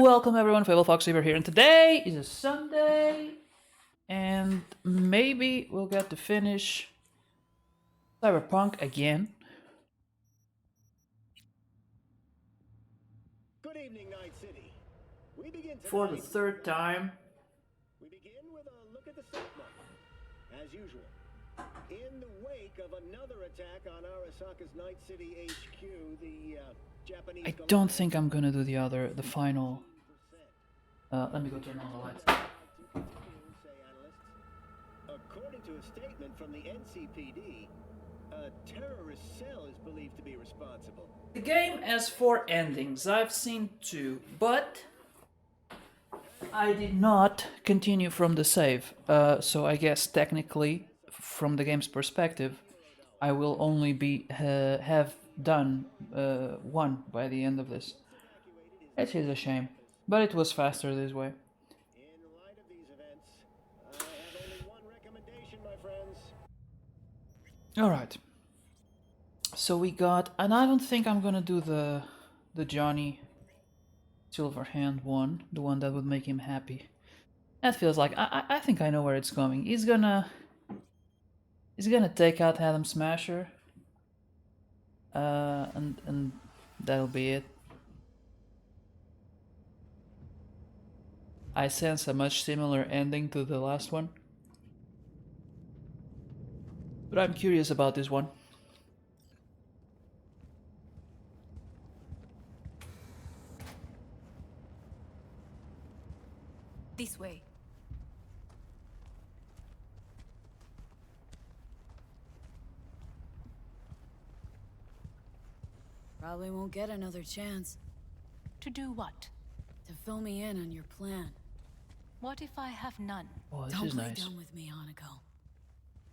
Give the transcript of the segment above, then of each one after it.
Welcome everyone, Fable Fox Saber here, and today is a Sunday, and maybe we'll get to finish Cyberpunk again. Good evening, Night City. We begin For the tonight third time. We begin with a look at the stock market. As usual, in the wake of another attack on Arasaka's Night City HQ, the Japanese. I don't think I'm gonna do the final. Let me go turn on the lights. According to a statement from the NCPD, a terrorist cell is believed to be responsible. The game has 4 endings. I've seen 2, but I did not continue from the save. So I guess technically, from the game's perspective, I will only be have done 1 by the end of this. It is a shame, but it was faster this way. In light of these events, I have only one recommendation, my friends. Alright. So we got, and I don't think I'm gonna do the Johnny Silverhand one, the one that would make him happy. That feels like, I think I know where it's going. He's gonna take out Adam Smasher. And that'll be it. I sense a much similar ending to the last one. But I'm curious about this one. This way. Probably won't get another chance To do what? to fill me in on your plan. What if I have none? Oh, this Don't is play nice. dumb with me, Hanako.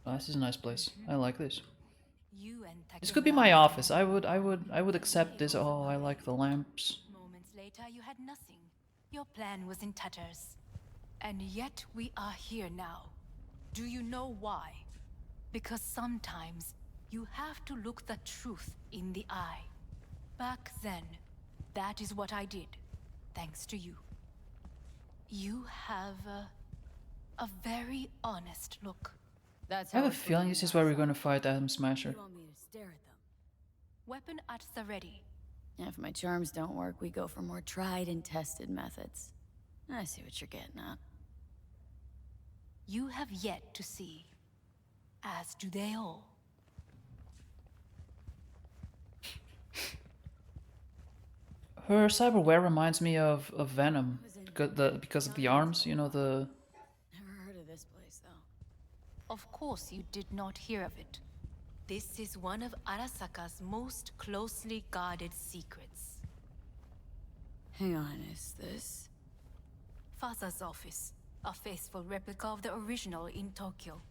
Oh, this is a nice place. I like this. You and This could be my office. I would accept this. Oh, I like the lamps. Moments later, you had nothing. Your plan was in tatters. And yet we are here now. Do you know why? Because sometimes you have to look the truth in the eye. Back then, that is what I did, thanks to you. You have a very honest look. That's I how have a it's feeling going this is now, where we're son. gonna fight Adam Smasher. You want me to stare at them? Weapon at the ready. If my charms don't work, we go for more tried and tested methods. I see what you're getting at. You have yet to see, as do they all. Her cyberware reminds me of Venom because of the arms. You know the. Never heard of this place, though. Of course you did not hear of it. This is one of Arasaka's most closely guarded secrets. Hang on, is this? Fasa's office, a faithful replica of the original in Tokyo.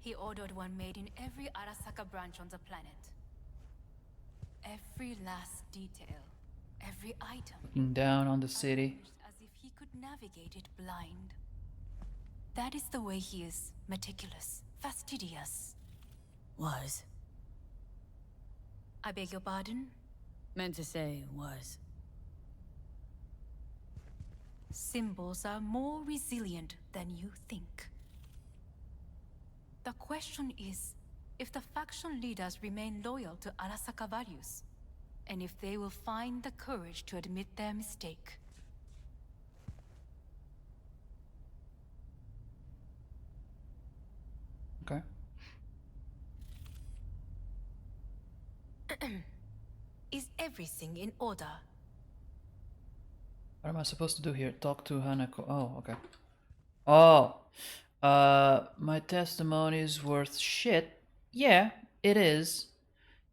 He ordered one made in every Arasaka branch on the planet. Every last detail, every item. Looking down on the city. arranged as if he could navigate it blind. That is the way he is, meticulous, fastidious. Was. I beg your pardon? Meant to say was. Symbols are more resilient than you think. The question is, if the faction leaders remain loyal to Arasaka values, and if they will find the courage to admit their mistake. Okay. Is everything in order? What am I supposed to do here? Talk to Hanako. Oh, okay. Oh, my testimony is worth shit. Yeah, it is.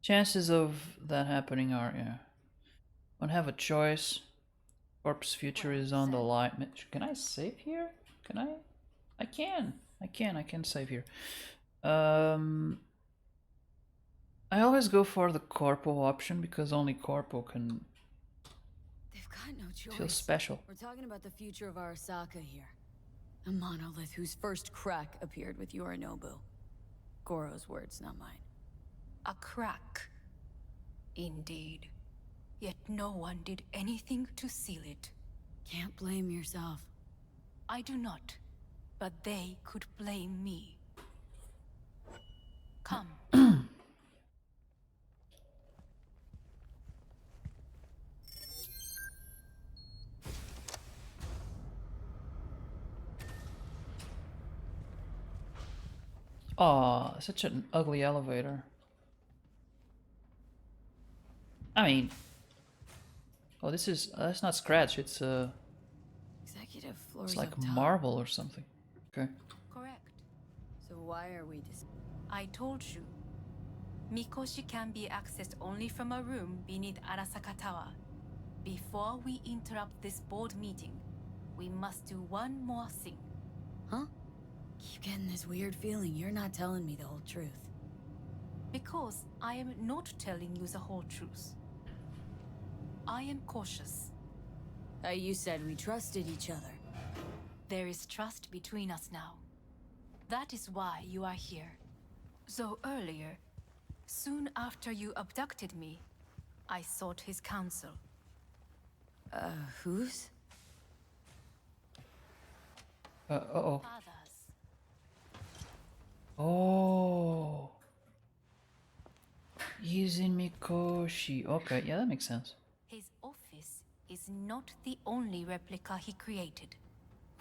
Chances of that happening are, yeah. Won't have a choice. Corp's future is on the line. Can I save here? Can I? I can. I can save here. I always go for the corpo option because only corpo can They've got no choice. feel special. We're talking about the future of Arasaka here. A monolith whose first crack appeared with Yorinobu. Goro's words, not mine. A crack. Indeed. Yet no one did anything to seal it. Can't blame yourself. I do not, but they could blame me. Come. Aw, such an ugly elevator. I mean, oh, this is that's not scratch. Executive floors It's like up top. marble or something. Okay. Correct. So why are we I told you. Mikoshi can be accessed only from a room beneath Arasaka Tower. Before we interrupt this board meeting, we must do one more thing. Huh? Keep getting this weird feeling you're not telling me the whole truth. Because I am not telling you the whole truth. I am cautious. You said we trusted each other. There is trust between us now. That is why you are here. So earlier, soon after you abducted me, I sought his counsel. Whose? Uh-oh. Father's. Oh. Using Mikoshi. Okay, yeah, that makes sense. His office is not the only replica he created.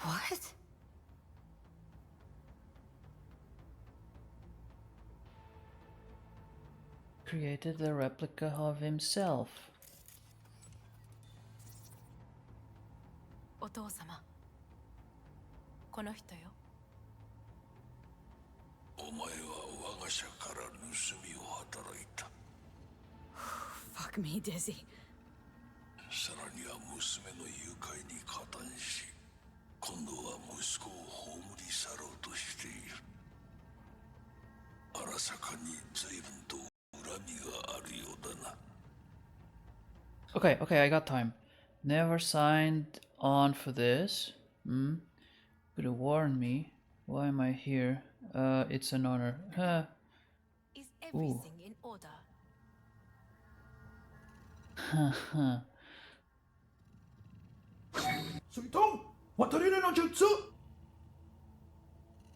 What? Created a replica of himself. お父様、この人よ。お前は我が社から盗みを働いた。 Fuck me, Dizzy. さらには娘の誘拐に加担し、今度は息子を葬り去ろうとしている。荒坂に随分と恨みがあるようだな。 Okay, okay, I got time. Never signed on for this. Could have warned me. Why am I here? It's an honor. Huh. Is everything in order?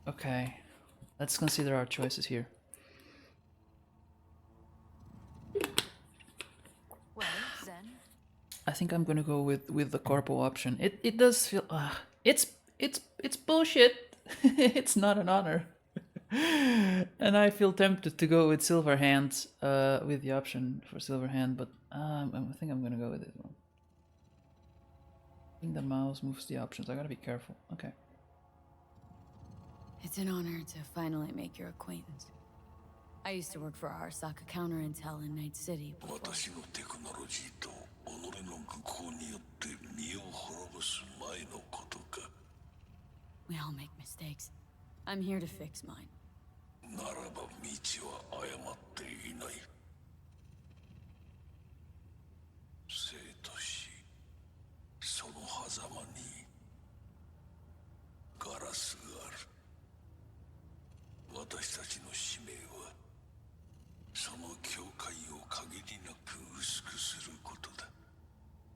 Okay, let's consider our choices here. Well, then, I think I'm gonna go with the corpo option. It does feel it's bullshit. It's not an honor. And I feel tempted to go with Silverhand, with the option for Silverhand, but I think I'm gonna go with this one. I think the mouse moves the options. I gotta be careful. Okay. It's an honor to finally make your acquaintance. I used to work for Arasaka Counterintel in Night City before. 私のテクノロジーと己の愚行によって身を滅ぼす前のことか。 We all make mistakes. I'm here to fix mine. ならば道は誤っていない。生と死、その狭間にガラスがある。私たちの使命はその境界を限りなく薄くすることだ。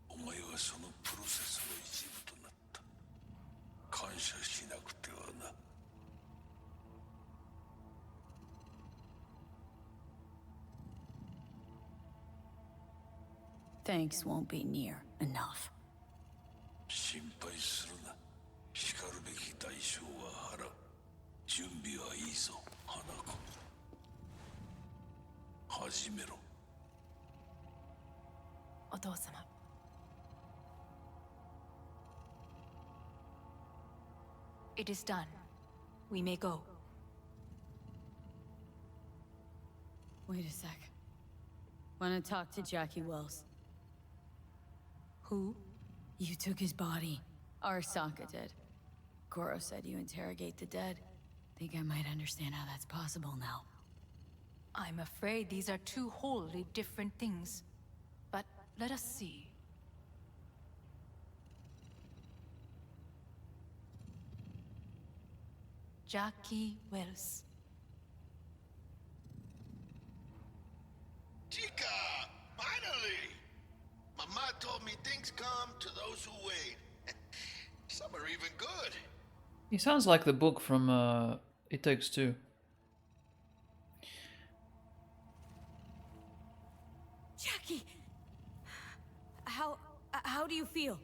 お前はそのプロセスの一部となった。感謝しなくてはな。 Thanks won't be near enough. 心配するな。しかるべき代償は払う。準備はいいぞ、花子。始めろ。お父様。It is done. We may go. Wait a sec. Wanna talk to Jackie Wells? Who? You took his body. Arasaka did. Goro said you interrogate the dead. Think I might understand how that's possible now. I'm afraid these are two wholly different things. But let us see. Jackie Wells. Chica! Finally! Mama told me things come to those who wait. Some are even good. He sounds like the book from It Takes Two. Jackie! How do you feel?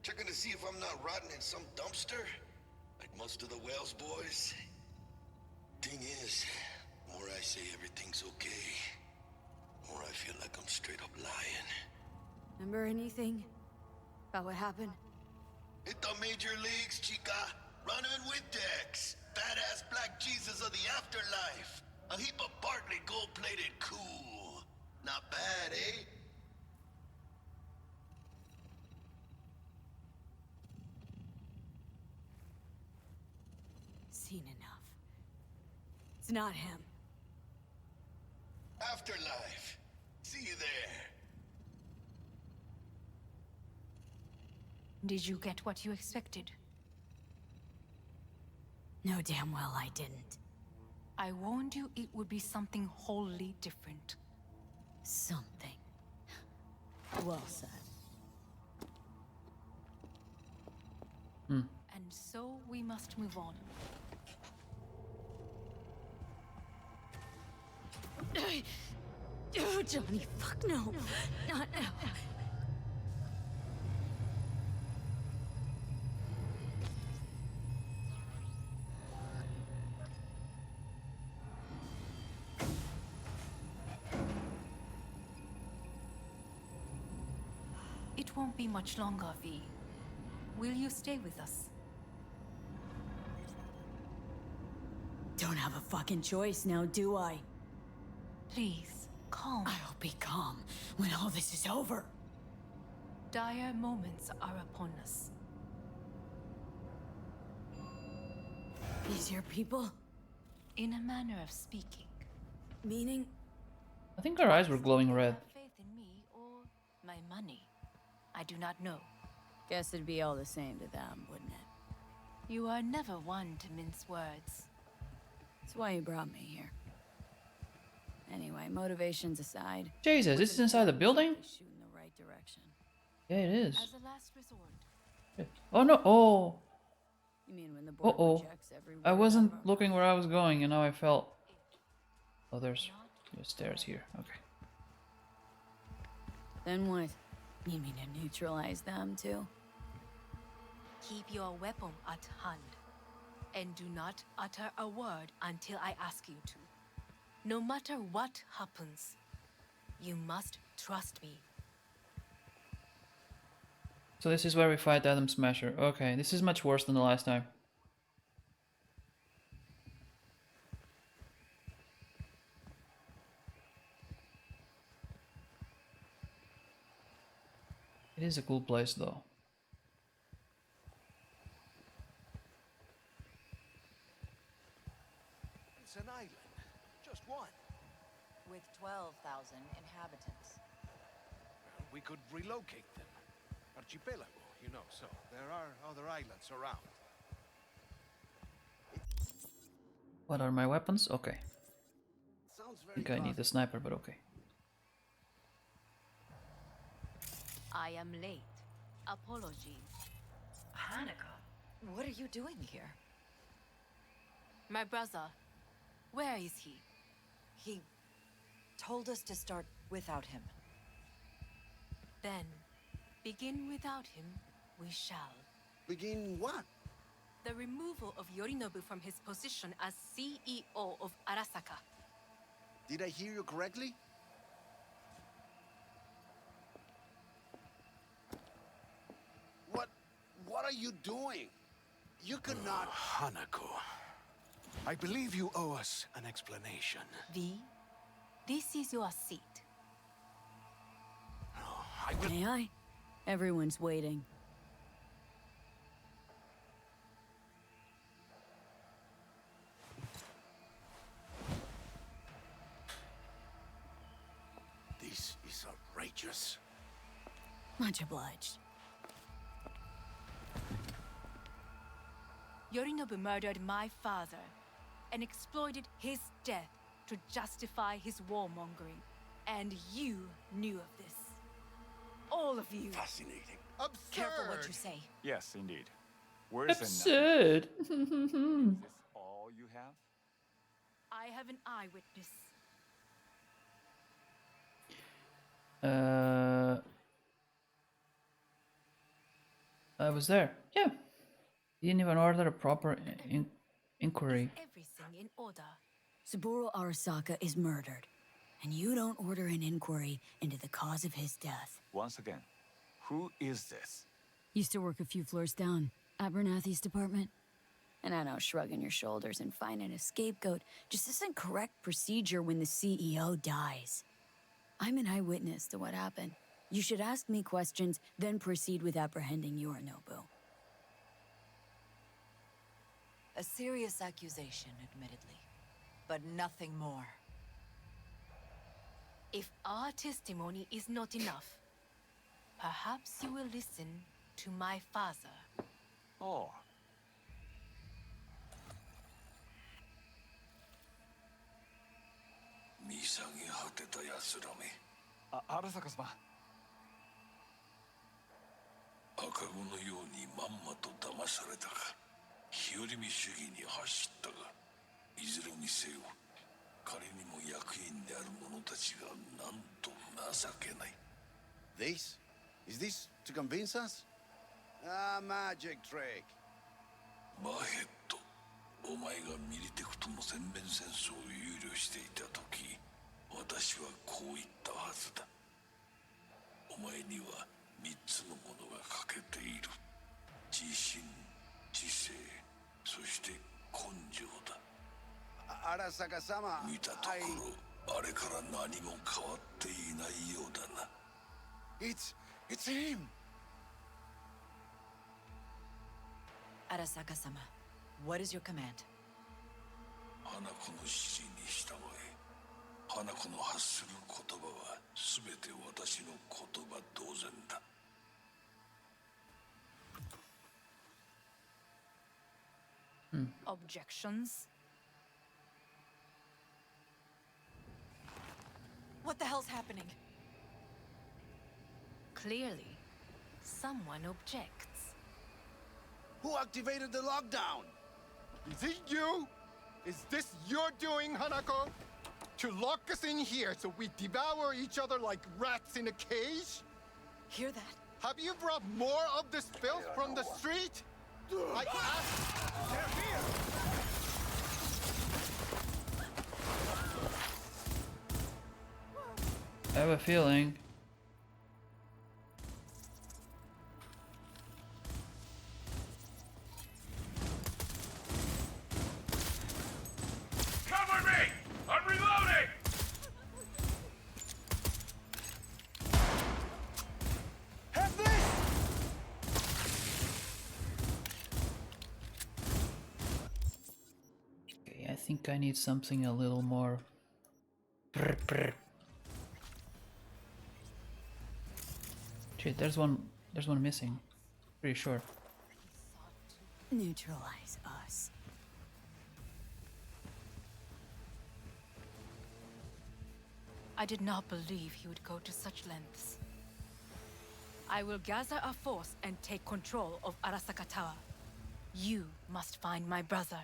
Checking to see if I'm not rotting in some dumpster, like most of the Wells boys. Thing is, the more I say everything's okay, the more I feel like I'm straight up lying. Remember anything about what happened? Hit the major leagues, chica. Running with Dex. Badass black Jesus of the afterlife. A heap of Bartlett gold-plated cool. Not bad, eh? Seen enough. It's not him. Afterlife. See you there. Did you get what you expected? No, damn well I didn't. I warned you it would be something wholly different. Something. Well said. And so we must move on. Oh, Johnny, fuck no. Not now. It won't be much longer, V. Will you stay with us? Don't have a fucking choice now, do I? Please, calm. I'll be calm when all this is over. Dire moments are upon us. These your people? In a manner of speaking. Meaning? I think her eyes were glowing red. Have faith in me or my money? I do not know. Guess it'd be all the same to them, wouldn't it? You are never one to mince words. That's why you brought me here. Anyway, motivations aside. Jesus, this is inside the building? Shoot in the right direction. Yeah, it is. As a last resort. Oh no! Oh! You mean when the board Uh-oh. rejects every I word wasn't of our- looking where I was going, and now I fell. Oh, there's stairs here. Okay. Then what? You mean to neutralize them too? Keep your weapon at hand. And do not utter a word until I ask you to. No matter what happens, you must trust me. So this is where we fight Adam Smasher. Okay, this is much worse than the last time. It is a cool place though. It's an island. Just one. With 12,000 inhabitants. We could relocate them. Archipelago, you know, so there are other islands around. What are my weapons? Okay. Sounds I very think I need the sniper, but okay. I am late. Apologies. Hanukkah, what are you doing here? My brother, where is he? He told us to start without him. Then, begin without him, we shall. Begin what? The removal of Yorinobu from his position as CEO of Arasaka. Did I hear you correctly? What are you doing? You cannot... Hanako, I believe you owe us an explanation. V, this is your seat. I will... May I? Everyone's waiting. This is outrageous. Much obliged. Yorinobu murdered my father and exploited his death to justify his warmongering. And you knew of this. All of you. Fascinating. Careful what you say. Yes, indeed. Where's the Absurd. Is this all you have? I have an eyewitness. I was there. Yeah. He didn't even order a proper inquiry. Everything in order. Saburo Arasaka is murdered, and you don't order an inquiry into the cause of his death. Once again, who is this? Used to work a few floors down, Abernathy's department. And I know shrugging your shoulders and finding a scapegoat just isn't correct procedure when the CEO dies. I'm an eyewitness to what happened. You should ask me questions, then proceed with apprehending Yorinobu. A serious accusation, admittedly, but nothing more. If our testimony is not enough, perhaps you will listen to my father. Oh. Arasaka-sama. 赤子のようにまんまと騙されたか、日和見主義に走ったが、いずれにせよ彼にも役員である者たちがなんと情けない。 This? Is this to convince us? Ah, magic trick. バヘット、お前がミリテクとの全面戦争を憂慮していた時、私はこう言ったはずだ。お前には3つのものが欠けている。自信、知性、そして根性だ。Arasaka-sama, 見たところ、あれから何も変わっていないようだな。It's him! Arasaka-sama, what is your command? 花子の指示に従え。花子の発する言葉は全て私の言葉同然だ。Objections? What the hell's happening? Clearly, someone objects. Who activated the lockdown? Is it you? Is this your doing, Hanako? To lock us in here so we devour each other like rats in a cage? Hear that? Have you brought more of this filth from the street? I asked. They're here. I have a feeling. Cover me! I'm reloading! Have this! Okay, I think I need something a little more. Brr, brr. Shit, there's one missing. Pretty sure. Neutralize us. I did not believe he would go to such lengths. I will gather a force and take control of Arasaka Tower. You must find my brother.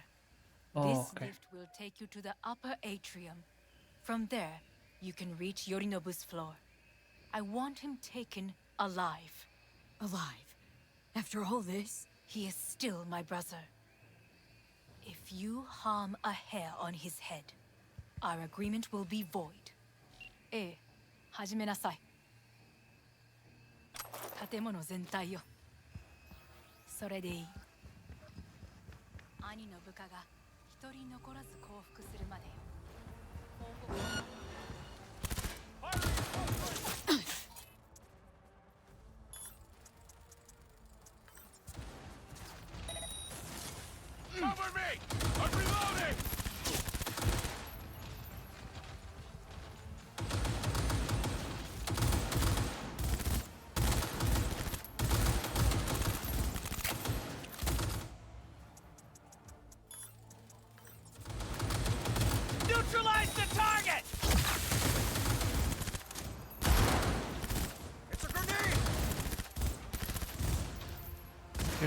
Oh, This okay. lift will take you to the upper atrium. From there, you can reach Yorinobu's floor. I want him taken alive. Alive? After all this? He is still my brother. If you harm a hair on his head, our agreement will be void. ええ、始めなさい。建物全体よ。それでいい。兄の部下が一人残らず降伏するまでよ。報告。Cover me! I'm reloading! Neutralize the target! It's a grenade!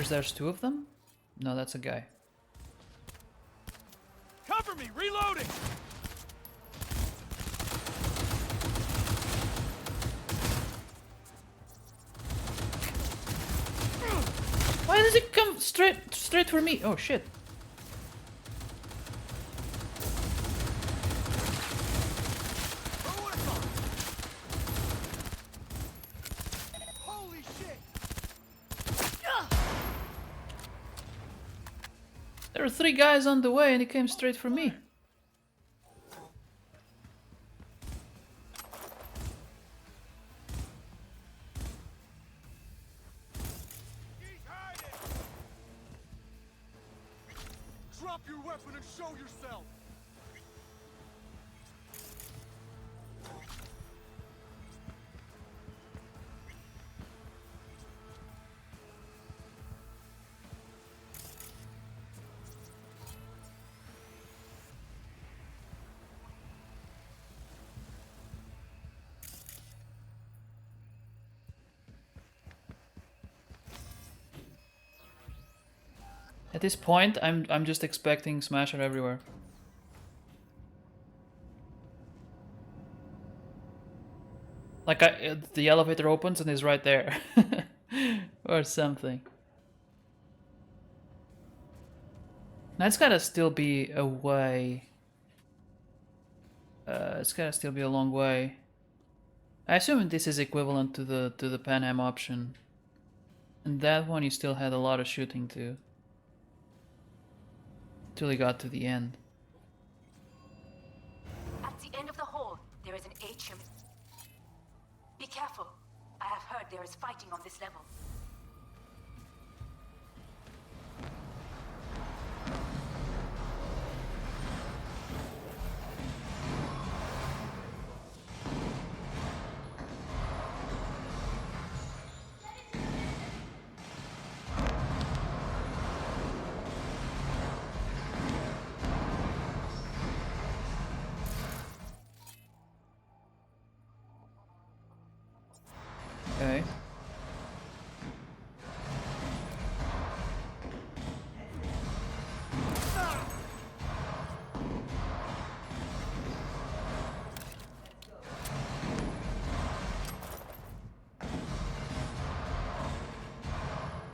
There's two of them? No, that's a guy. Cover me, reloading! Why does it come straight for me? Oh shit. Holy shit! There were 3 guys on the way and he came straight for me. Drop your weapon and show yourself! At this point, I'm just expecting Smasher everywhere. Like the elevator opens and he's right there, or something. That's gotta still be a way. It's gotta still be a long way. I assume this is equivalent to the Pan Am option. And that one you still had a lot of shooting too. Till he got to the end. At the end of the hall, there is an atrium. Be careful. I have heard there is fighting on this level. Okay.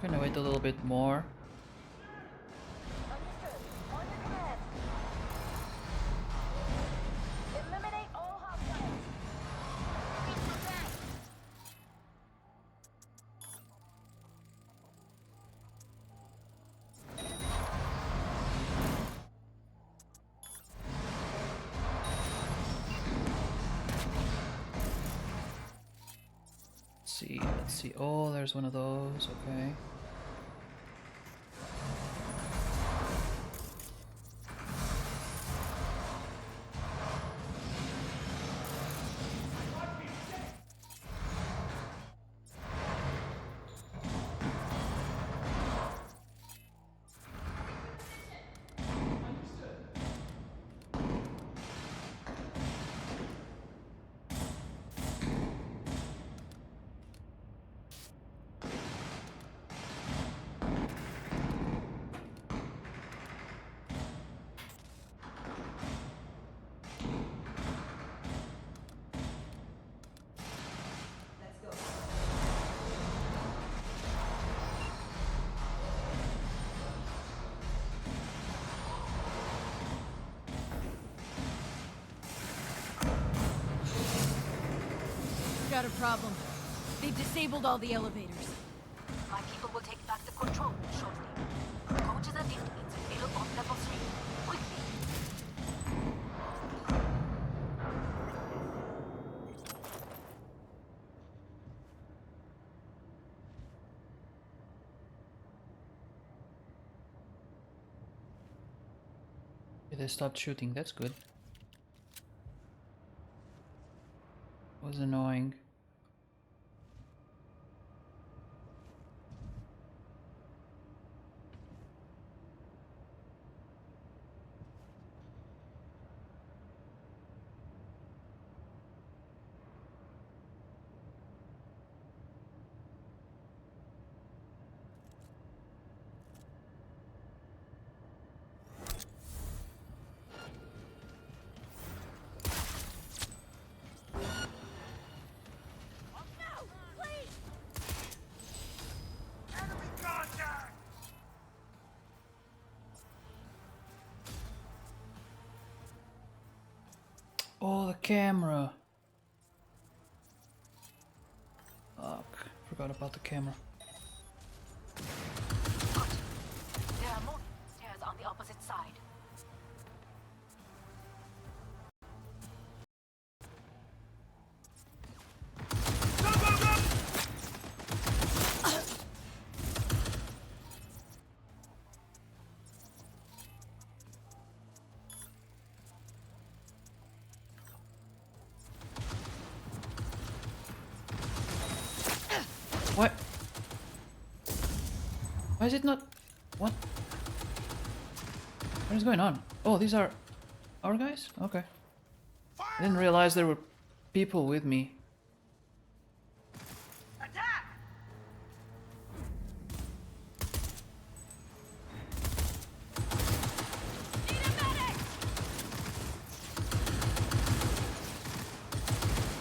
Gonna wait a little bit more. Let's see. Oh, there's one of those. Okay. Got a problem. They've disabled all the elevators. My people will take back the control shortly. Go to the lift in the middle of level 3. Quickly. They stopped shooting. That's good. Was annoying. camera. Fuck, forgot about the camera. There are more stairs on the opposite side. What? Why is it not? What? What is going on? Oh, these are our guys? Okay. I didn't realize there were people with me. Attack! Need a medic!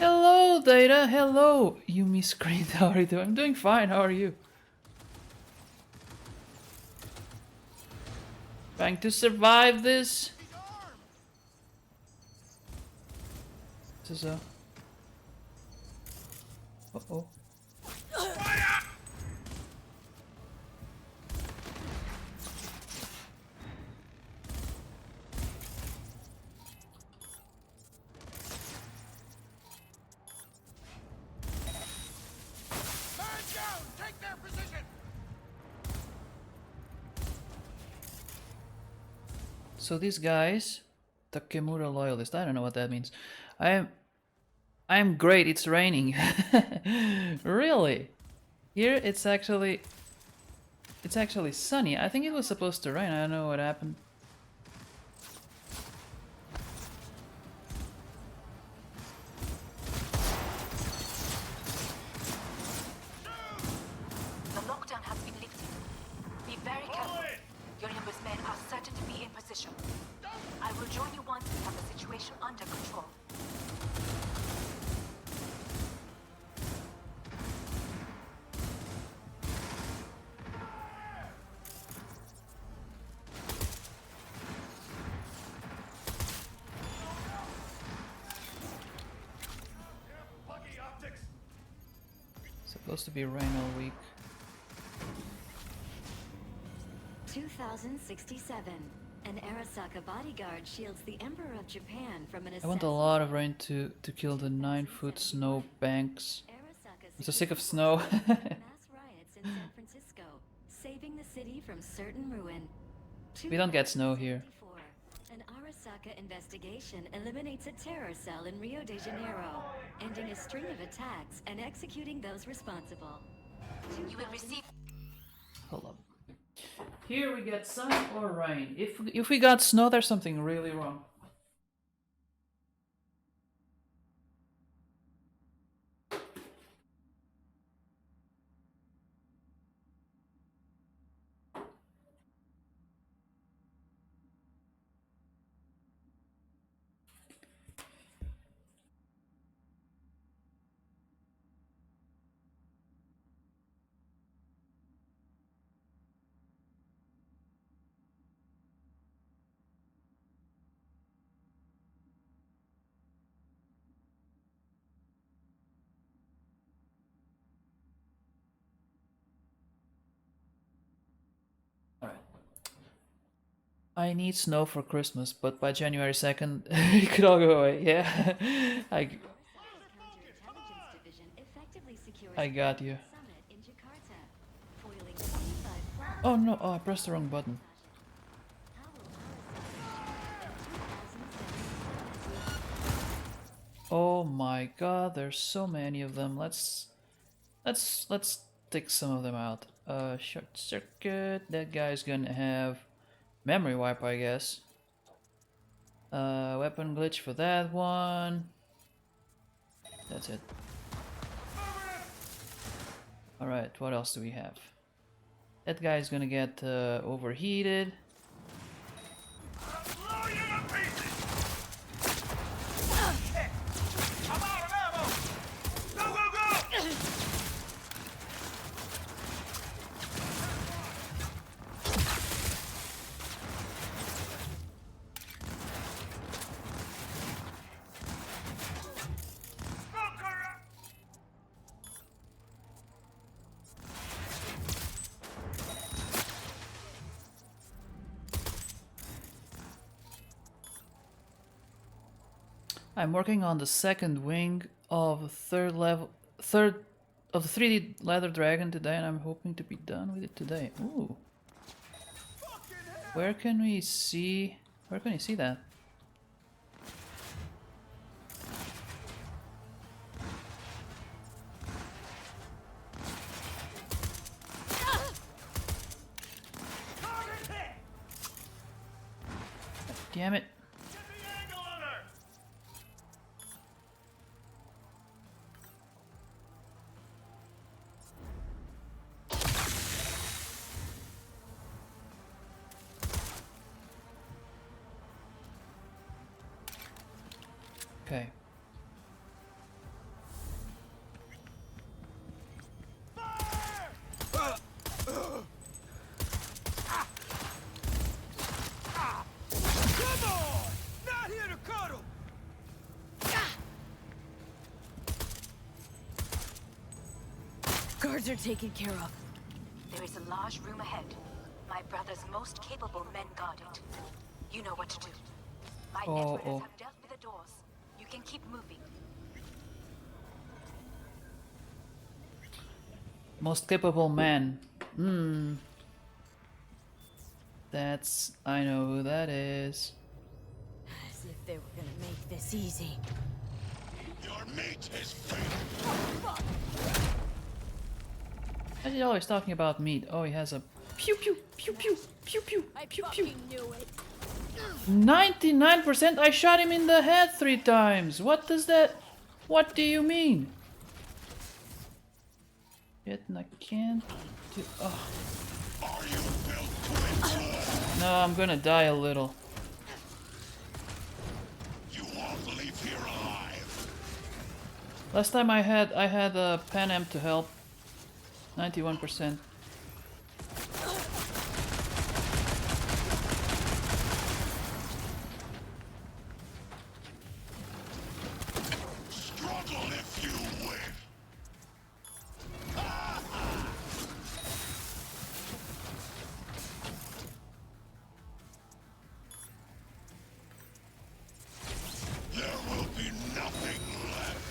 Hello, Data. Hello. You miscreant. How are you doing? I'm doing fine. How are you? Trying to survive this. This is a. Uh-oh. Man down! Take their position! So these guys, Takemura loyalist. I don't know what that means. I'm great. It's raining. Really? Here it's actually sunny. I think it was supposed to rain. I don't know what happened. The lockdown has been lifted. Be very careful. Your Nimbus men are certain to be in position. I will join you once we have the situation under control. Supposed to be rain all week. 2067. An Arasaka bodyguard shields the Emperor of Japan from an I want a lot of rain to kill the 9-foot snow banks. I'm so sick of snow. mass riots in San Francisco, saving the city from certain ruin. We don't get snow here. An Arasaka investigation eliminates a terror cell in Rio de Janeiro, ending a string of attacks and executing those responsible. You will receive. Hold up. Here we get sun or rain. If we got snow, there's something really wrong. Alright. I need snow for Christmas, but by January 2nd, it could all go away. Yeah. I got you. Oh no, oh, I pressed the wrong button. Oh my god, there's so many of them. Let's take some of them out. Short circuit. That guy's gonna have memory wipe, I guess. Weapon glitch for that one. That's it. Alright, what else do we have? That guy's gonna get overheated. I'm working on the second wing of third of the 3D leather dragon today, and I'm hoping to be done with it today. Ooh. Where can we see? Where can you see that? Damn it. Okay. Guards are taken care of. There is a large room ahead. My brother's most capable men guard it. You know what to do. My netrunners have dealt with the doors. You can keep moving. Most capable man. That's... I know who that is. As if they were gonna make this easy. Your mate has failed. Why is he always talking about meat? Oh, he has a pew pew pew pew pew pew pew pew. Knew it. 99%. I shot him in the head 3 times. What does that... What do you mean? Yet I can't do... Oh. Are you built to endure? No, I'm gonna die a little. You won't leave here alive. Last time I had a Pan Am to help. 91%. Struggle if you wish. There will be nothing left.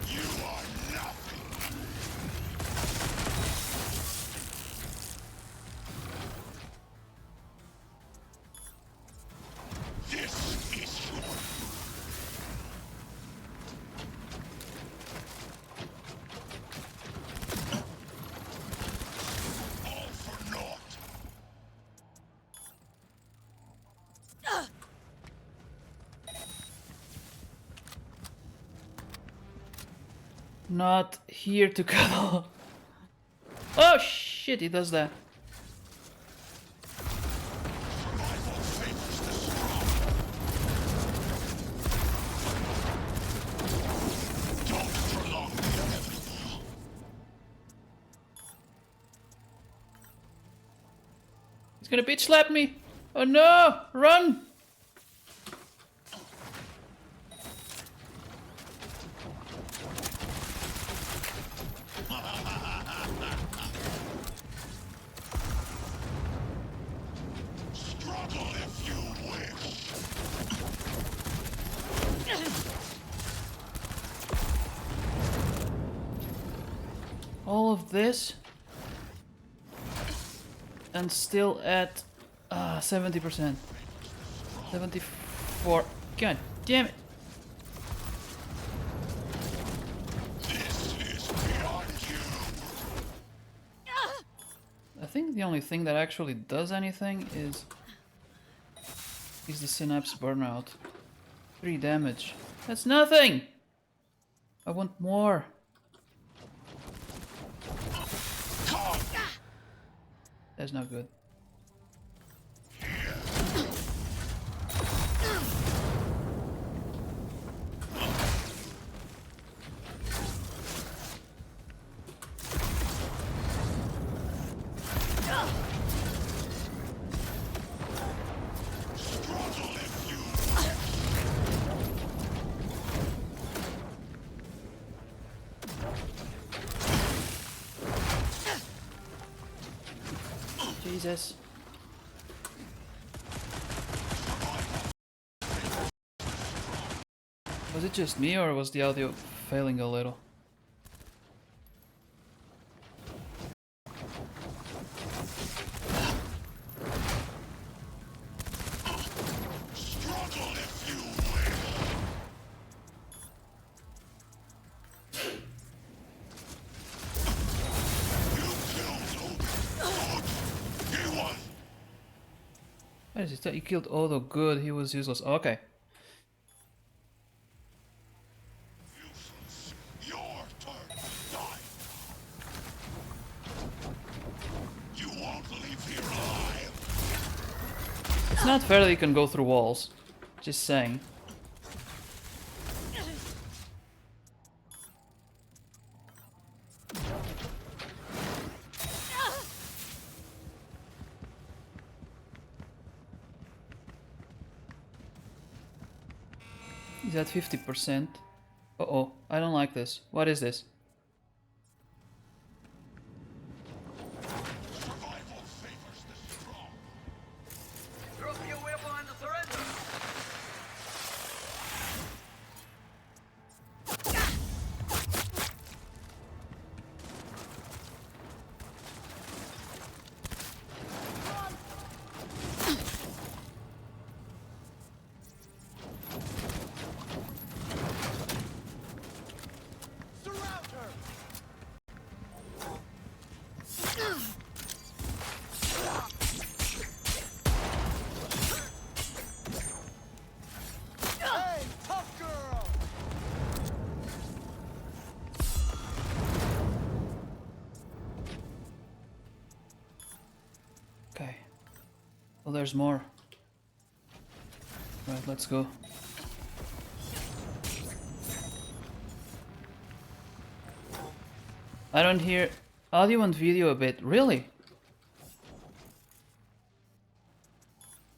You are nothing. This is your all for naught. Not here to cuddle. Oh shit, he does that. Survival favors the strong. Don't prolong the inevitable. He's gonna bitch slap me. Oh no! Run! Struggle if you wish. All of this and still at 70%. 74. God damn it. This is beyond you. I think the only thing that actually does anything is the synapse burnout. 3 damage. That's nothing! I want more. That's not good. Struggle if you Jesus. Was it just me or was the audio failing a little? What is it? You killed Odo. Good, he was useless. Okay. Your turn to die. You won't leave here alive. It's not fair that you can go through walls. Just saying. He's at 50%. Uh-oh, I don't like this. What is this? Survival favors the strong. Drop your weapon and surrender. Surround her! Hey, tough girl! Okay. Well, there's more. Right, let's go. I don't hear audio and video a bit. Really?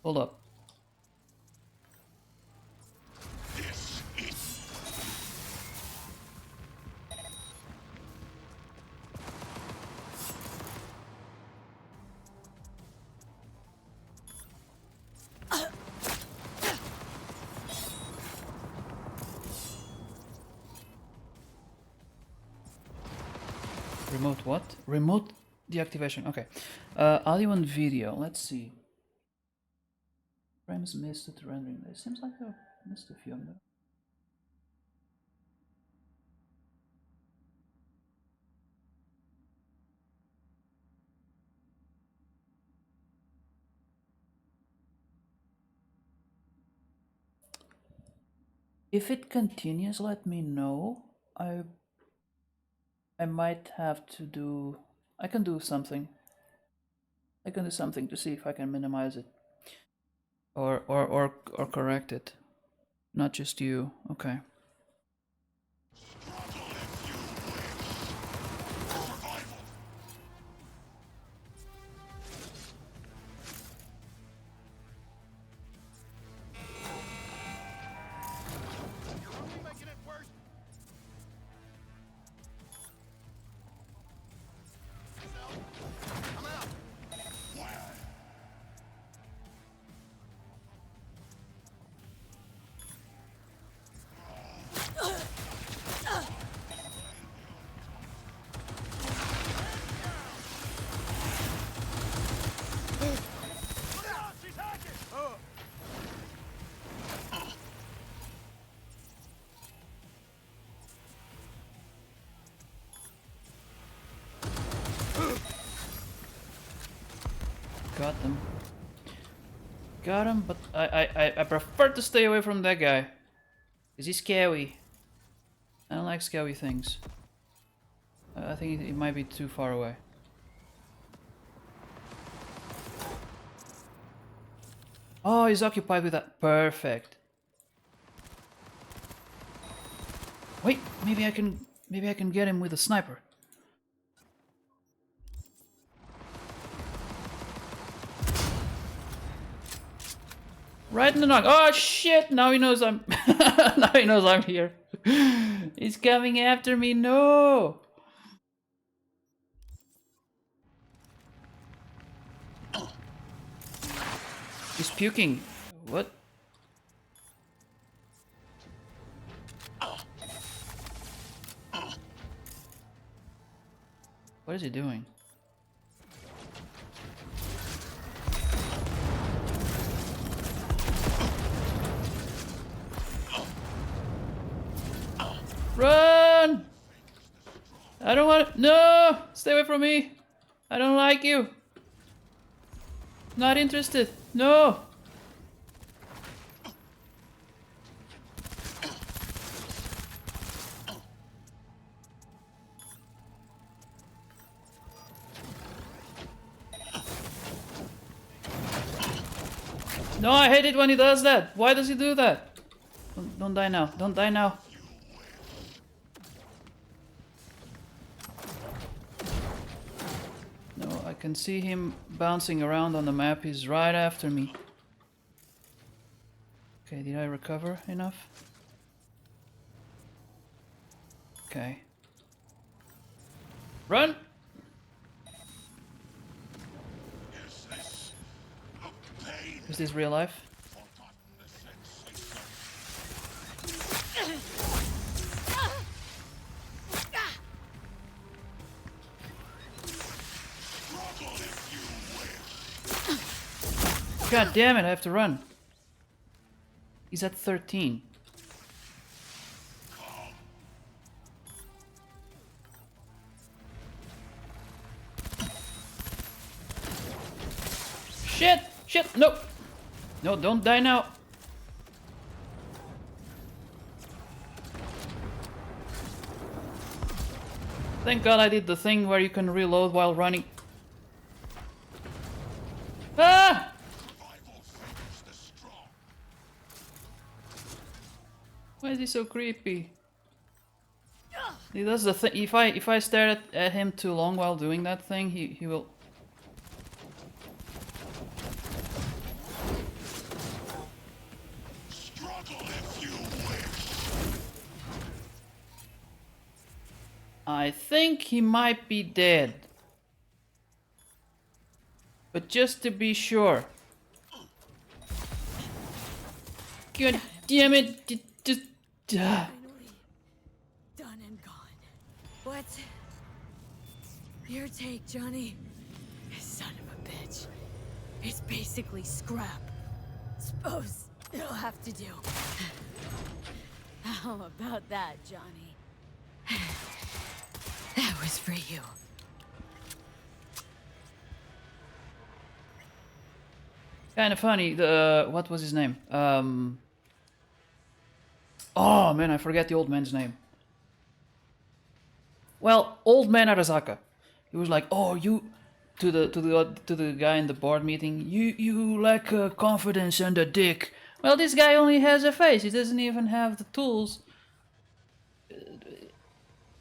Hold up. This is Remote what? Remote deactivation. Okay. Audio and video. Let's see. Frames missed at rendering. It seems like I missed a few of them. If it continues, let me know. I might have to do. I can do something. I can do something to see if I can minimize it, or correct it. Not just you. Okay. You're only making it worse. I'm out. She's hacking! Got them. Got him, but I prefer to stay away from that guy. Is he scary? I don't like scary things. I think it might be too far away. Oh, he's occupied with that. Perfect. Wait, maybe I can get him with a sniper. Right in the knock. Oh shit! Now he knows I'm. Now he knows I'm here. He's coming after me. No. He's puking. What? What is he doing? Run! I don't want. No! Stay away from me! I don't like you! Not interested! No! No, I hate it when he does that! Why does he do that? Don't die now. Don't die now. No, I can see him bouncing around on the map. He's right after me. Okay, did I recover enough? Okay. Run! Is this real life? God damn it, I have to run. He's at 13. Shit! Shit! No! No, don't die now. Thank God I did the thing where you can reload while running. Ah! Why is he so creepy? He does the thing. If I stare at him too long while doing that thing, he will. I think he might be dead. But just to be sure. God damn it! Just. Finally done and gone. What? Your take, Johnny. Son of a bitch. It's basically scrap. Suppose it'll have to do. How about that, Johnny? That was for you. Kind of funny. The what was his name? Oh man, I forget the old man's name. Well, old man Arasaka. He was like, "Oh, you," to the guy in the board meeting. You lack confidence and a dick. Well, this guy only has a face. He doesn't even have the tools.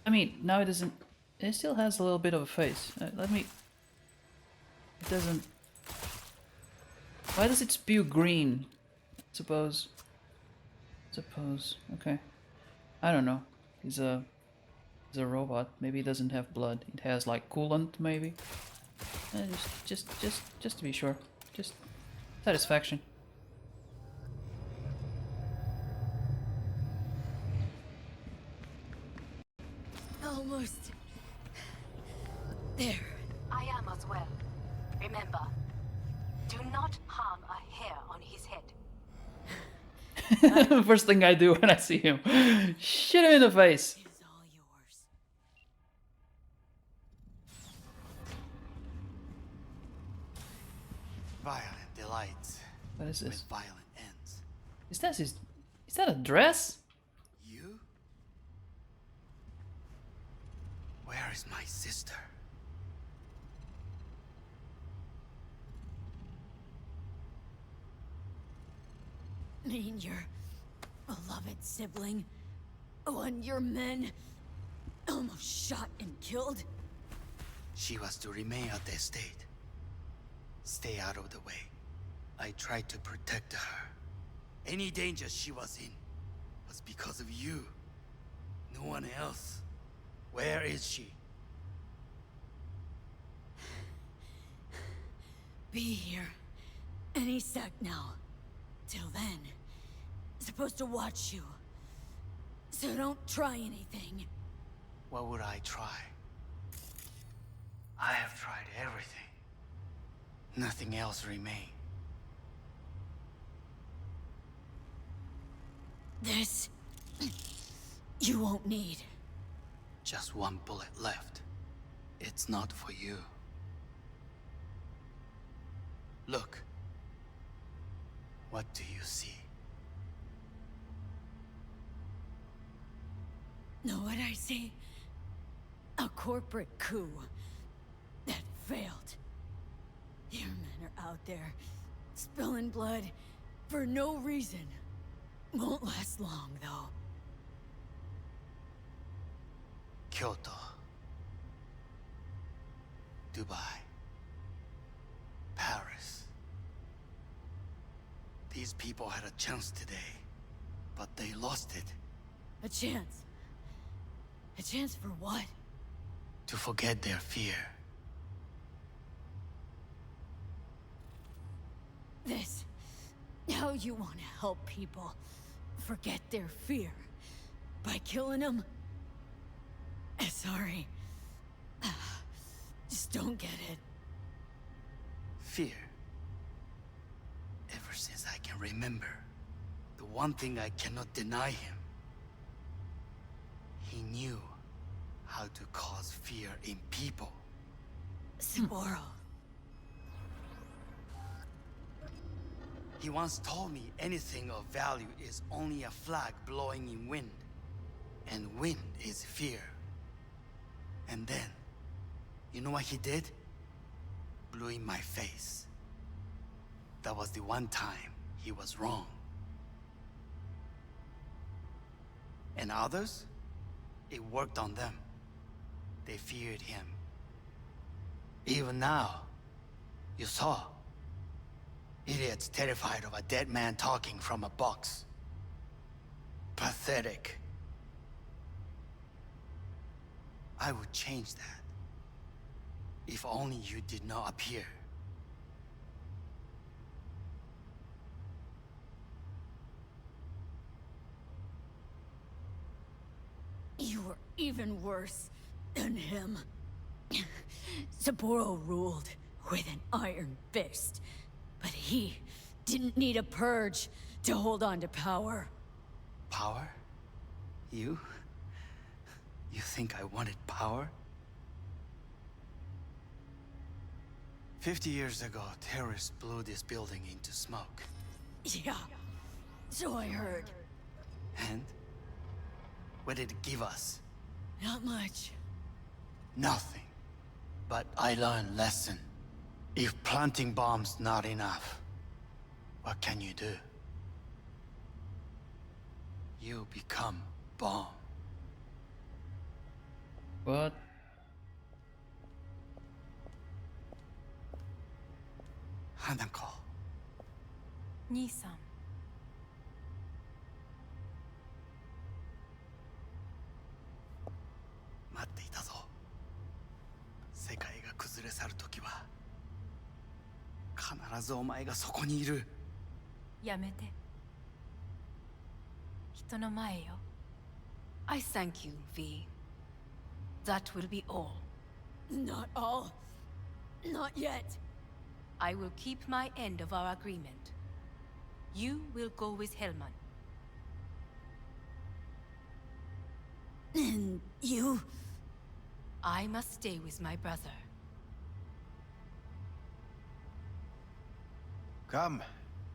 I mean, now it doesn't. It still has a little bit of a face. Let me. It doesn't. Why does it spew green? Suppose. Okay. I don't know. He's a robot. Maybe he doesn't have blood. It has like coolant, maybe. Just to be sure. Just satisfaction. Almost. There. I am as well. Remember, do not harm a hair on his head. First thing I do when I see him. Shit him in the face. It is all yours. Violent delights What is with this? violent ends. Is that a dress? You? Where is my sister? Mean your beloved sibling, one your men almost shot and killed. She was to remain at the estate. Stay out of the way. I tried to protect her. Any danger she was in was because of you. No one else. Where is she? Be here Any sec now. Till then, supposed to watch you. So don't try anything. What would I try? I have tried everything. Nothing else remains. This... you won't need. Just one bullet left. It's not for you. Look. What do you see? Know what I see? A corporate coup that failed. Your men are out there, spilling blood for no reason. Won't last long, though. Kyoto. Dubai. Paris. These people had a chance today, but they lost it. A chance. A chance for what? To forget their fear. This... how you want to help people forget their fear? By killing them? Sorry. Just don't get it. Fear. Ever since I can remember, the one thing I cannot deny him. He knew how to cause fear in people. Saburo. He once told me anything of value is only a flag blowing in wind. And wind is fear. And then, you know what he did? Blew in my face. That was the one time he was wrong. And others? It worked on them. They feared him. Even now, you saw. Idiots terrified of a dead man talking from a box. Pathetic. I would change that. If only you did not appear. You were even worse than him. Saburo ruled with an iron fist, but he didn't need a purge to hold on to power. Power? You? You think I wanted power? 50 years ago, terrorists blew this building into smoke. Yeah, so I heard. And? What did it give us? Not much. Nothing. But I learned lesson. If planting bombs not enough, what can you do? You become bomb. What? Hanako. 兄さん。待っていたぞ。世界が崩れ去る時は必ずお前がそこにいる。やめて。人の前よ。I thank you, V. That will be all. Not all. Not yet. I will keep my end of our agreement. You will go with Hellman. And you? I must stay with my brother. Come.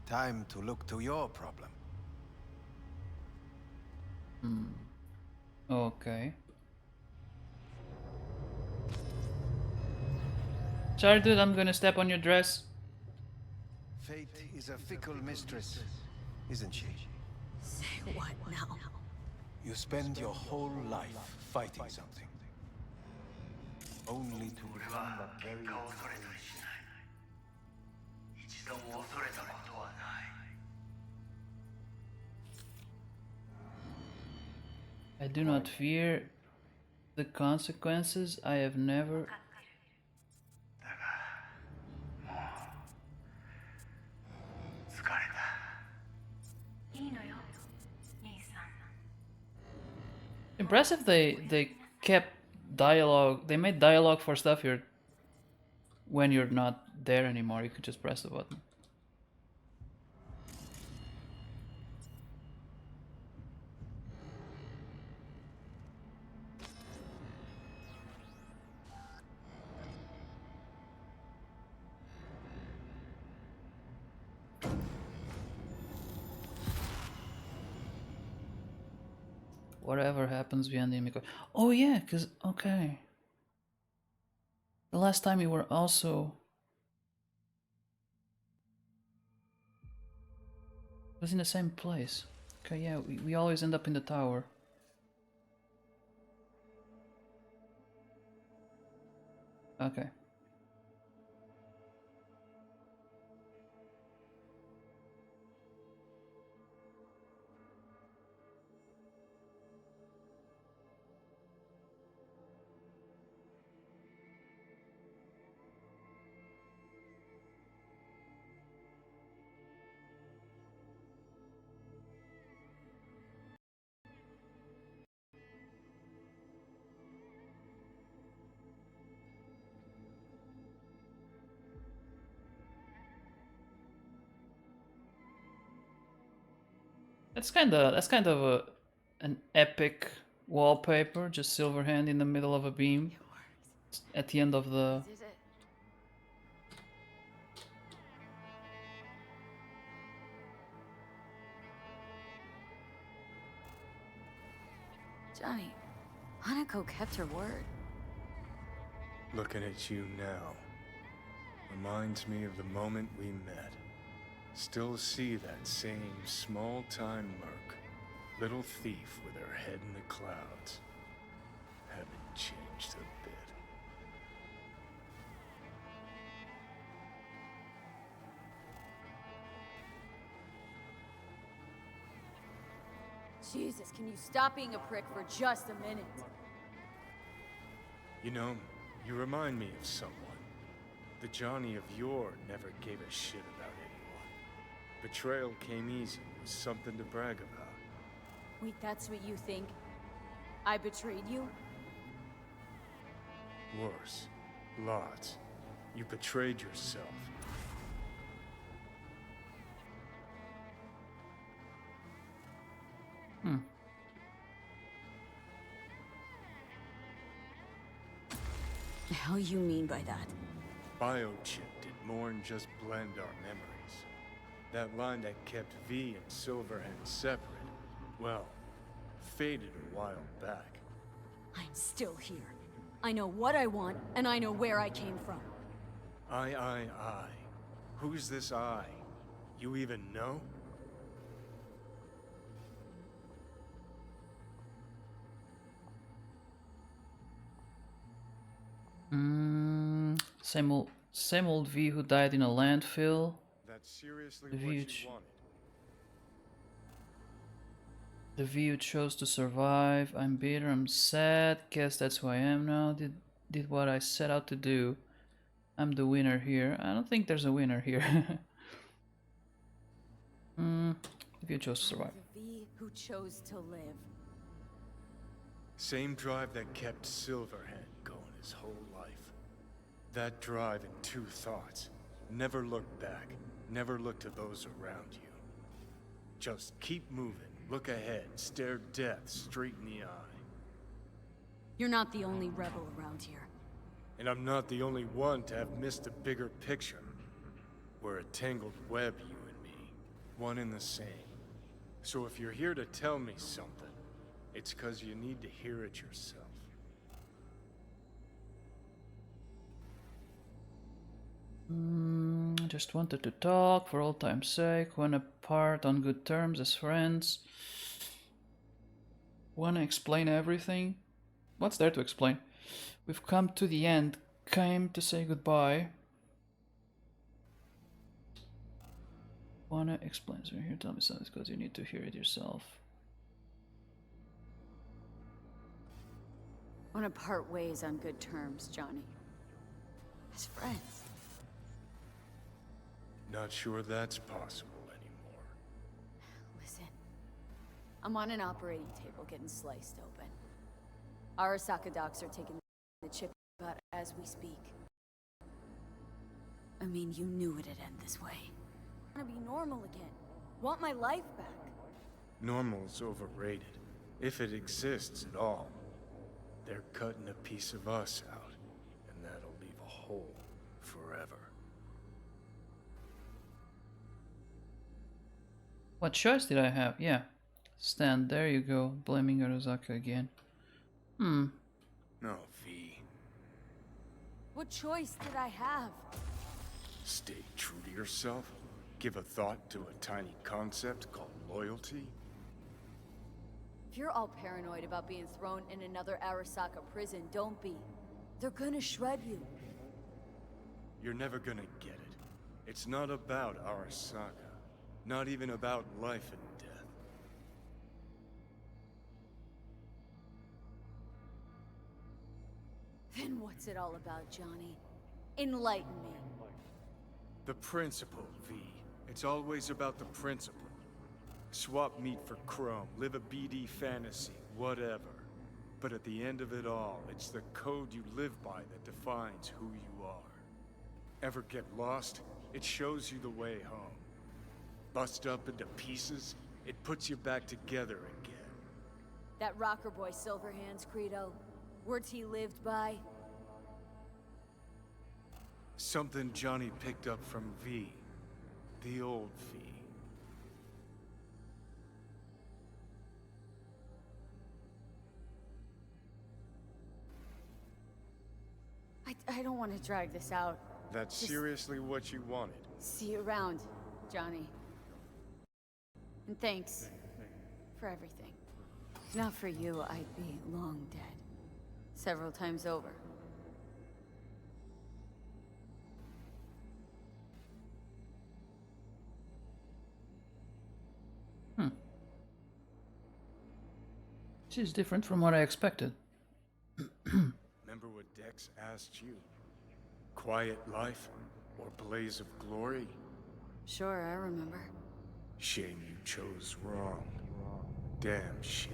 Time to look to your problem. Okay. Sorry, dude, I'm gonna step on your dress. Fate is a fickle mistress, isn't she? Say what now? You spend your whole life fighting something. Only to become the very... I do not fear the consequences. I have never... Impressive they kept dialogue. They made dialogue for stuff you're when you're not there anymore. You could just press the button. Whatever happens behind the enemy. Oh yeah, cause okay. The last time you were also was in the same place. Okay, yeah, we always end up in the tower. Okay. That's kind of an epic wallpaper, just Silverhand in the middle of a beam at the end of the. This is it. Johnny, Hanako kept her word. Looking at you now reminds me of the moment we met. Still see that same small-time merc. Little thief with her head in the clouds. Haven't changed a bit. Jesus, can you stop being a prick for just a minute? You know, you remind me of someone. The Johnny of yore never gave a shit about anyone. Betrayal came easy, was something to brag about. Wait, that's what you think? I betrayed you? Worse. Lots. You betrayed yourself. The hell you mean by that? Biochip did more than just blend our memories. That line that kept V and Silverhand separate, well, faded a while back. I'm still here. I know what I want, and I know where I came from. I. Who's this I? You even know? Same old V who died in a landfill. That's seriously The what V you who wanted. the V who chose to survive. I'm bitter, I'm sad. Guess that's who I am now. Did what I set out to do. I'm the winner here. I don't think there's a winner here. The V who chose to survive. The V who chose to live. Same drive that kept Silverhand going his whole life. That drive and two thoughts. Never look back. Never look to those around you. Just keep moving. Look ahead. Stare death straight in the eye. You're not the only rebel around here. And I'm not the only one to have missed the bigger picture. We're a tangled web, you and me. One and the same. So if you're here to tell me something, it's 'cause you need to hear it yourself. Just wanted to talk for old time's sake. Went apart on good terms as friends. Wanna explain everything? What's there to explain? We've come to the end. Came to say goodbye. Wanna explain? So you're here, tell me something because you need to hear it yourself. Wanna part ways on good terms, Johnny. As friends. Not sure that's possible anymore. Listen. I'm on an operating table getting sliced open. Arasaka docks are taking the chip out as we speak. I mean, you knew it'd end this way. I want to be normal again. Want my life back. Normal's overrated. If it exists at all. They're cutting a piece of us out, and that'll leave a hole forever. What choice did I have? Yeah. Stand, there you go, blaming Arasaka again. No, V. What choice did I have? Stay true to yourself? Give a thought to a tiny concept called loyalty? If you're all paranoid about being thrown in another Arasaka prison, don't be. They're gonna shred you. You're never gonna get it. It's not about Arasaka. Not even about life and death. Then what's it all about, Johnny? Enlighten me. The principle, V. It's always about the principle. Swap meat for chrome, live a BD fantasy, whatever. But at the end of it all, it's the code you live by that defines who you are. Ever get lost? It shows you the way home. Bust up into pieces, it puts you back together again. That rocker boy Silverhand's credo. Words he lived by. Something Johnny picked up from V. The old V. I don't want to drag this out. That's seriously what you wanted? See you around, Johnny. And thanks for everything. If not for you, I'd be long dead. Several times over. She's different from what I expected. Remember what Dex asked you? Quiet life or blaze of glory? Sure, I remember. Shame you chose wrong. Damn shame.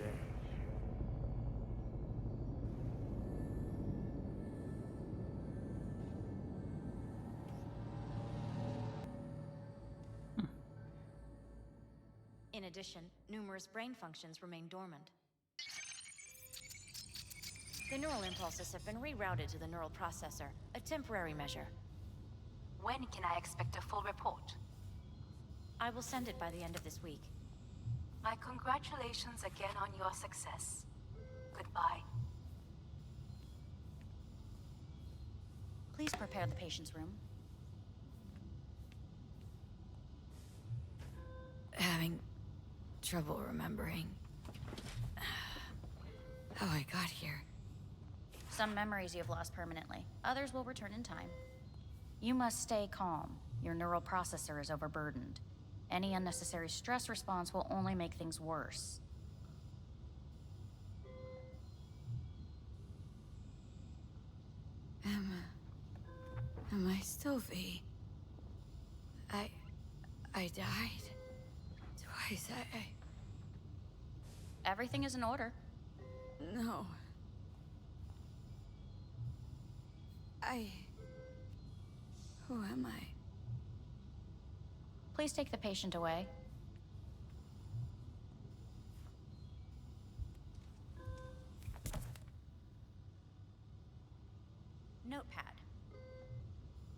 In addition, numerous brain functions remain dormant. The neural impulses have been rerouted to the neural processor, a temporary measure. When can I expect a full report? I will send it by the end of this week. My congratulations again on your success. Goodbye. Please prepare the patient's room. Having trouble remembering how I got here. Some memories you have lost permanently. Others will return in time. You must stay calm. Your neural processor is overburdened. Any unnecessary stress response will only make things worse. Am I still V? I died. Twice, Everything is in order. No. Who am I? Please take the patient away. Notepad.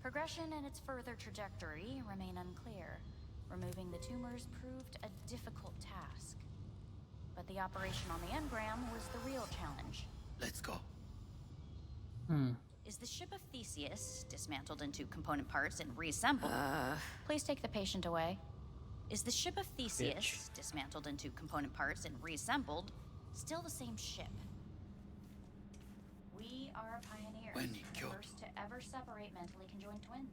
Progression and its further trajectory remain unclear. Removing the tumors proved a difficult task. But the operation on the engram was the real challenge. Let's go. Is the ship of Theseus dismantled into component parts and reassembled? Please take the patient away. Is the ship of Theseus dismantled into component parts and reassembled still the same ship? We are pioneers, the first to ever separate mentally conjoined twins.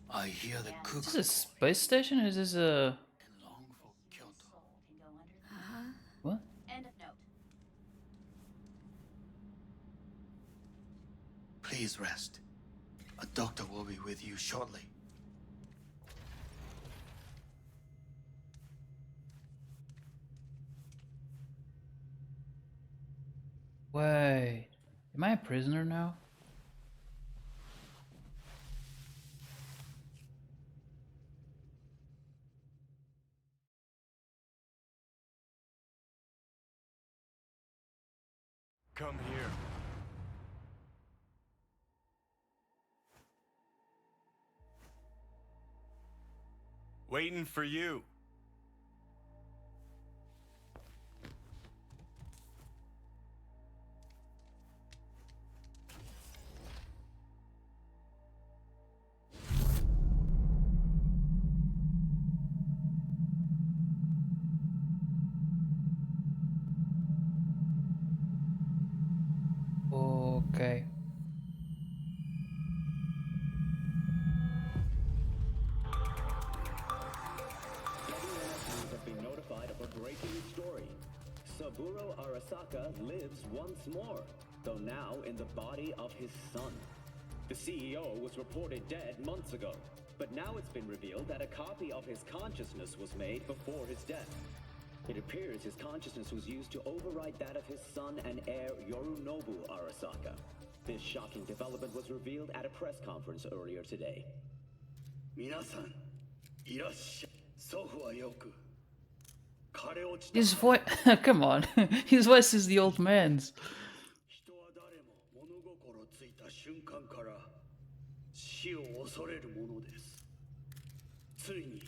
I hear the cook. Is this a space station or is this a... What? End of note. Please rest. A doctor will be with you shortly. Wait, am I a prisoner now? Come here. Waiting for you. Okay. Have been notified of a breaking story. Saburo Arasaka lives once more, though now in the body of his son. The CEO was reported dead months ago, but now it's been revealed that a copy of his consciousness was made before his death. It appears his consciousness was used to override that of his son and heir Yorunobu Arasaka. This shocking development was revealed at a press conference earlier today. 皆さん、いらっしゃい。祖父はよく His voice. Come on. His voice is the old man's. 人は誰も物心ついた瞬間から死を恐れるものです。ついに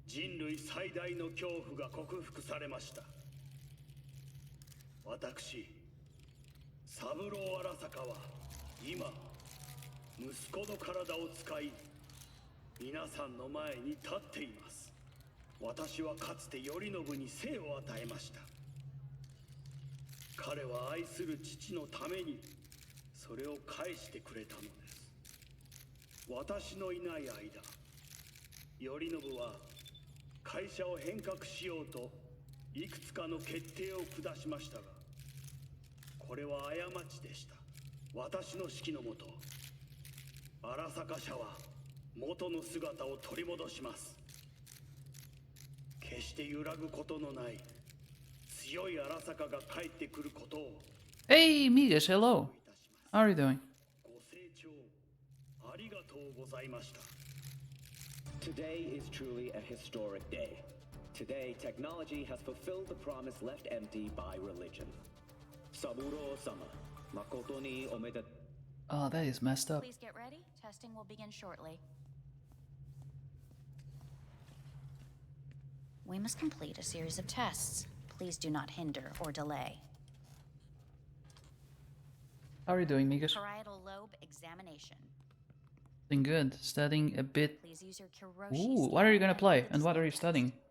人類最大の恐怖が克服されました。私、三郎荒坂は今息子の体を使い皆さんの前に立っています。私はかつて頼信に生を与えました。彼は愛する父のためにそれを返してくれたのです。私のいない間、頼信は会社を変革しようといくつかの決定を下しましたが、これは過ちでした。私の指揮のもと、荒坂社は元の姿を取り戻します。決して揺らぐことのない強い荒坂が帰ってくることを。Hey, Migas, hello. How are you doing? ご清聴ありがとうございました。 Today is truly a historic day. Today, technology has fulfilled the promise left empty by religion. Saburo-sama, makoto ni omedete. Oh, that is messed up. Please get ready. Testing will begin shortly. We must complete a series of tests. Please do not hinder or delay. How are you doing, Migas? Parietal lobe examination. Doing good. Studying a bit. Please use your Kiroshi Ooh, what are you scanner gonna and play? read the And what are you display studying? text.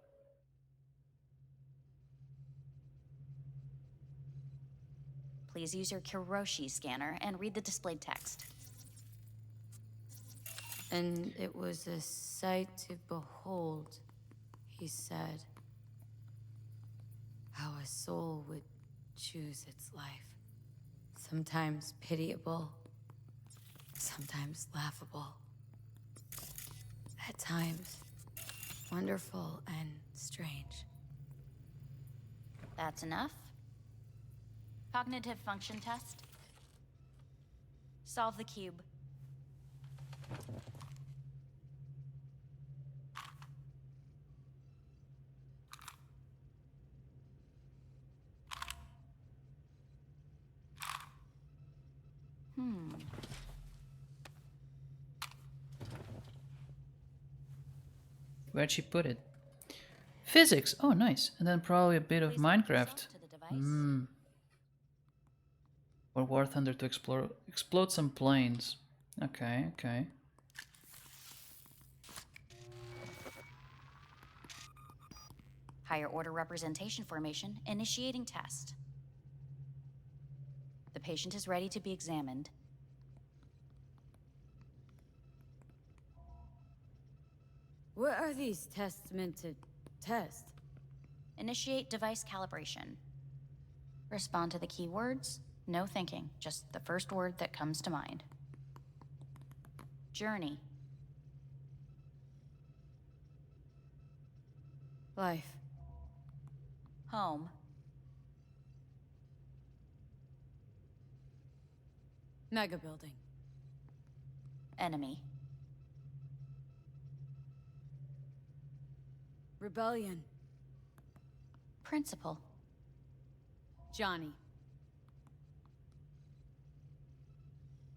Please use your Kiroshi scanner and read the displayed text. And it was a sight to behold, he said, how a soul would choose its life. Sometimes pitiable, sometimes laughable. At times, wonderful and strange. That's enough. Cognitive function test. Solve the cube. Where'd she put it? Physics. Oh, nice. And then probably a bit of Please connect Minecraft. yourself to the device. Or War Thunder to explode some planes. Okay, okay. Higher order representation formation, initiating test. The patient is ready to be examined. What are these tests meant to test? Initiate device calibration. Respond to the keywords. No thinking, just the first word that comes to mind. Journey. Life. Home. Mega building. Enemy. Rebellion. Principal. Johnny.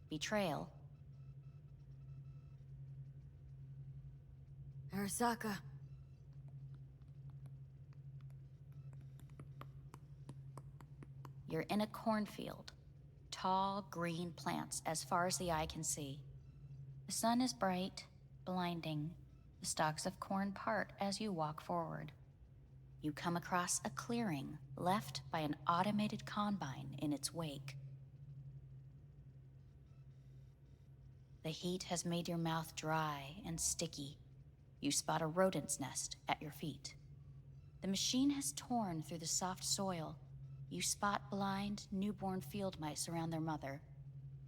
Betrayal. Arasaka. You're in a cornfield. Tall, green plants as far as the eye can see. The sun is bright, blinding. The stalks of corn part as you walk forward. You come across a clearing left by an automated combine in its wake. The heat has made your mouth dry and sticky. You spot a rodent's nest at your feet. The machine has torn through the soft soil. You spot blind, newborn field mice around their mother.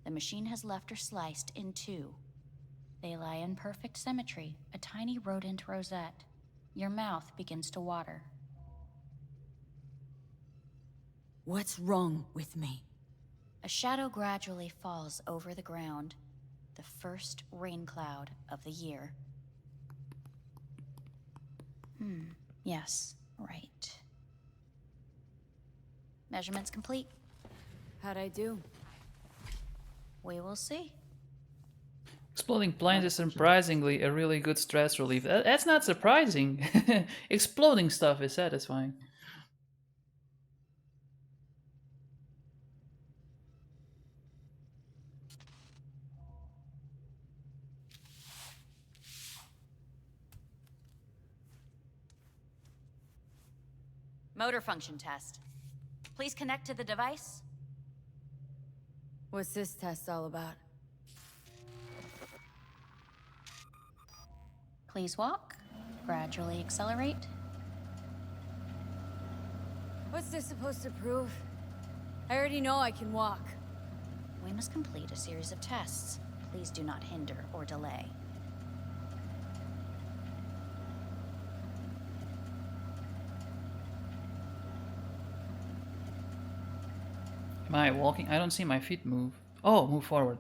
The machine has left her sliced in two. They lie in perfect symmetry, a tiny rodent rosette. Your mouth begins to water. What's wrong with me? A shadow gradually falls over the ground. The first rain cloud of the year. Yes, right. Measurements complete. How'd I do? We will see. Exploding planes is surprisingly a really good stress relief. That's not surprising. Exploding stuff is satisfying. Motor function test. Please connect to the device. What's this test all about? Please walk. Gradually accelerate. What's this supposed to prove? I already know I can walk. We must complete a series of tests. Please do not hinder or delay. Am I walking? I don't see my feet move. Oh, move forward.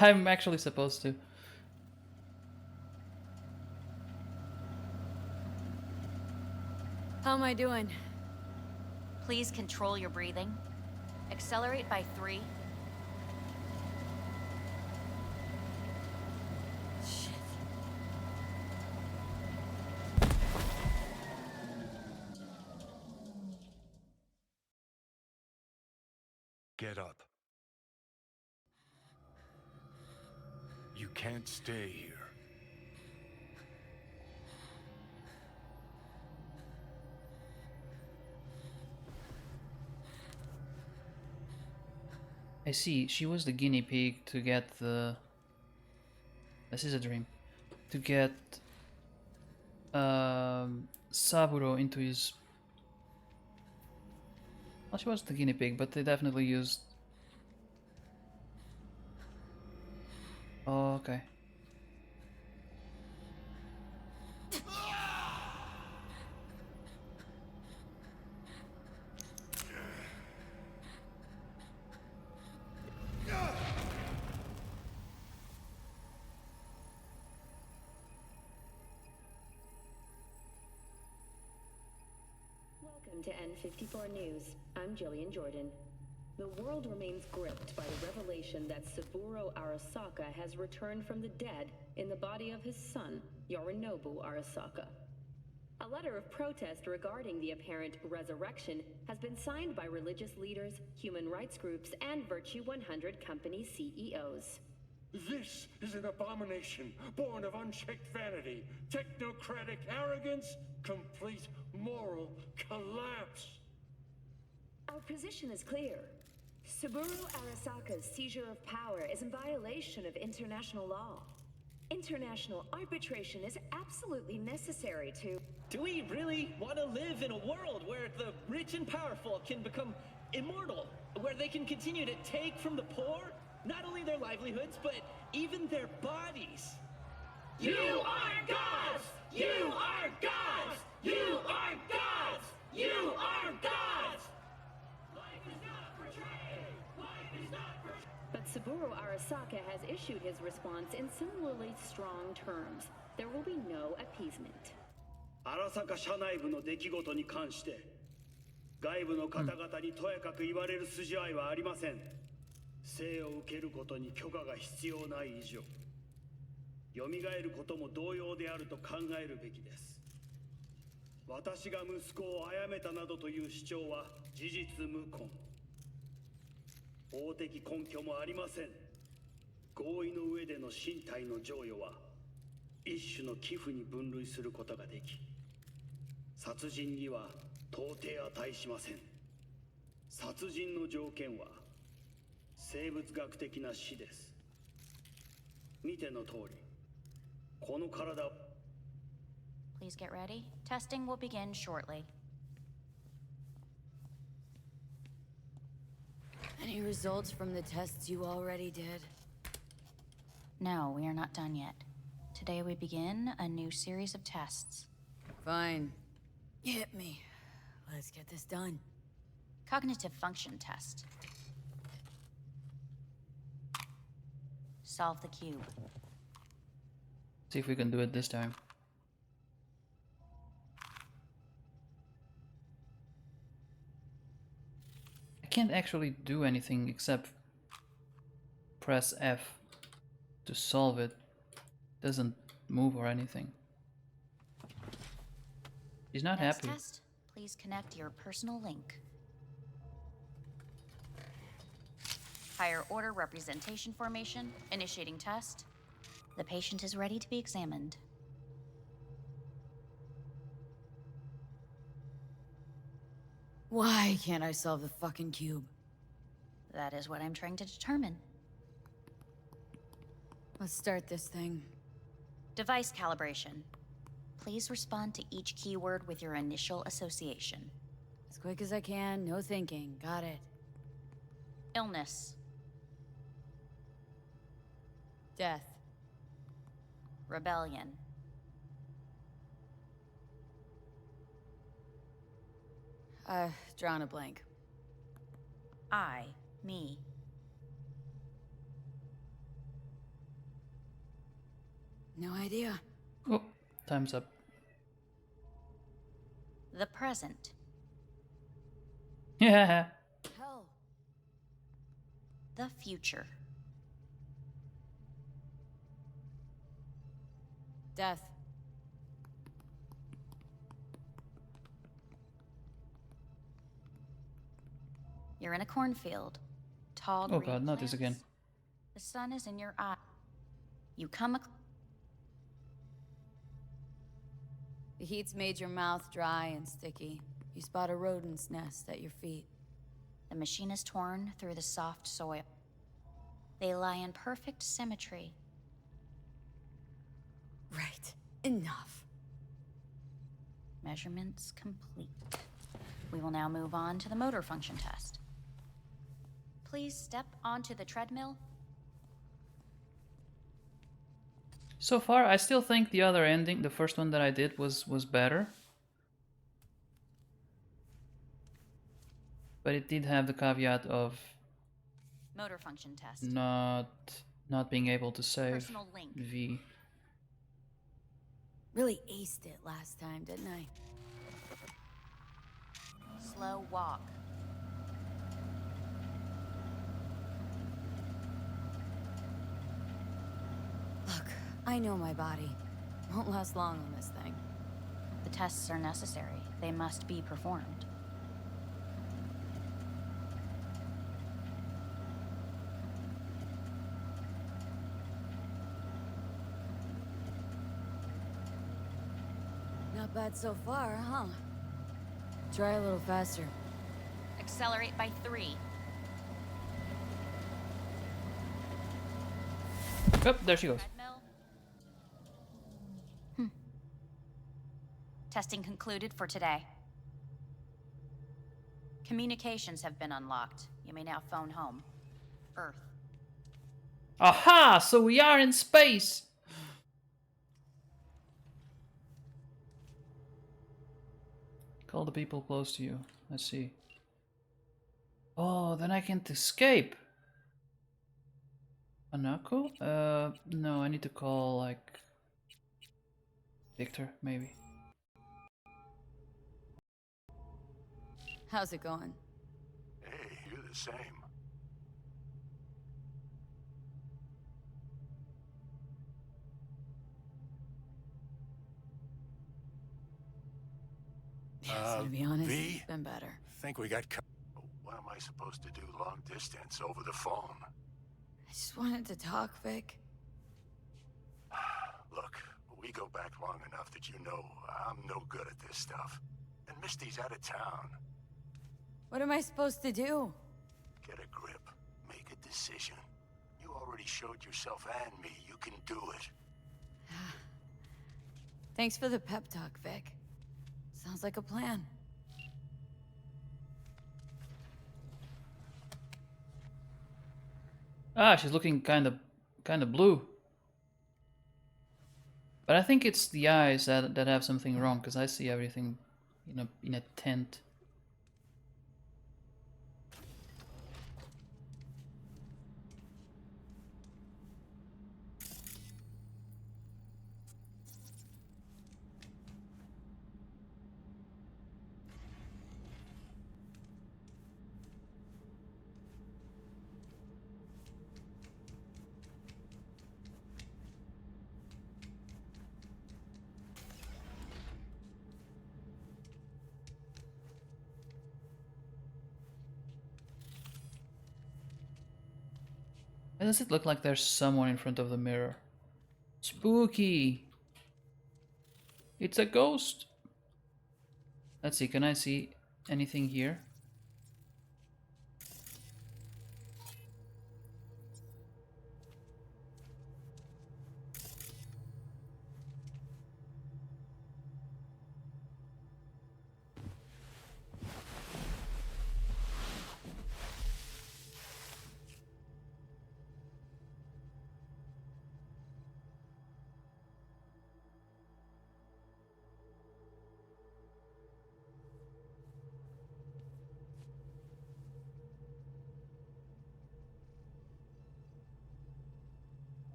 I'm actually supposed to. How am I doing? Please control your breathing. Accelerate by 3. Shit. Get up. You can't stay here. I see. She was the guinea pig to get the... This is a dream. To get Saburo into his... Well, she was the guinea pig, but they definitely used... Oh, okay. Welcome to N54 News. I'm Jillian Jordan. The world remains gripped by the revelation that Saburo Arasaka has returned from the dead in the body of his son, Yorinobu Arasaka. A letter of protest regarding the apparent resurrection has been signed by religious leaders, human rights groups, and Virtue 100 company CEOs. This is an abomination born of unchecked vanity, technocratic arrogance, complete moral collapse. Our position is clear. Saburo Arasaka's seizure of power is in violation of international law. International arbitration is absolutely necessary to... Do we really want to live in a world where the rich and powerful can become immortal? Where they can continue to take from the poor, not only their livelihoods, but even their bodies? You are gods! You are gods! You are gods! You are gods! Life is not portrayed! Life is not portrayed! But has issued his response in similarly strong terms. There will be no appeasement. 荒坂社内部の出来事に関して外部の方々にとやかく言われる筋合いはありません。生を受けることに許可が必要ない以上、蘇ることも同様であると考えるべきです。私が息子を殺めたなどという主張は事実無根。法的根拠もありません。合意の上での身体の贈与は一種の寄付に分類することができ、殺人には到底値しません。殺人の条件は生物学的な死です。見ての通り、この体を。 Please get ready. Testing will begin shortly. Any results from the tests you already did? No, we are not done yet. Today we begin a new series of tests. Fine. Hit me. Let's get this done. Cognitive function test. Solve the cube. See if we can do it this time. I can't actually do anything except press F to solve it. Doesn't move or anything. He's not Next happy. Test, please connect your personal link. Higher order representation formation, initiating test. The patient is ready to be examined. Why can't I solve the fucking cube? That is what I'm trying to determine. Let's start this thing. Device calibration. Please respond to each keyword with your initial association. As quick as I can, no thinking. Got it. Illness. Death. Rebellion. Drawn a blank. I, me. No idea. Oh, time's up. The present. Yeah. Hell. The future. Death. You're in a cornfield. Tall Oh green god, not this plants. again. The sun is in your eye. You come The heat's made your mouth dry and sticky. You spot a rodent's nest at your feet. The machine is torn through the soft soil. They lie in perfect symmetry. Right. Enough. Measurements complete. We will now move on to the motor function test. Please step onto the treadmill. So far, I still think the other ending, the first one that I did, was better. But it did have the caveat of Motor function test. not being able to save Personal link. V. Really aced it last time, didn't I? Slow walk. Look, I know my body. Won't last long on this thing. The tests are necessary. They must be performed. Not bad so far, huh? Try a little faster. Accelerate by 3. Oh, there she goes. Treadmill. Testing concluded for today. Communications have been unlocked. You may now phone home. Earth. Aha! So we are in space! Call the people close to you. Let's see. Oh, then I can't escape. Anako? No, I need to call, like, Victor, maybe. How's it going? Hey, you're the same. So to be honest, V? it's been better. Think we got what am I supposed to do long distance over the phone? I just wanted to talk, Vic. Look, we go back long enough that you know I'm no good at this stuff. And Misty's out of town. What am I supposed to do? Get a grip. Make a decision. You already showed yourself and me you can do it. Thanks for the pep talk, Vic. Sounds like a plan. Ah, she's looking kind of blue. But I think it's the eyes that have something wrong, because I see everything in a tent. Why does it look like there's someone in front of the mirror? Spooky! It's a ghost! Let's see, can I see anything here?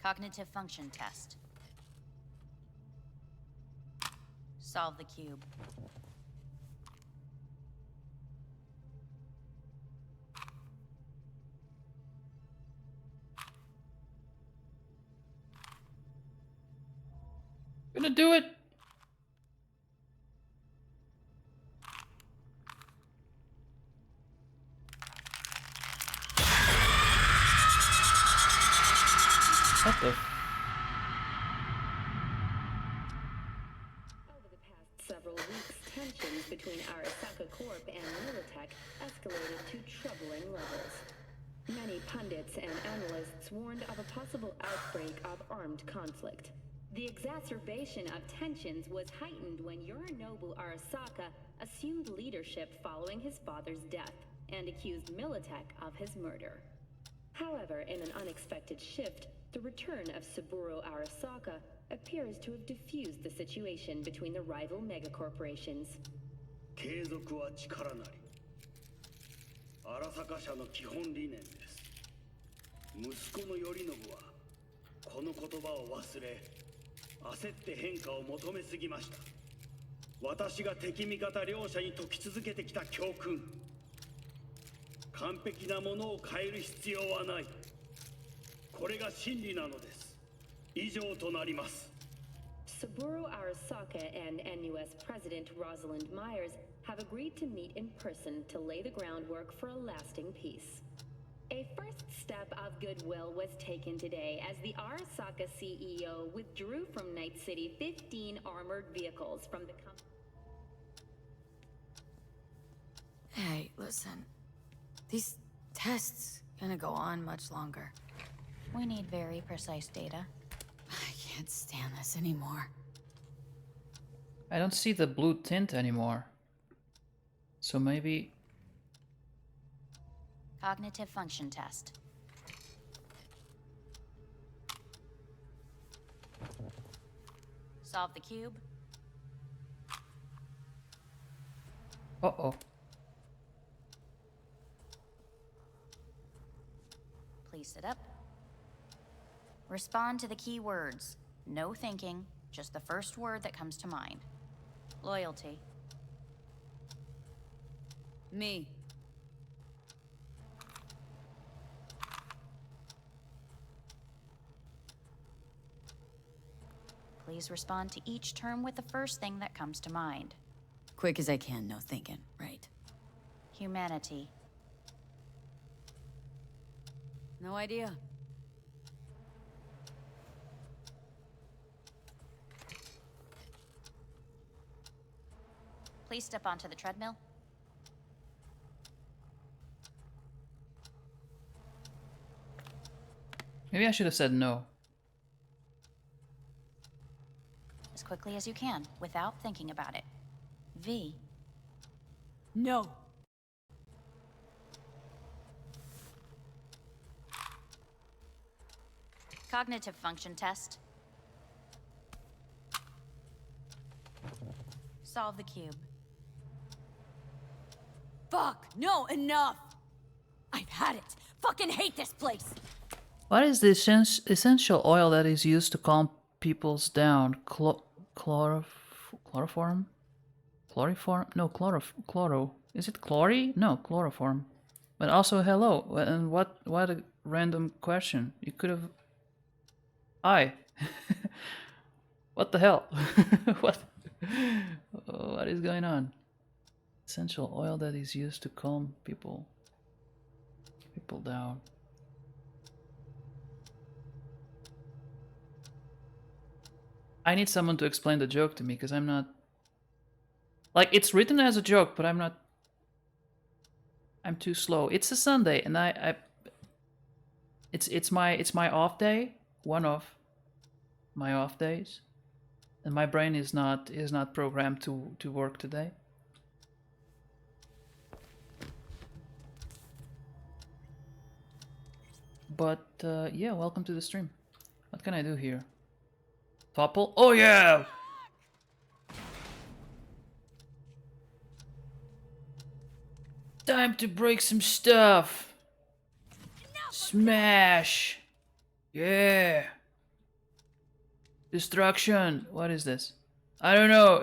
Cognitive function test. Solve the cube. Gonna do it! What the Over the past several weeks, tensions between Arasaka Corp and Militech escalated to troubling levels. Many pundits and analysts warned of a possible outbreak of armed conflict. The exacerbation of tensions was heightened when Yorinobu Arasaka assumed leadership following his father's death and accused Militech of his murder. However, in an unexpected shift, the return of Saburo Arasaka appears to have diffused the situation between the rival megacorporations. 継続は力なり。荒坂社の基本理念です。息子の頼信はこの言葉を忘れ、焦って変化を求めすぎました。私が敵味方両者に説き続けてきた教訓。完璧なものを変える必要はない。これが真理なのです。以上となります。Saburo Arasaka and NUS President Rosalind Myers have agreed to meet in person to lay the groundwork for a lasting peace. A first step of goodwill was taken today as the Arasaka CEO withdrew from Night City 15 armored vehicles from the company. Hey, listen. These tests gonna go on much longer. We need very precise data. I can't stand this anymore. I don't see the blue tint anymore. So maybe Cognitive function test. Solve the cube. Uh-oh. Please sit up. Respond to the key words. No thinking, just the first word that comes to mind. Loyalty. Me. Please respond to each term with the first thing that comes to mind. Quick as I can, no thinking, right? Humanity. No idea. Please step onto the treadmill. Maybe I should have said no. As quickly as you can, without thinking about it. V. No. Cognitive function test. Solve the cube. Fuck! No, enough! I've had it. Fucking hate this place! What is the essential oil that is used to calm people's down? Chloroform? Chloroform? No, chloro. Is it chlori? No, chloroform. But also hello. And what a random question. You could have... Hi. What the hell? What? What is going on? Essential oil that is used to calm people down. I need someone to explain the joke to me because I'm not... Like, it's written as a joke, but I'm not... I'm too slow. It's a Sunday, and it's my off day, one of my off days, and my brain is not programmed to work today. But yeah, welcome to the stream. What can I do here? Topple? Oh yeah! Time to break some stuff. Smash! Yeah! Destruction. What is this? I don't know.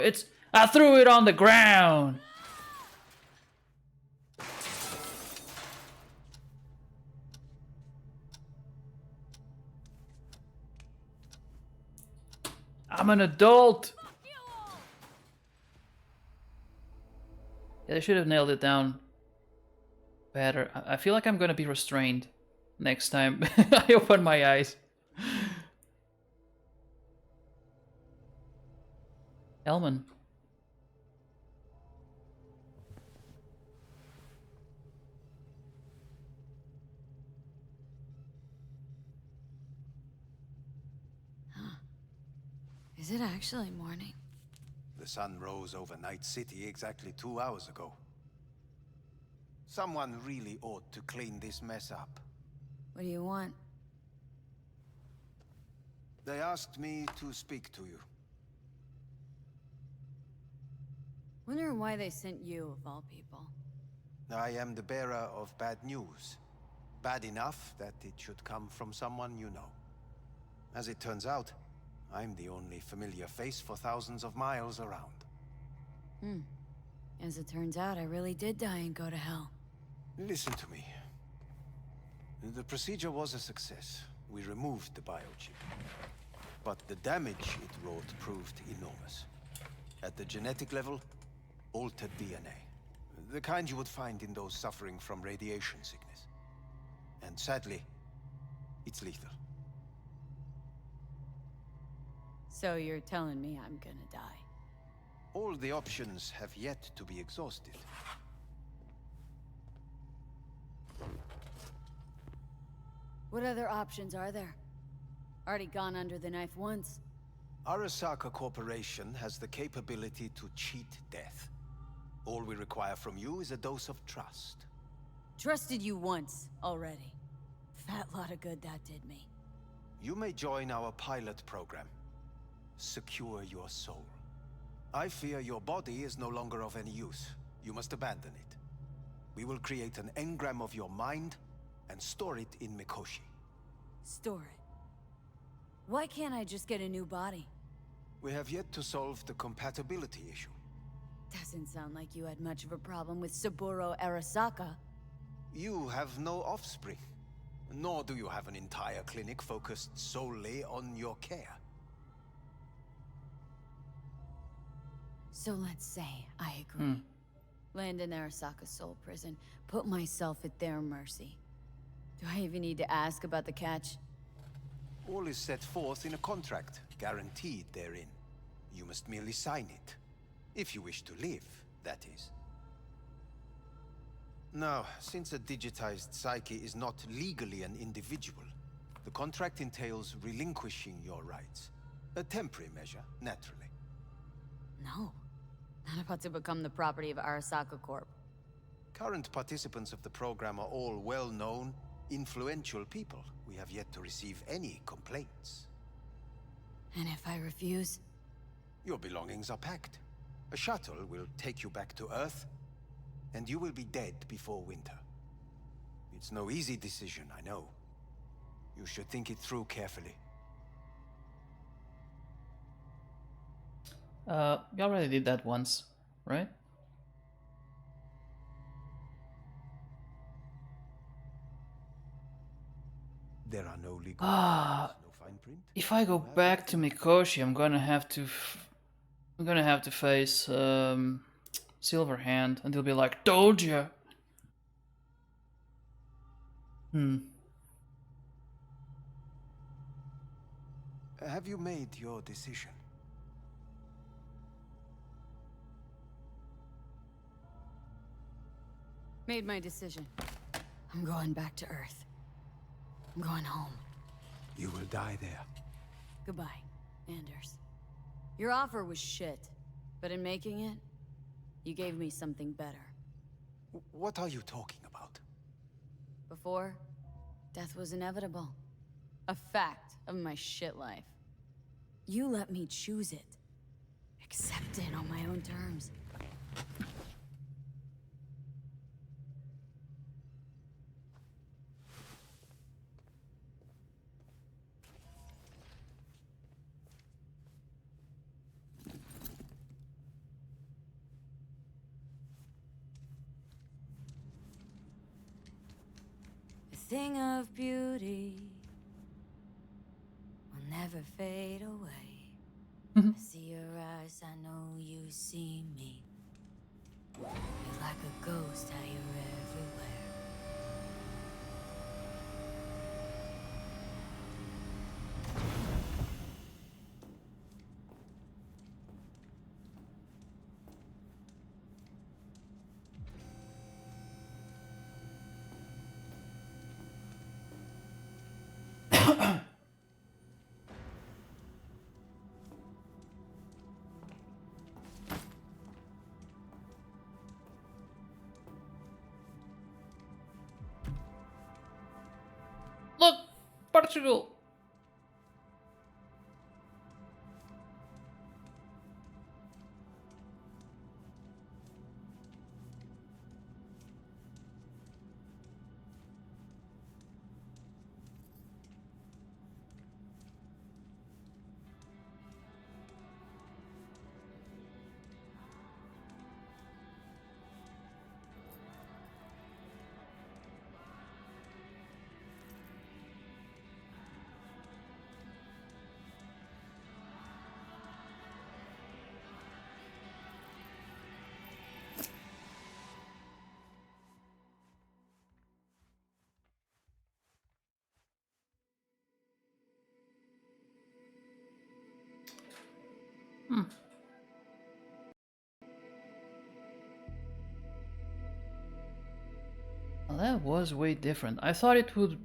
I threw it on the ground. I'm an adult. Yeah, they should have nailed it down better. I feel like I'm gonna be restrained next time I open my eyes. Elman. Is it actually morning? The sun rose over Night City exactly 2 hours ago. Someone really ought to clean this mess up. What do you want? They asked me to speak to you. Wonder why they sent you, of all people. I am the bearer of bad news. Bad enough that it should come from someone you know. As it turns out, I'm the only familiar face for thousands of miles around. As it turns out, I really did die and go to hell. Listen to me. The procedure was a success. We removed the biochip. But the damage it wrought proved enormous. At the genetic level, altered DNA. The kind you would find in those suffering from radiation sickness. And sadly, it's lethal. So you're telling me I'm gonna die? All the options have yet to be exhausted. What other options are there? Already gone under the knife once. Arasaka Corporation has the capability to cheat death. All we require from you is a dose of trust. Trusted you once already. Fat lot of good that did me. You may join our pilot program. Secure your soul. I fear your body is no longer of any use. You must abandon it. We will create an engram of your mind and store it in Mikoshi. Store it. Why can't I just get a new body? We have yet to solve the compatibility issue. Doesn't sound like you had much of a problem with Saburo Arasaka. You have no offspring, nor do you have an entire clinic focused solely on your care. So let's say I agree. Land in Arasaka's soul prison, put myself at their mercy. Do I even need to ask about the catch? All is set forth in a contract, guaranteed therein. You must merely sign it. If you wish to live, that is. Now, since a digitized psyche is not legally an individual, the contract entails relinquishing your rights. A temporary measure, naturally. No. Not about to become the property of Arasaka Corp. Current participants of the program are all well-known, influential people. We have yet to receive any complaints. And if I refuse? Your belongings are packed. A shuttle will take you back to Earth, and you will be dead before winter. It's no easy decision, I know. You should think it through carefully. You already did that once, right? There are no legal no fine print. If I go back to Mikoshi, I'm gonna have to face Silverhand, and they'll be like, "Told ya." Have you made your decision? Made my decision. I'm going back to Earth. I'm going home. You will die there. Goodbye, Anders. Your offer was shit, but in making it, you gave me something better. What are you talking about? Before, death was inevitable. A fact of my shit life. You let me choose it. Accept it on my own terms. A thing of beauty will never fade away. I see your eyes, I know you see me. You're like a ghost, how you're everywhere. Look, Portugal. Well, that was way different. I thought it would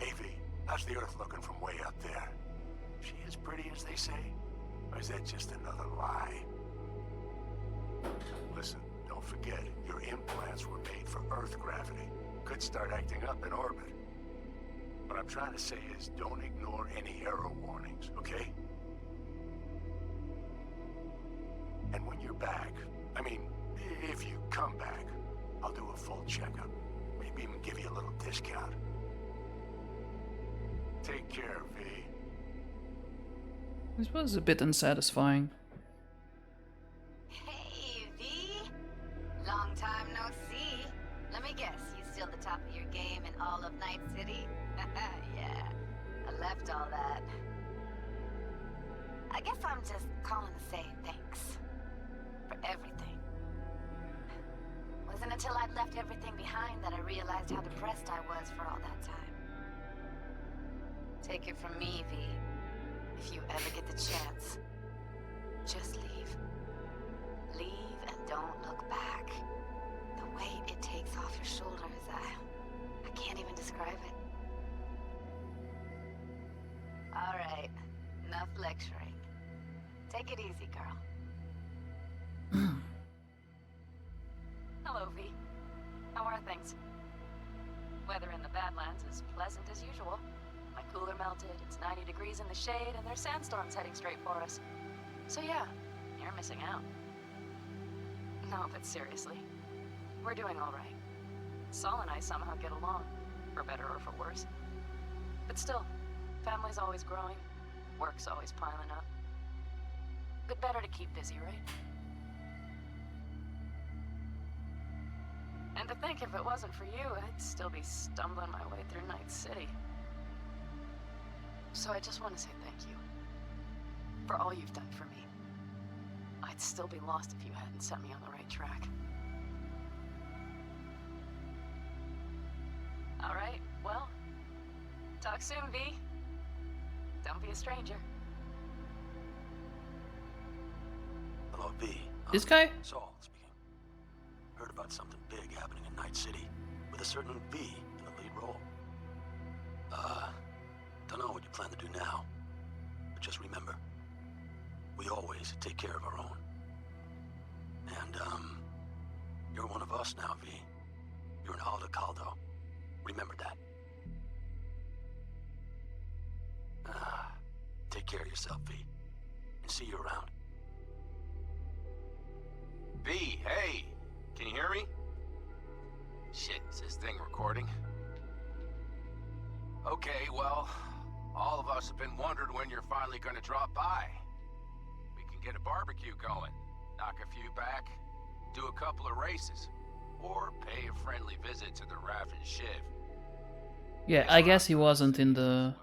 Avie, how's the Earth looking from way up there? She as pretty as they say? Or is that just another lie? Listen, forget, your implants were made for Earth gravity. Could start acting up in orbit. What I'm trying to say is, don't ignore any error warnings, okay? And when you're back, I mean, if you come back, I'll do a full checkup. Maybe even give you a little discount. Take care, V. This was a bit unsatisfying. Hey, V. Long time no see. Let me guess, you still the top of your game in all of Night City? Yeah, I left all that. I guess I'm just calling to say thanks. For everything. Wasn't until I'd left everything behind that I realized how depressed I was for all that time. Take it from me, V. If you ever get the chance, just leave. Leave and don't look back. The weight it takes off your shoulders, I can't even describe it. All right, enough lecturing. Take it easy, girl. Hello, V. How are things? Weather in the Badlands is pleasant as usual. My cooler melted, it's 90 degrees in the shade, and there's sandstorms heading straight for us. So yeah, you're missing out. No, but seriously, we're doing all right. Saul and I somehow get along, for better or for worse. But still, family's always growing, work's always piling up. But better to keep busy, right? And to think if it wasn't for you, I'd still be stumbling my way through Night City. So I just want to say thank you. For all you've done for me. I'd still be lost if you hadn't set me on the right track. Alright, well, talk soon, V. Don't be a stranger. Hello, V. This guy? Saul speaking. Heard about something big happening in Night City with a certain V in the lead role. Don't know what you plan to do now, but just remember, we always take care of our own. And, you're one of us now, V. You're an Aldo Caldo. Remember that. Take care of yourself, V. And see you around. V, hey! Can you hear me? Shit, is this thing recording? Okay, well, all of us have been wondering when you're finally gonna drop by. We can get a barbecue going, knock a few back, do a couple of races, or pay a friendly visit to the Raff and Shiv. Yeah, I guess he wasn't in the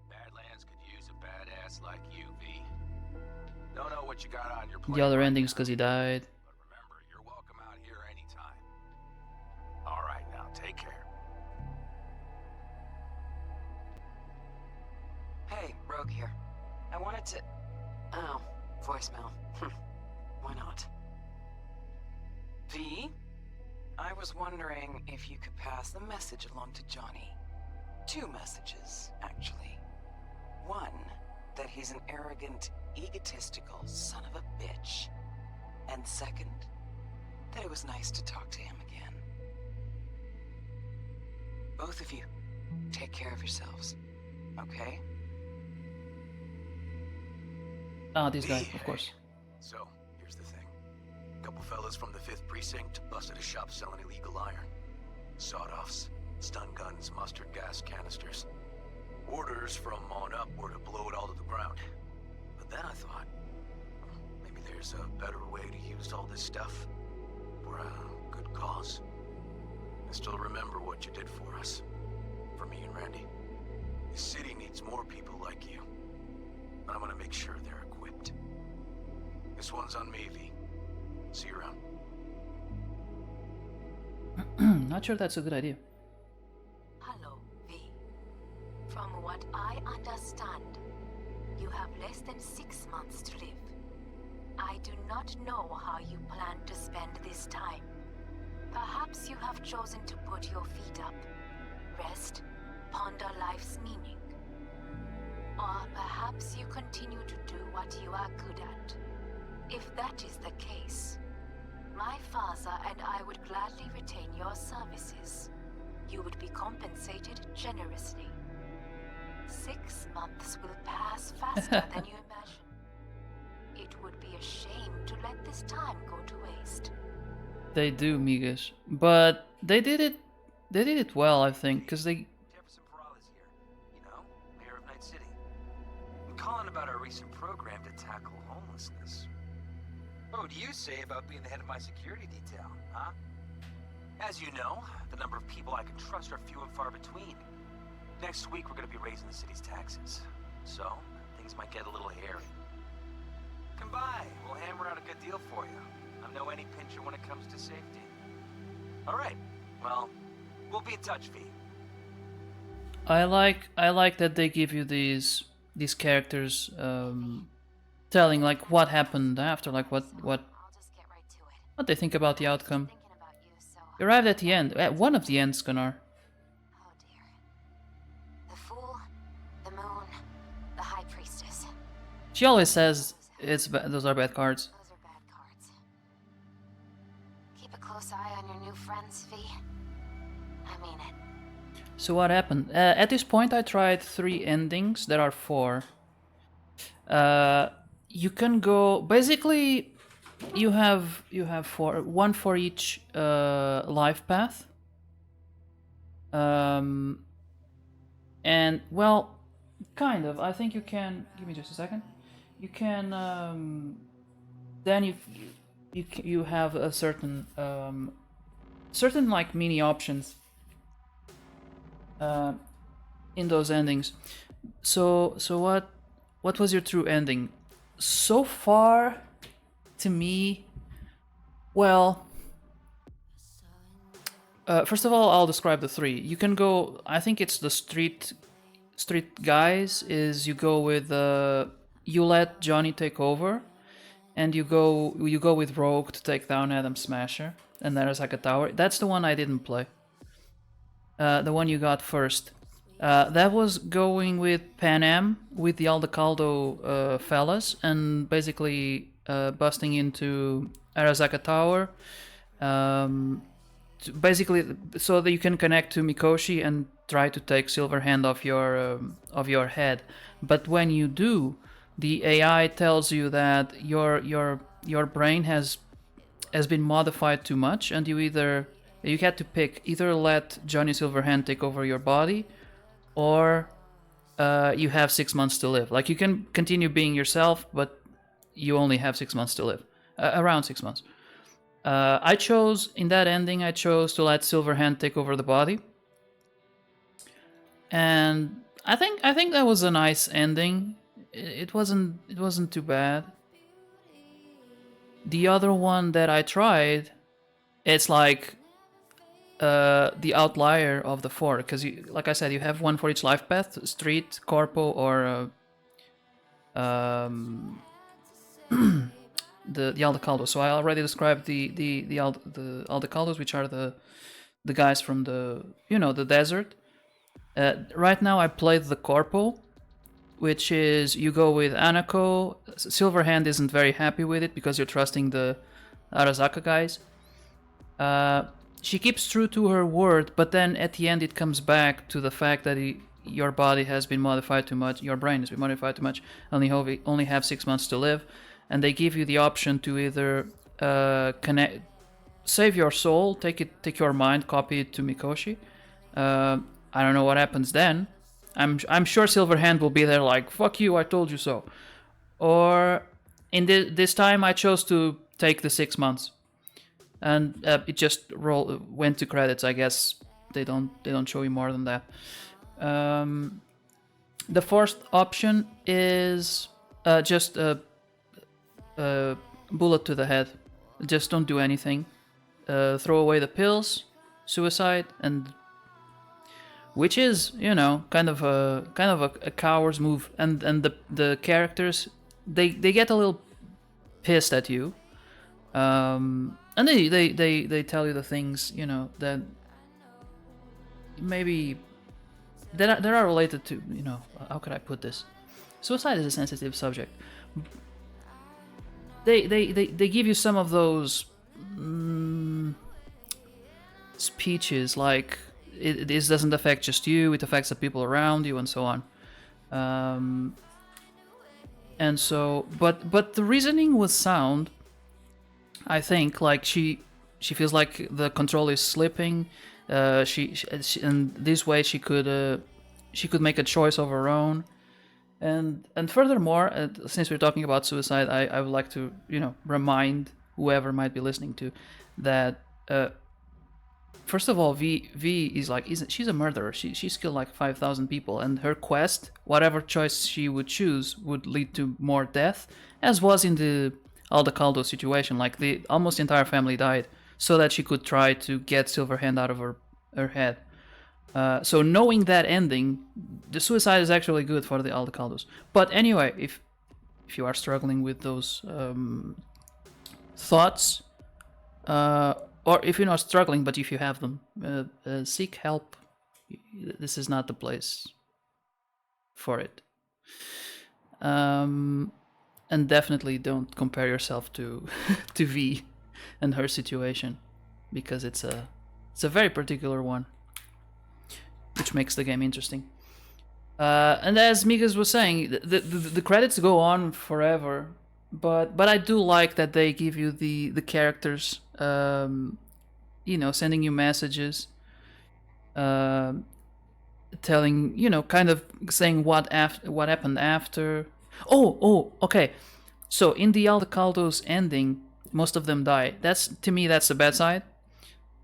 Badlands could use a badass like you, V. Don't know what you got on your plate. the other endings because he died. But remember, you're welcome out here anytime. All right, now take care. Hey, Rogue here. I wanted to... Oh, voicemail. Why not? V? I was wondering if you could pass the message along to Johnny. 2 messages, actually. One, that he's an arrogant, egotistical son of a bitch. And second, that it was nice to talk to him again. Both of you, take care of yourselves, okay? Ah, this guy, of course. So, here's the thing. A couple fellas from the 5th Precinct busted a shop selling illegal iron. Sawed-offs, stun guns, mustard gas canisters. Orders from on up were to blow it all to the ground. But then I thought, maybe there's a better way to use all this stuff for a good cause. I still remember what you did for us. For me and Randy. The city needs more people like you. And I'm gonna make sure they're equipped. This one's on me, V. See you around. Not sure that's a good idea. Hello, V. From what I understand, you have less than 6 months to live. I do not know how you plan to spend this time. Perhaps you have chosen to put your feet up, rest, ponder life's meaning. Or perhaps you continue to do what you are good at. If that is the case, My father and I would gladly retain your services. You would be compensated generously. 6 months will pass faster than you imagine. It would be a shame to let this time go to waste. They do, Migas, but they did it. They did it well, I think, because they. Mayor of Night City. I'm calling about our recent program to tackle homelessness. What do you say about being the head of my security detail, huh? As you know, the number of people I can trust are few and far between. Next week, we're going to be raising the city's taxes. So, things might get a little hairy. Come by. We'll hammer out a good deal for you. I'm no any pincher when it comes to safety. All right. Well, we'll be in touch, V. I like that they give you these characters telling like what happened after, like what they think about the outcome. You arrived at the end, at one of the ends, Gunnar. The Fool, the Moon, the High Priestess. She always says those are bad cards. Keep a close eye on your new friends, V. I mean it. So what happened? At this point, I tried 3 endings. There are 4. You can go. Basically, you have 4, one for each life path. And well, kind of. I think you can. Give me just a second. You can. Then you have a certain like mini options in those endings. So what was your true ending? So far, to me, well, first of all, I'll describe the 3. You can go. I think it's the street guys. Is you go with you let Johnny take over, and you go with Rogue to take down Adam Smasher, and there's like a tower. That's the one I didn't play. The one you got first. That was going with Pan Am, with the Aldecaldo fellas, and basically busting into Arasaka Tower. Basically, so that you can connect to Mikoshi and try to take Silverhand off your head. But when you do, the AI tells you that your brain has been modified too much, and you had to pick either let Johnny Silverhand take over your body, or you have 6 months to live. Like, you can continue being yourself, but you only have 6 months to live, around 6 months. In that ending, I chose to let Silverhand take over the body, and I think that was a nice ending. It wasn't too bad. The other one that I tried, it's like the outlier of the 4, because like I said, you have one for each life path: street, corpo, or the Aldecaldo. So I already described the Aldecaldos, which are the guys from the desert. Right now I played the corpo, which is you go with Anako. Silverhand isn't very happy with it because you're trusting the Arasaka guys. She keeps true to her word, but then at the end it comes back to the fact that your body has been modified too much, your brain has been modified too much, only have 6 months to live, and they give you the option to either save your soul, take your mind, copy it to Mikoshi. I don't know what happens then. I'm sure Silverhand will be there like, fuck you, I told you so. Or in this time I chose to take the 6 months. And it just went to credits. I guess they don't show you more than that. The 4th option is just a bullet to the head. Just don't do anything. Throw away the pills, suicide, and which is kind of a coward's move. And the characters they get a little pissed at you. And they tell you the things, that maybe that are related to, how could I put this? Suicide is a sensitive subject. They give you some of those speeches like this doesn't affect just you, it affects the people around you and so on. And so, but the reasoning was sound. I think like she feels like the control is slipping. She and this way she could make a choice of her own. And furthermore, since we're talking about suicide, I would like to remind whoever might be listening to that. First of all, V is like she's a murderer. She's killed like 5,000 people, and her quest, whatever choice she would choose, would lead to more death, as was in the Aldecaldo situation. Like the almost entire family died, so that she could try to get Silverhand out of her head. So knowing that ending, the suicide is actually good for the Aldecaldos. But anyway, if you are struggling with those thoughts, or if you're not struggling, but if you have them, seek help. This is not the place for it. And definitely don't compare yourself to to V and her situation, because it's a very particular one, which makes the game interesting. And as Migas was saying, the credits go on forever, but I do like that they give you the characters, sending you messages, telling, kind of saying what happened after. Oh, okay. So in the Aldecaldo's ending, most of them die. To me, that's the bad side.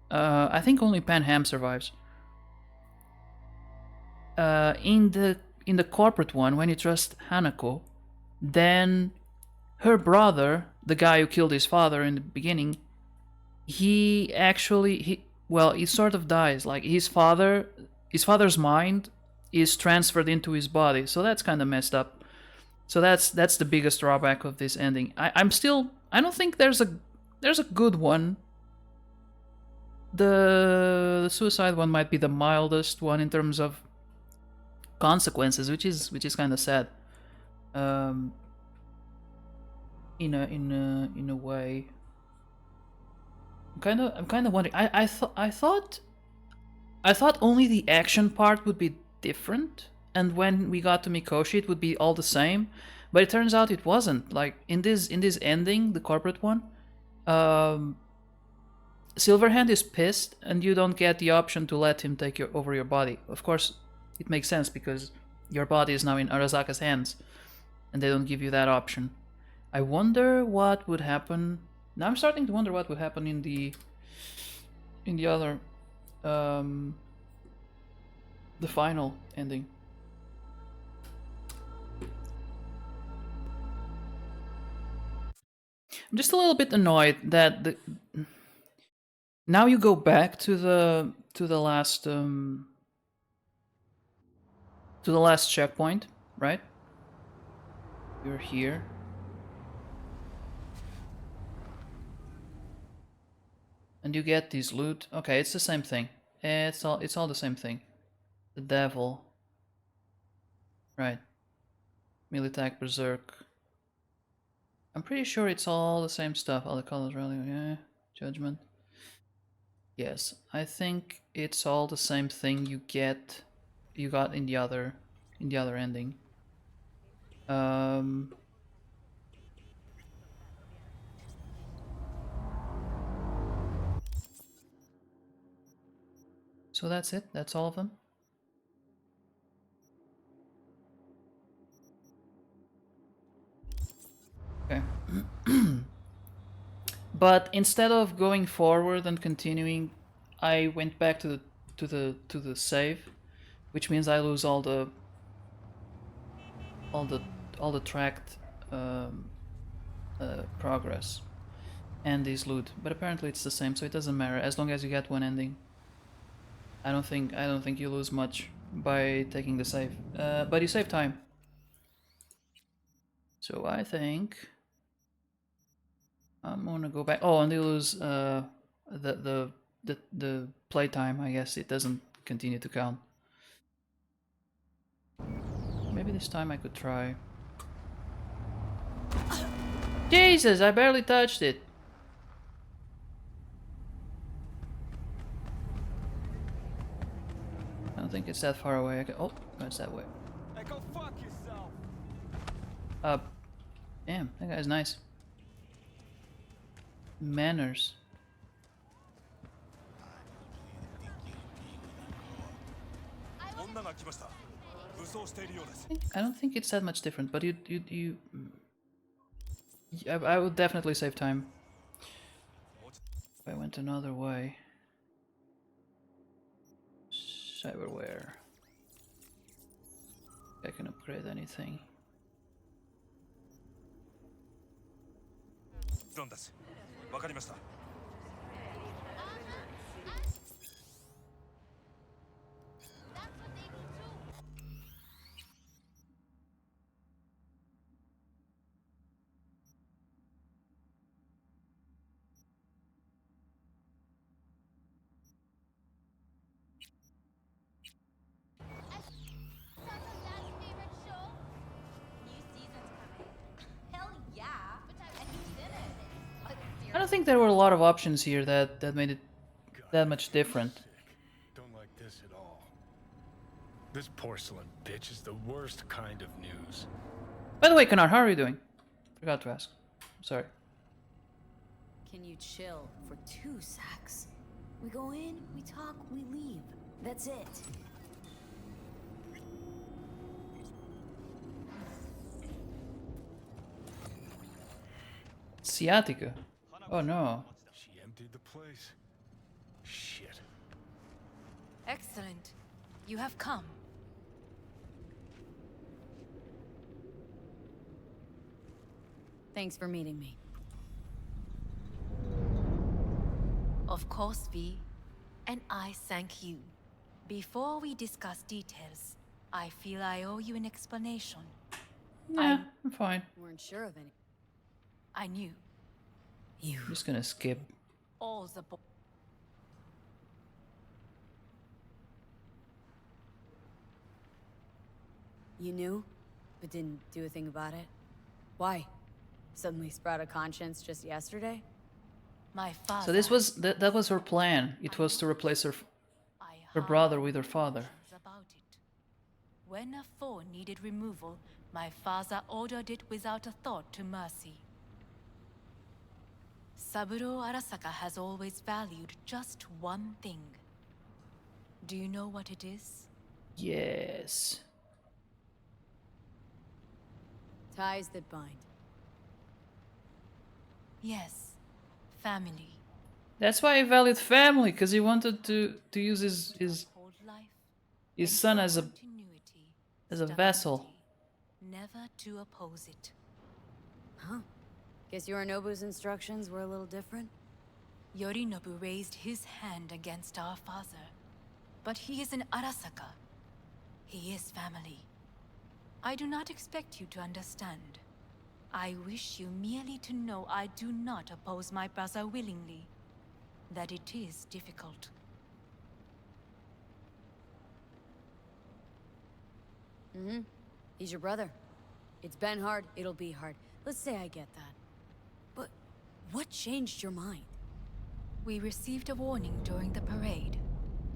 I think only Panham survives. In the corporate one, when you trust Hanako, then her brother, the guy who killed his father in the beginning, he sort of dies. Like his father's mind is transferred into his body, so that's kind of messed up. So that's the biggest drawback of this ending. I don't think there's a good one. The suicide one might be the mildest one in terms of consequences, which is kind of sad. In a way, I'm kind of wondering. I thought only the action part would be different, and when we got to Mikoshi, it would be all the same. But it turns out it wasn't. Like in this ending, the corporate one, Silverhand is pissed, and you don't get the option to let him take over your body. Of course, it makes sense because your body is now in Arasaka's hands, and they don't give you that option. I wonder what would happen. Now I'm starting to wonder what would happen in the other, the final ending. I'm just a little bit annoyed that now you go back to the last checkpoint, right? You're here. And you get these loot. Okay, it's the same thing. It's all the same thing. The devil. Right. Militech Berserk. I'm pretty sure it's all the same stuff. All the colors really, yeah. Judgment. Yes, I think it's all the same thing you got in the other ending. So that's it? That's all of them? Okay. But instead of going forward and continuing, I went back to the save, which means I lose all the tracked progress and this loot. But apparently it's the same, so it doesn't matter as long as you get one ending. I don't think you lose much by taking the save, but you save time. So I think I'm gonna go back. Oh, and you lose the playtime. I guess it doesn't continue to count. Maybe this time I could try. Jesus, I barely touched it. don't think it's that far away. Oh, no, it's that way. Hey, go fuck yourself. Damn, that guy's nice. Manners. I don't think it's that much different, but I would definitely save time if I went another way. Cyberware. I can upgrade anything. I don't think there were a lot of options here that made it that much different. Don't like this at all. This porcelain bitch is the worst kind of news. By the way, Kanar, how are you doing? Forgot to ask. Sorry. Can you chill for 2 secs? We go in, we talk, we leave. That's it. Sciatica. Oh no. She emptied the place. Shit. Excellent. You have come. Thanks for meeting me. Of course, V. And I thank you. Before we discuss details, I feel I owe you an explanation. Yeah, I'm fine. Weren't sure of any. I knew. I'm just gonna skip. All the You knew, but didn't do a thing about it? Why? Suddenly sprout a conscience just yesterday? My father. So this was that was her plan. It was to replace her brother with her father. About it. When a foe needed removal, my father ordered it without a thought to mercy. Saburo Arasaka has always valued just one thing. Do you know what it is? Yes. Ties that bind. Yes. Family. That's why he valued family, because he wanted to use his son as a vessel. Never to oppose it. Huh. Guess Yorinobu's instructions were a little different? Yorinobu raised his hand against our father. But he is an Arasaka. He is family. I do not expect you to understand. I wish you merely to know I do not oppose my brother willingly. That it is difficult. Mm-hmm. He's your brother. It's been hard, it'll be hard. Let's say I get that. But what changed your mind? We received a warning during the parade.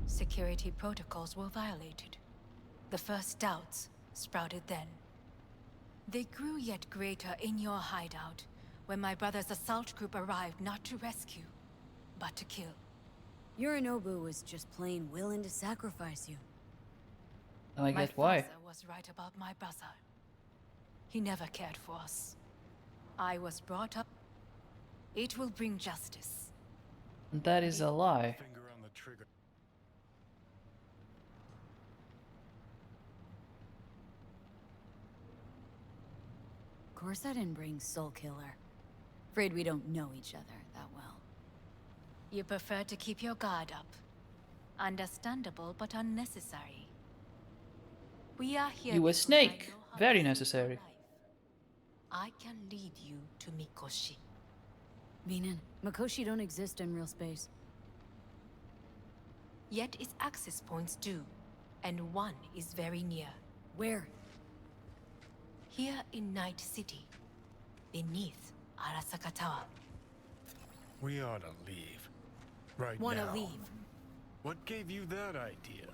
Security protocols were violated. The first doubts sprouted then. They grew yet greater in your hideout, when my brother's assault group arrived not to rescue, but to kill. Yorinobu was just plain willing to sacrifice you. I get why. My father was right about my brother. He never cared for us. I was brought up. It will bring justice. That is a lie. Finger on the trigger. Of course I didn't bring Soul Killer. Afraid we don't know each other that well. You prefer to keep your guard up. Understandable, but unnecessary. We are here. You a snake. Very necessary. I can lead you to Mikoshi. Meaning, Mikoshi don't exist in real space. Yet its access points do, and one is very near. Where? Here in Night City, beneath Arasaka Tower. We ought to leave. Right now. Wanna leave? What gave you that idea?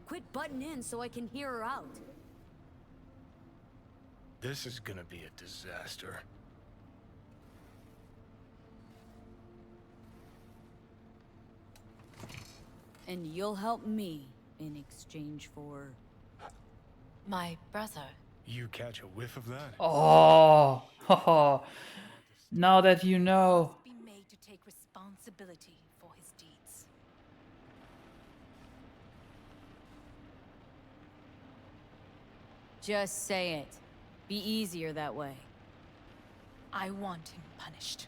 Quit butting in so I can hear her out. This is gonna be a disaster. And you'll help me in exchange for... My brother. You catch a whiff of that? Oh, haha. Now that you know. Be made to take responsibility for his deeds. Just say it. Be easier that way. I want him punished.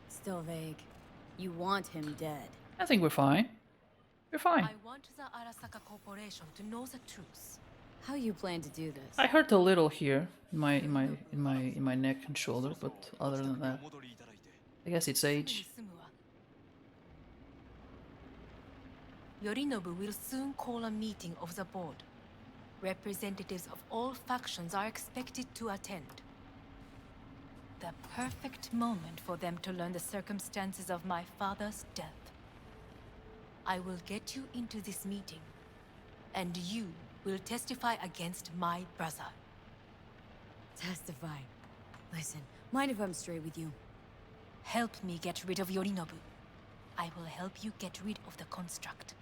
Still vague. You want him dead. I think we're fine. We're fine. I want the Arasaka Corporation to know the truth. How you plan to do this? I hurt a little here in my neck and shoulder, but other than that, I guess it's age. Yorinobu will soon call a meeting of the board. Representatives of all factions are expected to attend. The perfect moment for them to learn the circumstances of my father's death. I will get you into this meeting, and you will testify against my brother. Testify. Listen, mind if I'm straight with you? Help me get rid of Yorinobu. I will help you get rid of the construct.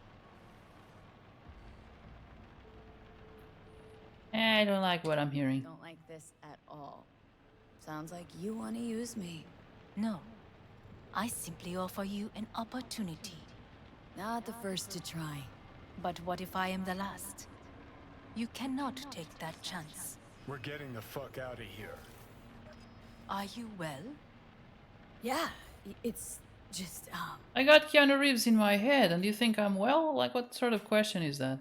I don't like what I'm hearing. Don't like this at all. Sounds like you want to use me. No. I simply offer you an opportunity. Not the first to try. But what if I am the last? You cannot take that chance. We're getting the fuck out of here. Are you well? Yeah, it's just, I got Keanu Reeves in my head, and you think I'm well? Like, what sort of question is that?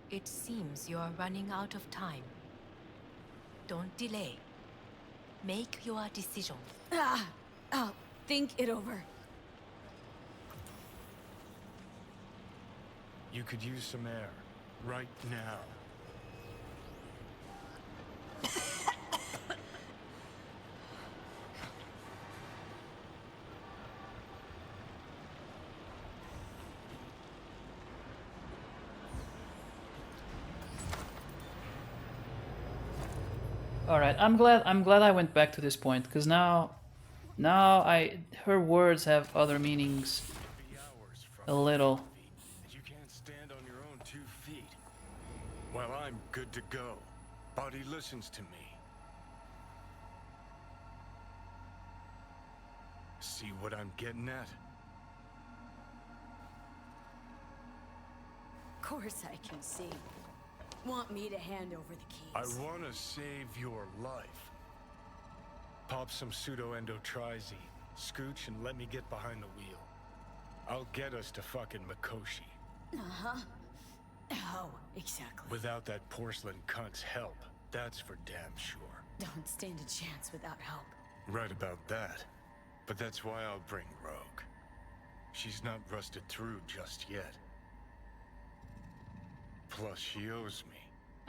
It seems you are running out of time. Don't delay. Make your decision. I'll think it over. You could use some air. Right now. All right, I'm glad I went back to this point, because now her words have other meanings. A little. You can't stand on your own 2 feet. Well, I'm good to go. Body listens to me. See what I'm getting at? Of course I can see. Want me to hand over the keys? I want to save your life. Pop some pseudo-endotrizine, scooch, and let me get behind the wheel. I'll get us to fucking Mikoshi. Uh-huh. Oh, exactly. Without that porcelain cunt's help, that's for damn sure. Don't stand a chance without help. Right about that. But that's why I'll bring Rogue. She's not rusted through just yet. Plus, she owes me.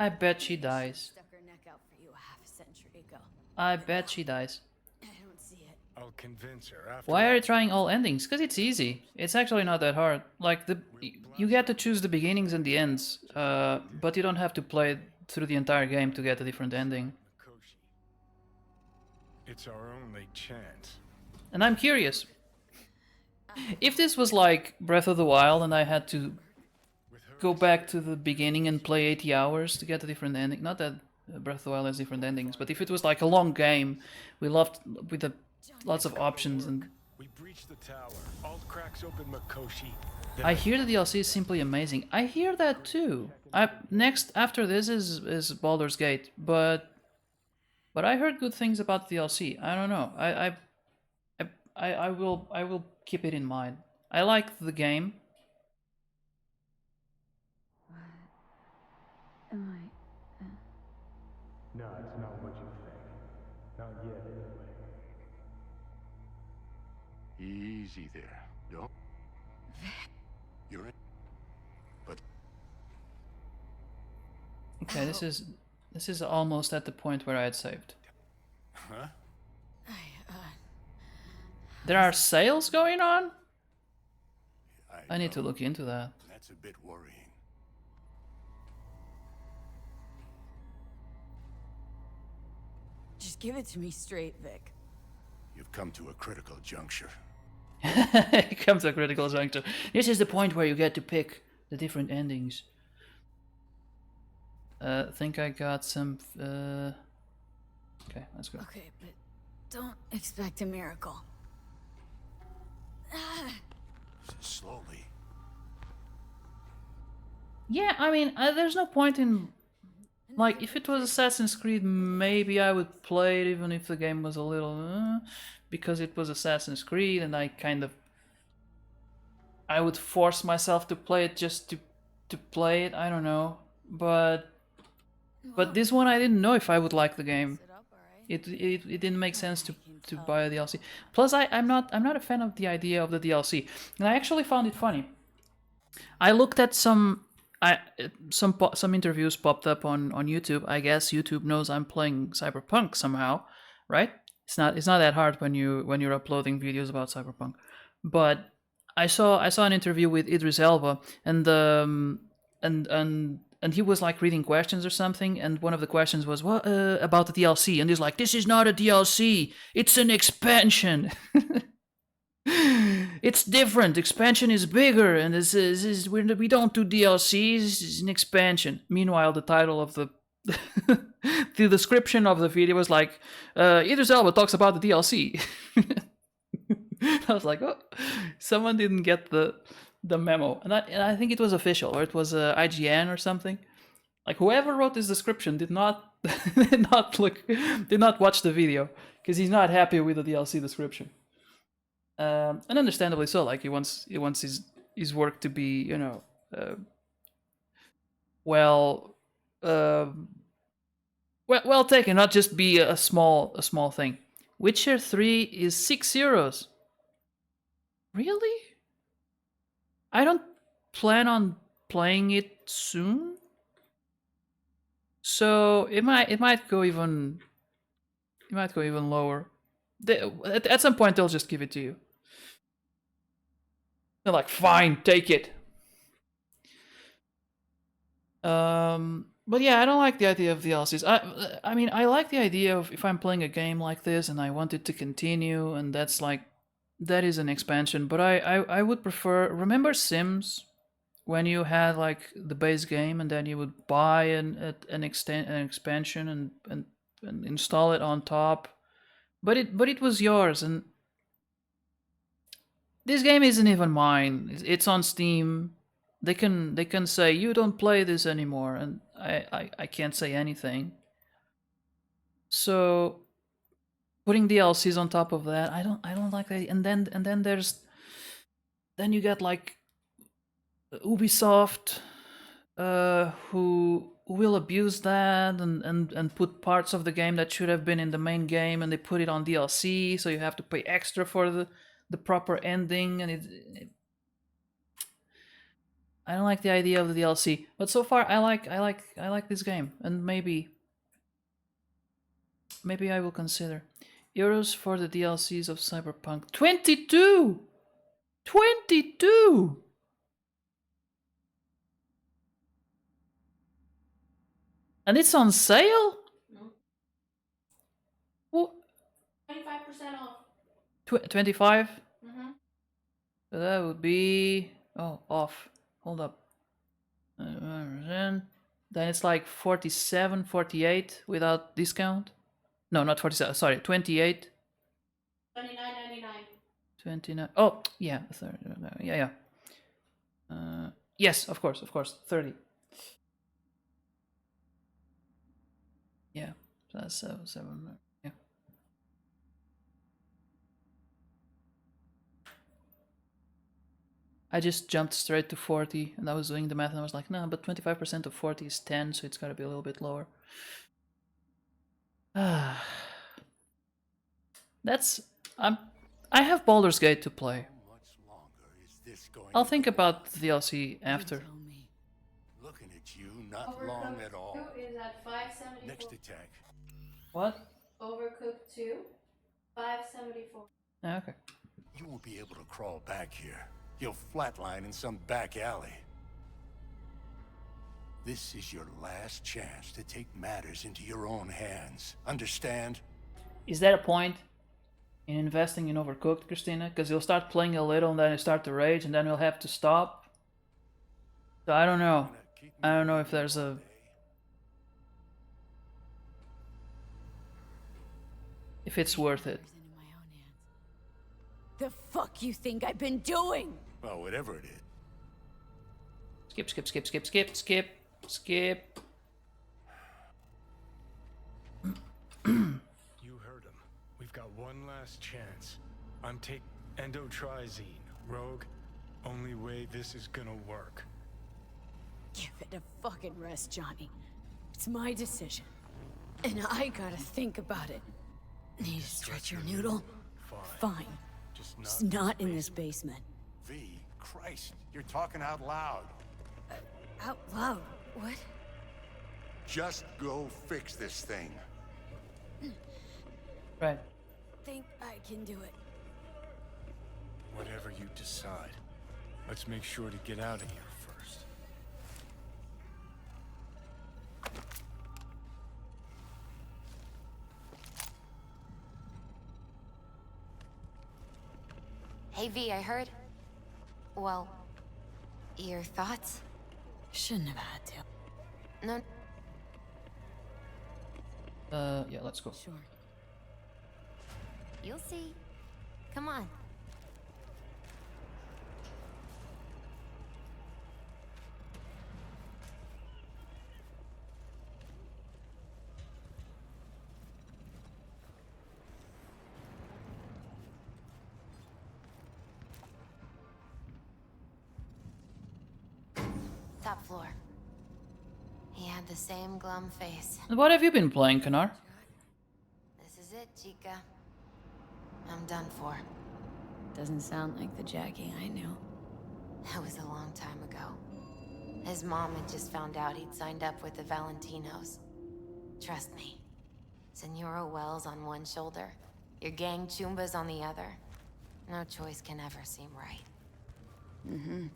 I bet she dies. Stuck her neck out for you a half a century ago. I bet she dies. I don't see it. I'll convince her after. Why are you trying all endings? Because it's easy. It's actually not that hard. Like, you get to choose the beginnings and the ends, but you don't have to play through the entire game to get a different ending. It's our only chance. And I'm curious. If this was like Breath of the Wild and I had to go back to the beginning and play 80 hours to get a different ending, not that Breath of the Wild has different endings, but if it was like a long game, with lots of options and... We breach the tower. Alt cracks open Mikoshi. I hear the DLC is simply amazing. I hear that too. Next after this is Baldur's Gate, but I heard good things about the DLC. I don't know. I will keep it in mind. I like the game. Am I... No, it's not what you think. Not yet, anyway. Easy there. Don't. You're in. But. Okay, this is almost at the point where I had saved. Huh? There are sales going on? I I need to look into that. That's a bit worrying. Just give it to me straight, Vic. You've come to a critical juncture. It comes to a critical juncture. This is the point where you get to pick the different endings. Think I got some. Okay, let's go. Okay, but don't expect a miracle. Slowly. Yeah, I mean, there's no point in. Like, if it was Assassin's Creed, maybe I would play it even if the game was a little. Because it was Assassin's Creed, and I kind of. I would force myself to play it just to play it. I don't know, but this one I didn't know if I would like the game. It didn't make sense to buy a DLC. Plus, I'm not a fan of the idea of the DLC, and I actually found it funny. I looked at some interviews popped up on YouTube. I guess YouTube knows I'm playing Cyberpunk somehow, right? It's not that hard when you're uploading videos about Cyberpunk. But I saw an interview with Idris Elba, and he was like reading questions or something, and one of the questions was about the DLC, and he's like, "This is not a DLC, it's an expansion." It's different. Expansion is bigger, and we don't do DLCs. It's an expansion. Meanwhile, the title of the the description of the video was like, Idris Elba talks about the DLC. I was like, oh, someone didn't get the memo, and I think it was official, or it was IGN or something. Like, whoever wrote this description did not did not watch the video because he's not happy with the DLC description. And understandably so. Like, he wants his work to be, well taken, not just be a small thing. Witcher 3 is €6. Really? I don't plan on playing it soon, so it might go even lower. At some point they'll just give it to you. They're like, fine, take it. But yeah, I don't like the idea of DLCs. I mean, I like the idea of if I'm playing a game like this and I want it to continue, and that is an expansion. But I would prefer. Remember Sims, when you had like the base game and then you would buy an expansion and install it on top, but it was yours, and this game isn't even mine. It's on Steam. They can say you don't play this anymore, and I can't say anything. So putting DLCs on top of that, I don't like that. And then you get like Ubisoft, who will abuse that and put parts of the game that should have been in the main game, and they put it on DLC, so you have to pay extra for the proper ending, and I don't like the idea of the DLC. But so far I like this game, and maybe I will consider. Euros for the DLCs of Cyberpunk. 22! 22! And it's on sale? No. 25% off. 25? Mm-hmm. So that would be... Oh, off. Hold up. Then it's like 47, 48 without discount. No, not 47. Sorry, 28. 29.99. 29. Oh, yeah. Yeah. Yes, of course. 30. Yeah, so that's 7. Yeah. I just jumped straight to 40, and I was doing the math, and I was like, no, but 25% of 40 is 10, so it's got to be a little bit lower. I have Baldur's Gate to play. I'll think about the DLC after. Looking at you, not long at all. Is at 574. Next attack. What? Overcooked 2, 574. Okay. You won't be able to crawl back here. You'll flatline in some back alley. This is your last chance to take matters into your own hands. Understand? Is there a point in investing in Overcooked, Christina? Because you'll start playing a little and then you start to rage and then you'll have to stop. So I don't know. I don't know if there's a... if it's worth it. The fuck you think I've been doing? Well, whatever it is. Skip, skip, skip, skip, skip, skip, skip. You heard him. We've got one last chance. I'm take endotrizine. Rogue, only way this is gonna work. Give it a fucking rest, Johnny. It's my decision. And I gotta think about it. Need to stretch your noodle? Fine. Just not in this basement. V, Christ, you're talking out loud. Out loud? What? Just go fix this thing. Right. Think I can do it. Whatever you decide. Let's make sure to get out of here first. Hey V, I heard... well... your thoughts? Shouldn't have had to. No. Yeah, let's go. Sure. You'll see. Come on. Top floor. He had the same glum face. What have you been playing, Kanar? This is it, Chica. I'm done for. Doesn't sound like the Jackie I knew. That was a long time ago. His mom had just found out he'd signed up with the Valentinos. Trust me. Senora Wells on one shoulder, your gang Chumbas on the other. No choice can ever seem right. Mm-hmm.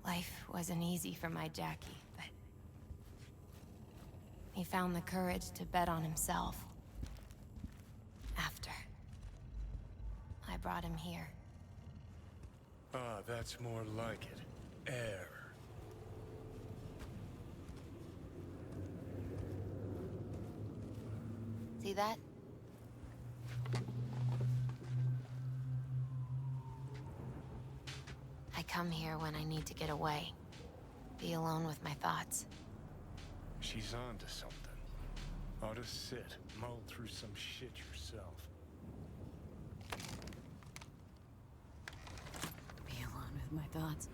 Life wasn't easy for my Jackie, but... he found the courage to bet on himself. After. I brought him here. Ah, that's more like it. Air. See that? I come here when I need to get away. Be alone with my thoughts. She's on to something. Ought to sit, mull through some shit yourself. Be alone with my thoughts.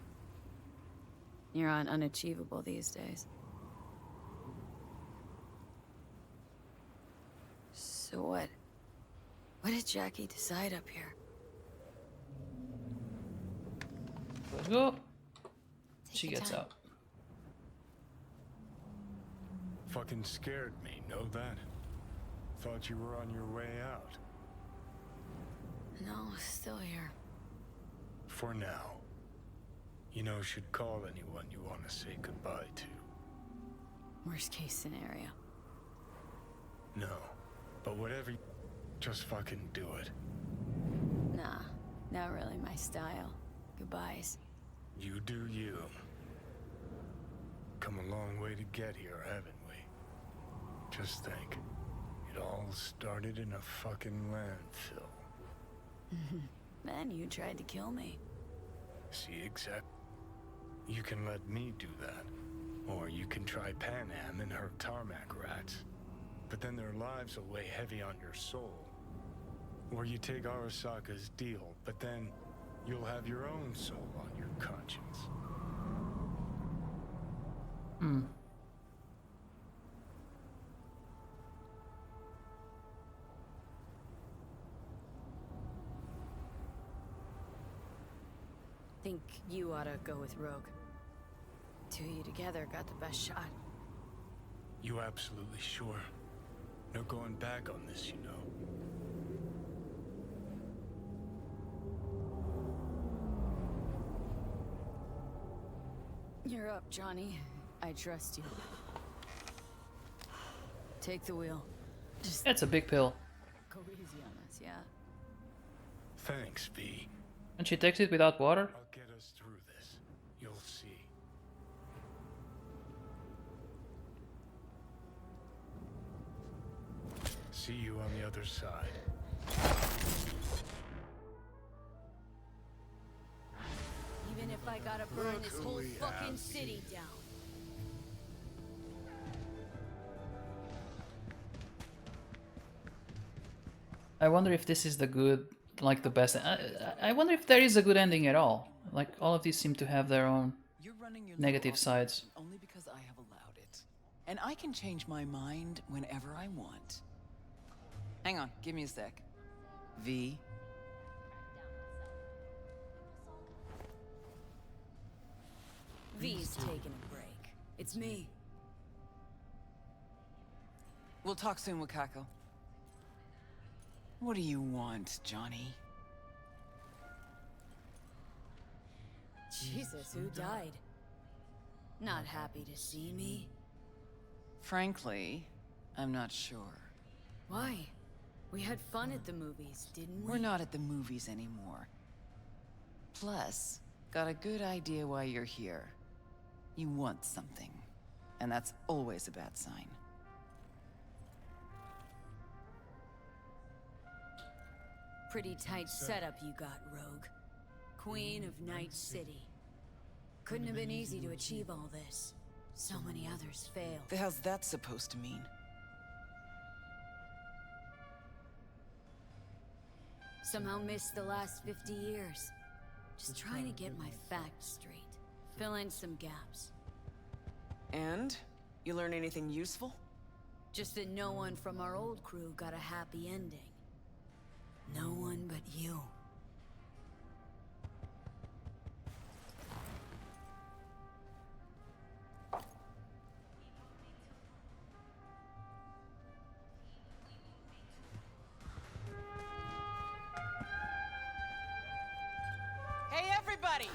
You're on unachievable these days. So what? What did Jackie decide up here? Let's go. She gets out. Fucking scared me, know that? Thought you were on your way out. No, still here. For now. You know, should call anyone you want to say goodbye to. Worst case scenario. No. But whatever you... just fucking do it. Nah, not really my style. Goodbyes. You do you. Come a long way to get here, haven't we? Just think. It all started in a fucking landfill. Then you tried to kill me. See, exact. You can let me do that. Or you can try Panam and her tarmac rats. But then their lives will weigh heavy on your soul. Or you take Arasaka's deal, but then you'll have your own soul on your conscience. Think you ought to go with Rogue. Two of you together got the best shot. You absolutely sure? No going back on this, you know. You're up, Johnny. I trust you. Take the wheel. That's a big pill. Go easy on us, yeah? Thanks, V. And she takes it without water? I'll get us through this. You'll see. See you on the other side. Even if I gotta burn this whole fucking city down. I wonder if this is the good, like the best. I wonder if there is a good ending at all. Like all of these seem to have their own negative sides. Only because I have allowed it. And I can change my mind whenever I want. Hang on, give me a sec. V. V's taking a break. It's me. We'll talk soon, Wakako. What do you want, Johnny? Jesus, who died? Not happy to see me? Frankly, I'm not sure. Why? We had fun at the movies, didn't we? We're not at the movies anymore. Plus, got a good idea why you're here. You want something. And that's always a bad sign. Pretty tight setup you got, Rogue. Queen of Night City. Couldn't have been easy to achieve all this. So many others failed. The hell's that supposed to mean? Somehow missed the last 50 years. Just trying to get my facts straight. Fill in some gaps. And? You learn anything useful? Just that no one from our old crew got a happy ending. No one but you. Hey, everybody!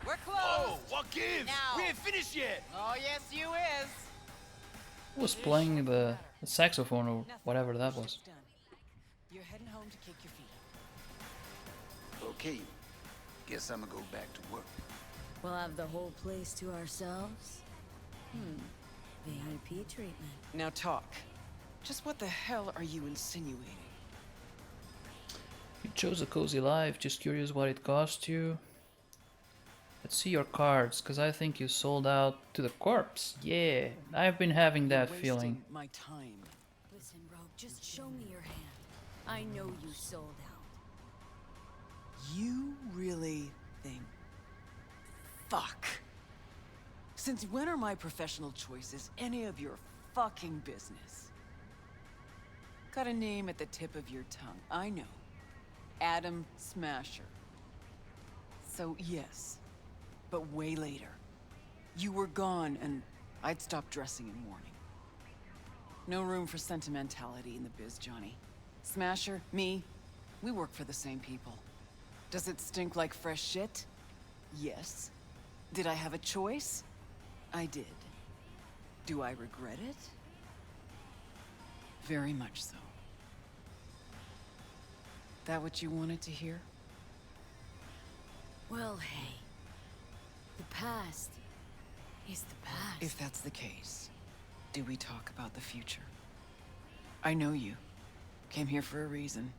We're closed! Oh, what gives? Now. We ain't finished yet! Oh, yes, you is! Who was playing the saxophone or whatever that was? You're heading home to kick your feet. Okay. Guess I'm gonna go back to work. We'll have the whole place to ourselves? VIP treatment. Now talk. Just what the hell are you insinuating? You chose a cozy life, just curious what it cost you. Let's see your cards, because I think you sold out to the corpse. Yeah, I've been having that feeling. My time. Listen, Rogue, just show me your hand. I know you sold out. You really think... Fuck. Since when are my professional choices any of your fucking business? Got a name at the tip of your tongue, I know. Adam Smasher. So yes, but way later. You were gone and I'd stopped dressing in mourning. No room for sentimentality in the biz, Johnny. Smasher, me, we work for the same people. Does it stink like fresh shit? Yes. Did I have a choice? I did. Do I regret it? Very much so. That what you wanted to hear? Well, hey. The past is the past. If that's the case, do we talk about the future? I know you. Came here for a reason.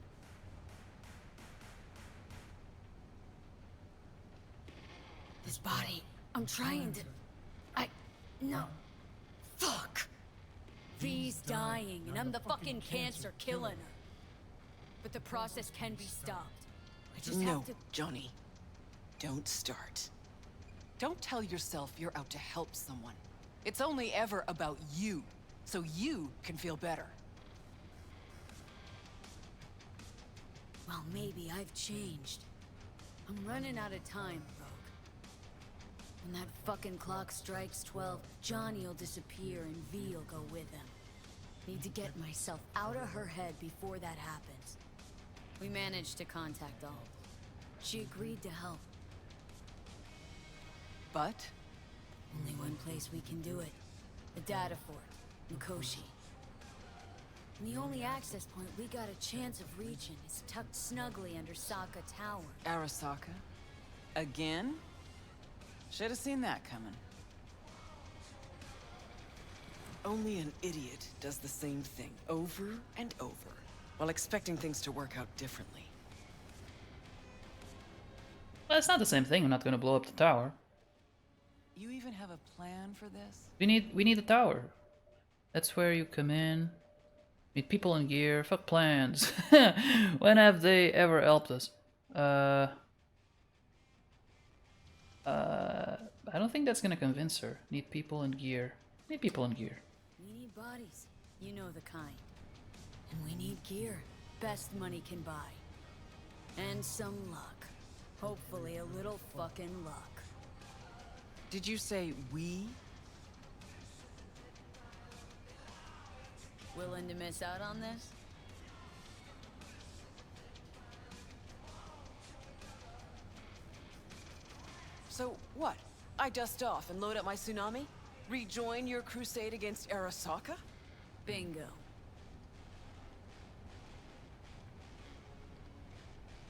This body, I'm trying to... No. Fuck! V's dying, and I'm the fucking cancer killing her. But the process can be stopped. I just have to... Johnny. Don't start. Don't tell yourself you're out to help someone. It's only ever about you, so you can feel better. Well, maybe I've changed. I'm running out of time, Rogue. When that fucking clock strikes 12, Johnny'll disappear and V'll go with him. Need to get myself out of her head before that happens. We managed to contact Alt. She agreed to help. But? place we can do it. The data fort, Mikoshi. And the only access point we got a chance of reaching is tucked snugly under Saka Tower. Arasaka? Again? Should have seen that coming. Only an idiot does the same thing over and over, while expecting things to work out differently. Well, it's not the same thing. I'm not gonna blow up the tower. You even have a plan for this? We need a tower. That's where you come in. Meet people in gear. Fuck plans. When have they ever helped us? I don't think that's gonna convince her. Need people in gear. Need people in gear. We need bodies. You know the kind. And we need gear. Best money can buy. And some luck. Hopefully a little fucking luck. Did you say we? Willing to miss out on this? So what? I dust off and load up my tsunami? Rejoin your crusade against Arasaka? Bingo.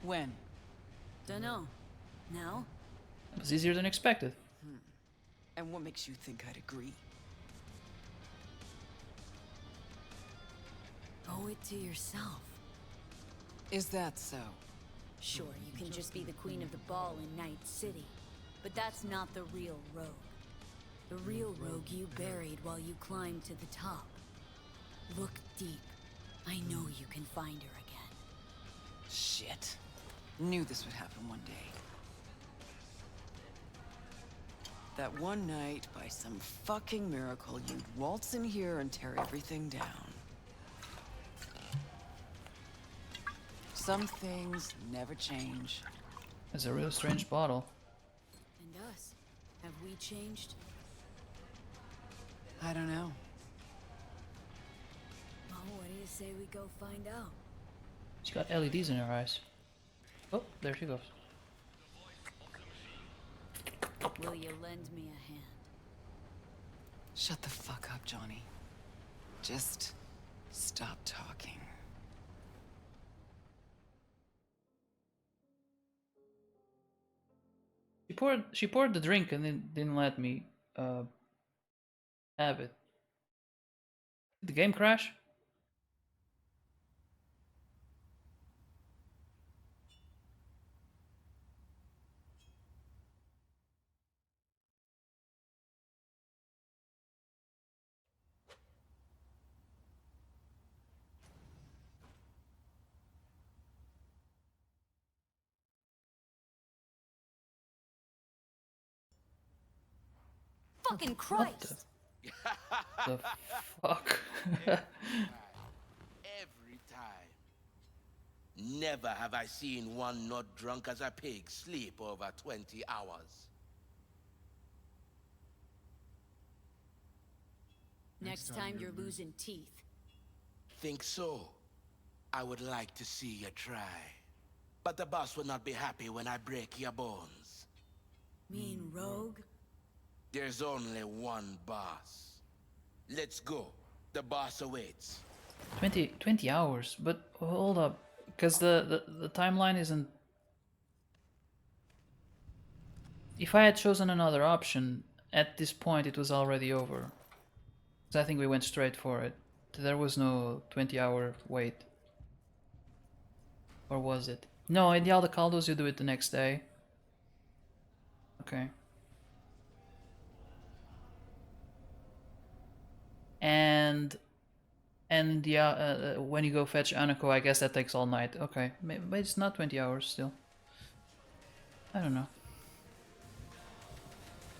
When? Dunno. Now? It was easier than expected. And what makes you think I'd agree? Owe it to yourself. Is that so? Sure, you can just be the queen of the ball in Night City. But that's not the real rogue. The real rogue you buried while you climbed to the top. Look deep. I know you can find her again. Shit. Knew this would happen one day. That one night, by some fucking miracle, you'd waltz in here and tear everything down. Some things never change. It's a real strange bottle. And us? Have we changed? I don't know. Well, what do you say we go find out? She got LEDs in her eyes. Oh, there she goes. Will you lend me a hand? Shut the fuck up, Johnny. Just stop talking. She poured the drink and then didn't let me have it. Did the game crash? Fucking Christ! The fuck? Every time. Never have I seen one not drunk as a pig sleep over 20 hours. Next time you're losing teeth. Think so? I would like to see you try. But the boss will not be happy when I break your bones. Mean rogue? There's only one boss. Let's go. The boss awaits. 20 hours, but hold up. Because the timeline isn't... If I had chosen another option, at this point it was already over. Because I think we went straight for it. There was no 20-hour wait. Or was it? No, in the Aldecaldos you do it the next day. Okay. And yeah, when you go fetch Anako, I guess that takes all night. Okay, but it's not 20 hours still. I don't know.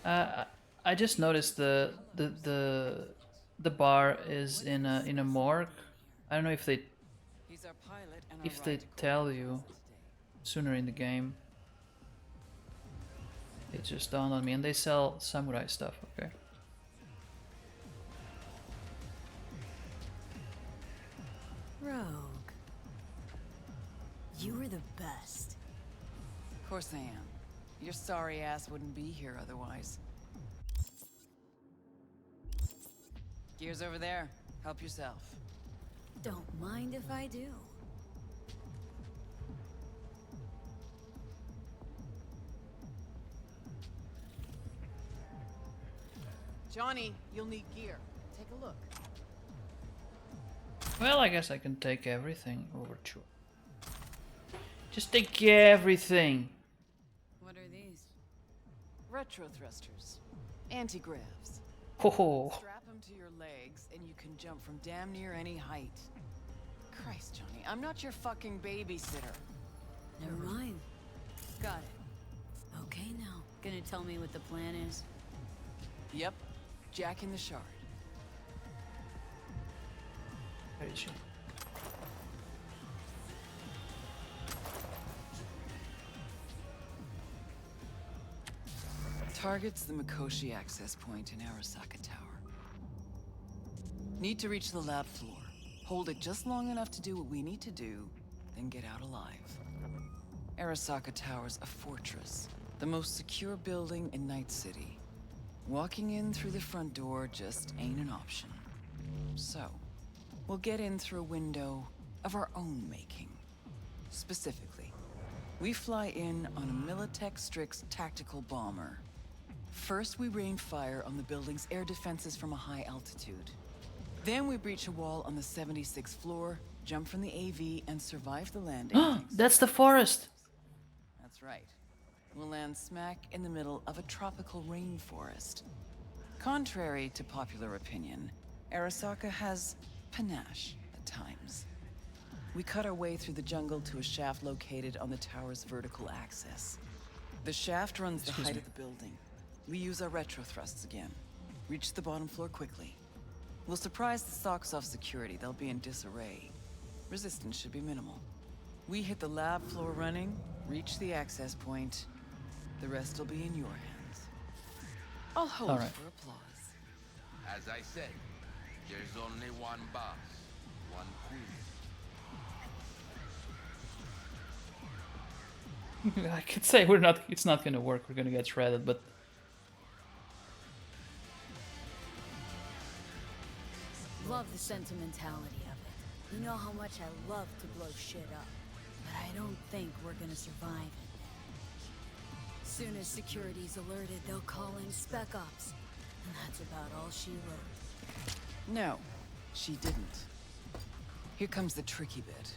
I just noticed the bar is in a morgue. I don't know if they tell you sooner in the game. It just dawned on me, and they sell samurai stuff. Okay. Rogue. You were the best. Of course I am. Your sorry ass wouldn't be here otherwise. Gear's over there. Help yourself. Don't mind if I do. Johnny, you'll need gear. Take a look. Well, I guess I can take everything over to. Just take everything. What are these? Retro thrusters. Anti-gravs. Oh. Strap them to your legs and you can jump from damn near any height. Christ, Johnny, I'm not your fucking babysitter. Never mind. Got it. Okay now. Gonna tell me what the plan is? Yep. Jack in the shard. Where is she? Target's the Mikoshi access point in Arasaka Tower. Need to reach the lab floor. Hold it just long enough to do what we need to do, then get out alive. Arasaka Tower's a fortress, the most secure building in Night City. Walking in through the front door just ain't an option. So, we'll get in through a window of our own making. Specifically, we fly in on a Militech Strix tactical bomber. First, we rain fire on the building's air defenses from a high altitude. Then we breach a wall on the 76th floor, jump from the AV, and survive the landing. That's the forest. That's right. We'll land smack in the middle of a tropical rainforest. Contrary to popular opinion, Arasaka has panache at times. We cut our way through the jungle to a shaft located on the tower's vertical axis. The shaft runs the height of the building. We use our retro thrusts again. Reach the bottom floor quickly. We'll surprise the socks off security. They'll be in disarray. Resistance should be minimal. We hit the lab floor running, reach the access point. The rest will be in your hands. I'll hold All right. for applause. As I said, there's only one boss, one queen. I could say we're not. It's not gonna work. We're gonna get shredded, but. Love the sentimentality of it. You know how much I love to blow shit up. But I don't think we're gonna survive it. Soon as security's alerted, they'll call in Spec Ops. And that's about all she wrote. No, she didn't. Here comes the tricky bit.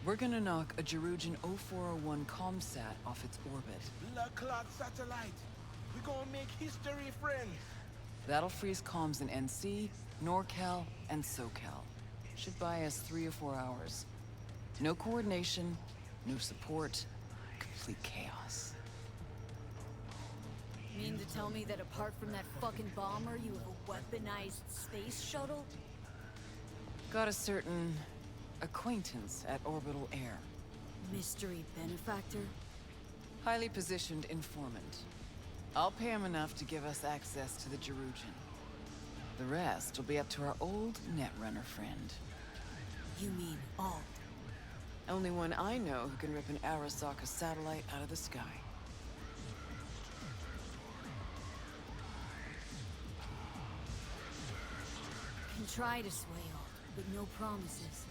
We're gonna knock a Jerugian 0401 comsat off its orbit. Blood clot satellite. We gonna make history, friends. That'll freeze comms in NC, NorCal, and SoCal. Should buy us 3 or 4 hours. No coordination, no support, complete chaos. Mean to tell me that apart from that fucking bomber, you have a weaponized space shuttle? Got a certain acquaintance at Orbital Air. Mystery benefactor? Highly positioned informant. I'll pay him enough to give us access to the Jerugian. The rest will be up to our old Netrunner friend. You mean Alt? Only one I know who can rip an Arasaka satellite out of the sky. Can try to sway Alt, but no promises.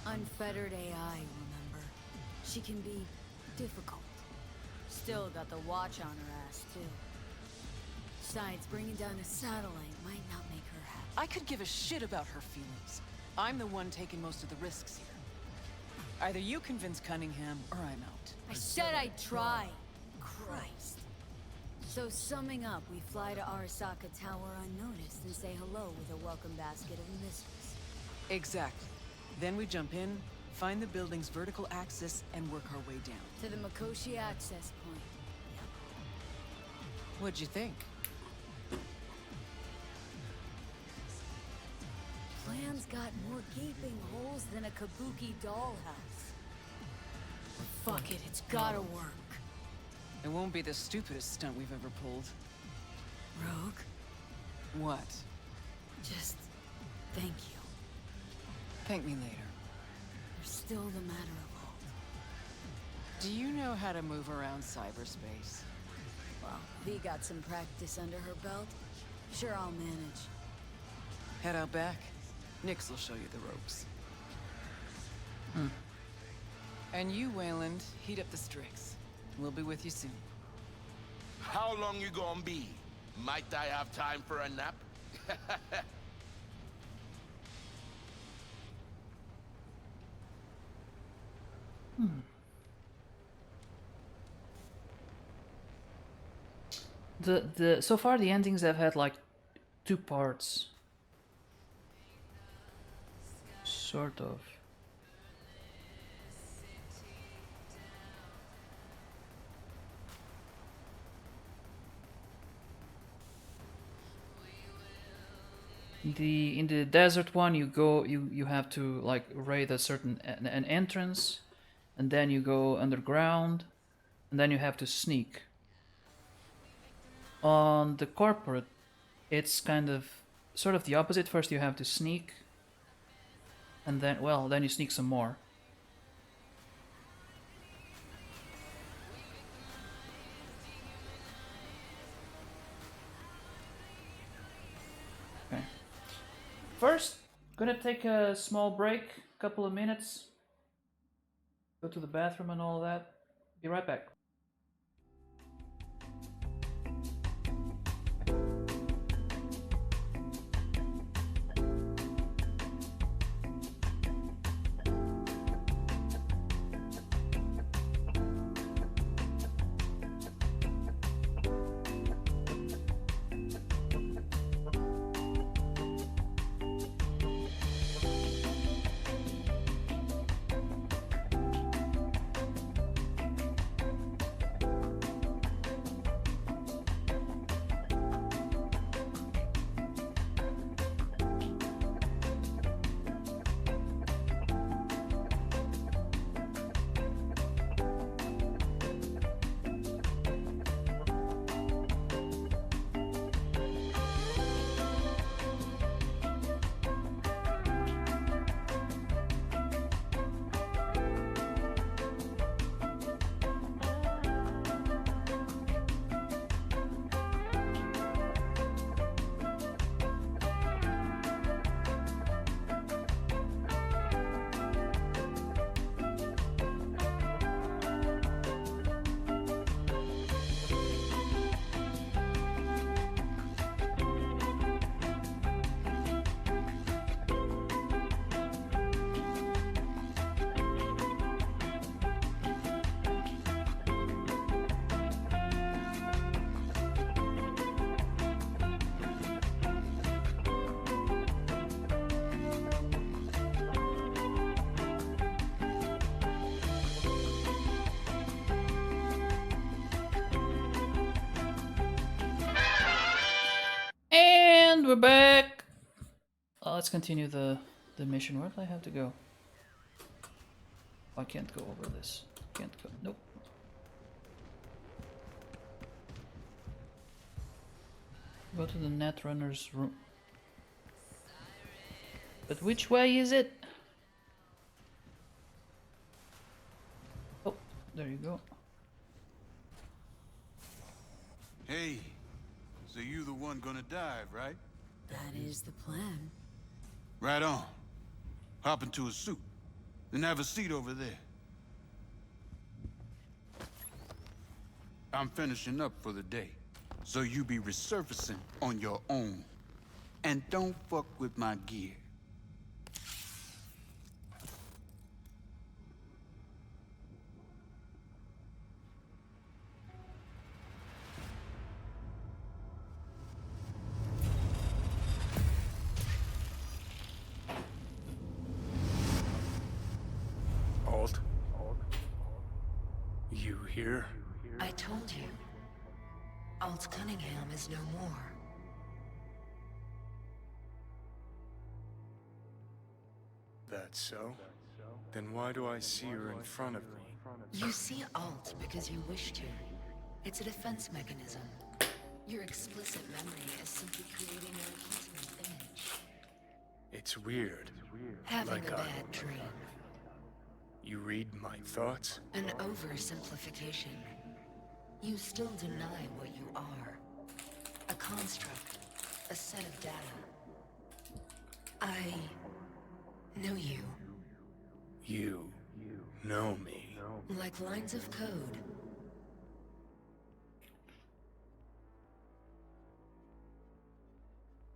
Unfettered AI, remember? She can be difficult. Still got the watch on her ass, too. Besides, bringing down a satellite might not make her happy. I could give a shit about her feelings. I'm the one taking most of the risks here. Either you convince Cunningham, or I'm out. I said I'd try! Christ. So summing up, we fly to Arasaka Tower unnoticed and say hello with a welcome basket of missiles. Exactly. Then we jump in, find the building's vertical axis, and work our way down. To the Mikoshi access point. What'd you think? Plan's got more gaping holes than a kabuki dollhouse. Fuck it, it's gotta work. It won't be the stupidest stunt we've ever pulled. Rogue? What? Just thank you. Thank me later. You're still the matter of Alt. Do you know how to move around cyberspace? Well, V got some practice under her belt. Sure, I'll manage. Head out back. Nix will show you the ropes. Hmm. And you, Wayland, heat up the Strix. We'll be with you soon. How long you gonna be? Might I have time for a nap? The so far the endings have had like 2 parts. Sort of. In the desert one, you have to like raid a certain an entrance, and then you go underground, and then you have to sneak. On the corporate, it's kind of sort of the opposite. First you have to sneak, and then then you sneak some more. Okay. First, gonna take a small break, couple of minutes. Go to the bathroom and all that. Be right back. And we're back. Let's continue the mission. Where do I have to go? I can't go over this. Can't go. Nope. Go to the Netrunner's room. But which way is it? Oh, there you go. Hey, so you the one gonna dive, right? That is the plan. Right on. Hop into a suit. Then have a seat over there. I'm finishing up for the day, so you be resurfacing on your own. And don't fuck with my gear. Alt? You here? I told you. Alt Cunningham is no more. That's so? Then why do I see her in front of me? You see Alt because you wish to. It's a defense mechanism. Your explicit memory is simply creating a legitimate image. It's weird. Having Like a bad dream. You read my thoughts? An oversimplification. You still deny what you are. A construct. A set of data. I know you. You know me. Like lines of code.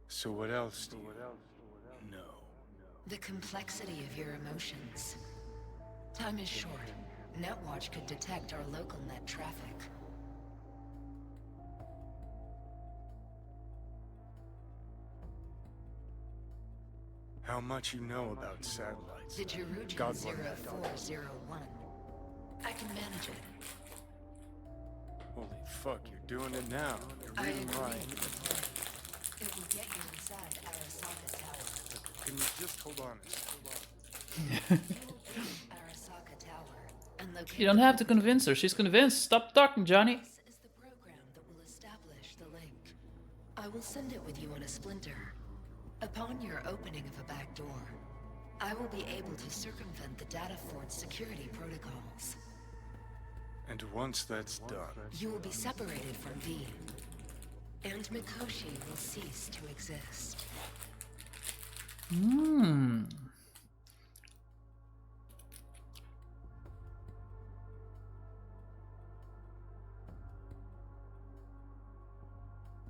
So what else do you know? The complexity of your emotions. Time is short. Netwatch could detect our local net traffic. How much you know about satellites? The Jerugian God, 0401. I can manage it. Holy fuck, you're doing it now. You're I reading agree my... with the plan. It will get you inside Arasaka Tower. Can you just hold on a second? Arasaka Tower and locate You don't have to convince her. She's convinced. Stop talking, Johnny. This is the program that will establish the link. I will send it with you on a splinter. Upon your opening of a back door, I will be able to circumvent the data fort's security protocols. And once that's done... You will be separated from V, and Mikoshi will cease to exist. Hmm.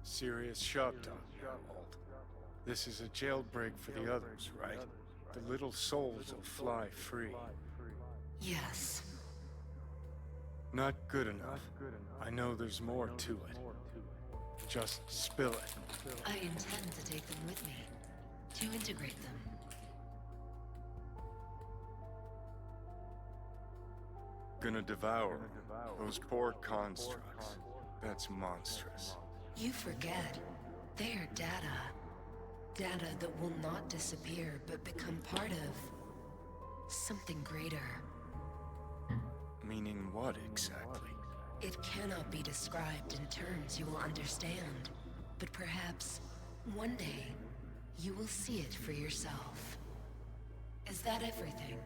Serious shop talk, Alt. This is a jailbreak for the others, right? The little souls will fly free. Yes. Not good enough. I know there's more to it. Just spill it. I intend to take them with me, to integrate them. Gonna devour those poor constructs. That's monstrous. You forget, they are data. Data that will not disappear, but become part of something greater. Meaning what exactly? It cannot be described in terms you will understand, but perhaps one day you will see it for yourself. Is that everything?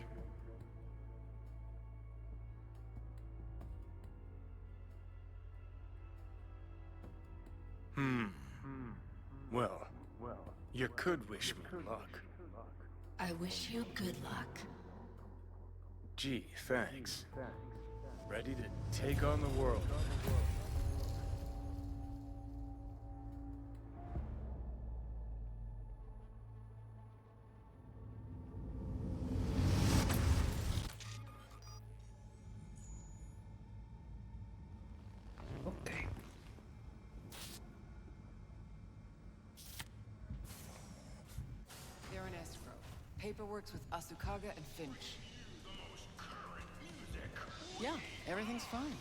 Well, you could wish me luck. I wish you good luck. Gee, thanks. Ready to take on the world. Okay. They're in escrow. Paperwork's with Asukaga and Finch. Yeah, everything's fine.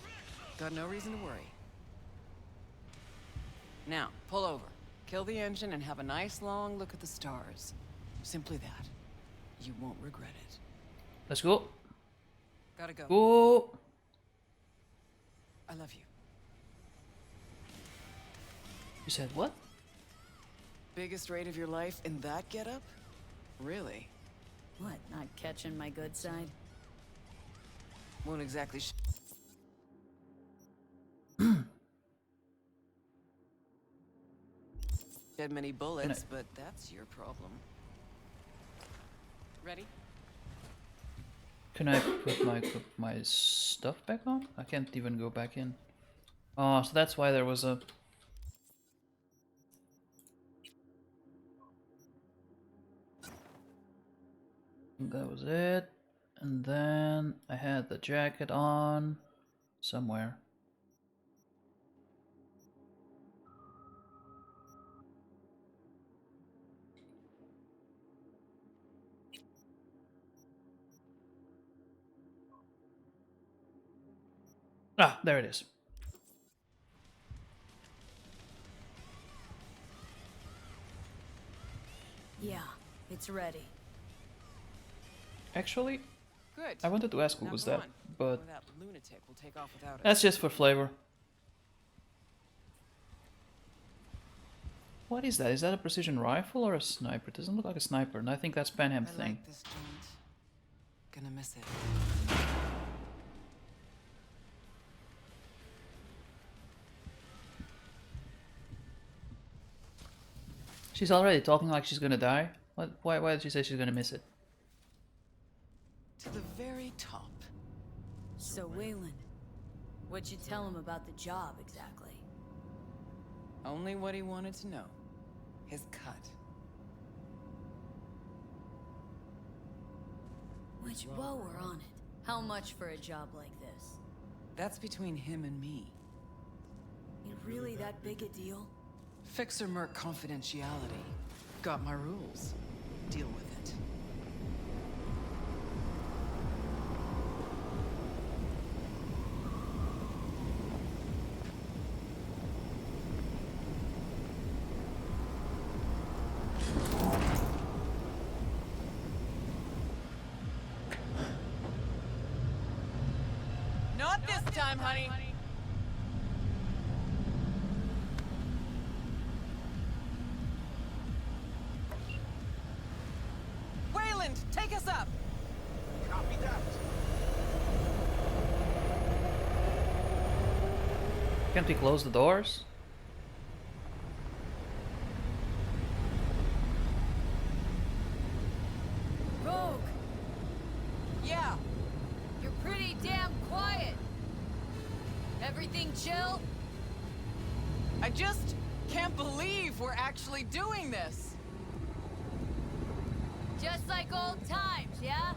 Got no reason to worry. Now, pull over. Kill the engine and have a nice long look at the stars. Simply that. You won't regret it. Let's go. Gotta go. Go. I love you. You said what? Biggest rate of your life in that getup? Really? What, not catching my good side? Won't exactly shed many bullets, but that's your problem. Ready? Can I put my stuff back on? I can't even go back in. Oh, so that's why there was a... That was it. And then I had the jacket on somewhere. Ah, there it is. Yeah, it's ready. Actually, Good. I wanted to ask who Now was go that, on. but Or that lunatic will take off without us. that's just for flavor. What is that? Is that a precision rifle or a sniper? It doesn't look like a sniper, and I think that's Panham I thing. like this joint. Gonna miss it. She's already talking like she's gonna die. What? Why did she say she's gonna miss it? To the very top. So, Wayland, what'd you tell him about the job exactly? Only what he wanted to know. His cut. Which, while we're on it, how much for a job like this? That's between him and me. It really that big a deal? Fixer Merc confidentiality. Got my rules. Deal with it. Not this time, honey. Wayland, take us up. Copy that. Can't we close the doors? Rogue! Yeah. You're pretty damn quiet. Everything chill? I just can't believe we're actually doing this. Just like old times, yeah?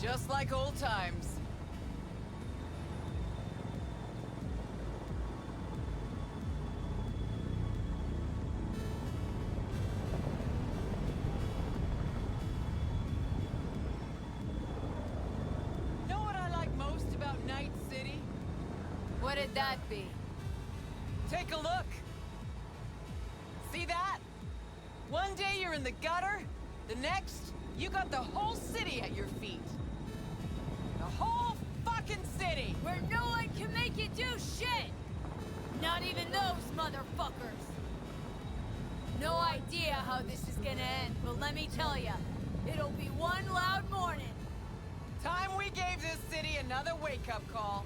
Just like old times. Know what I like most about Night City? What'd that be? Take a look. See that? One day you're in the gutter, the next, you got the whole city at your feet. The whole fucking city! Where no one can make you do shit! Not even those motherfuckers! No idea how this is gonna end, but let me tell ya, it'll be one loud morning. Time we gave this city another wake-up call.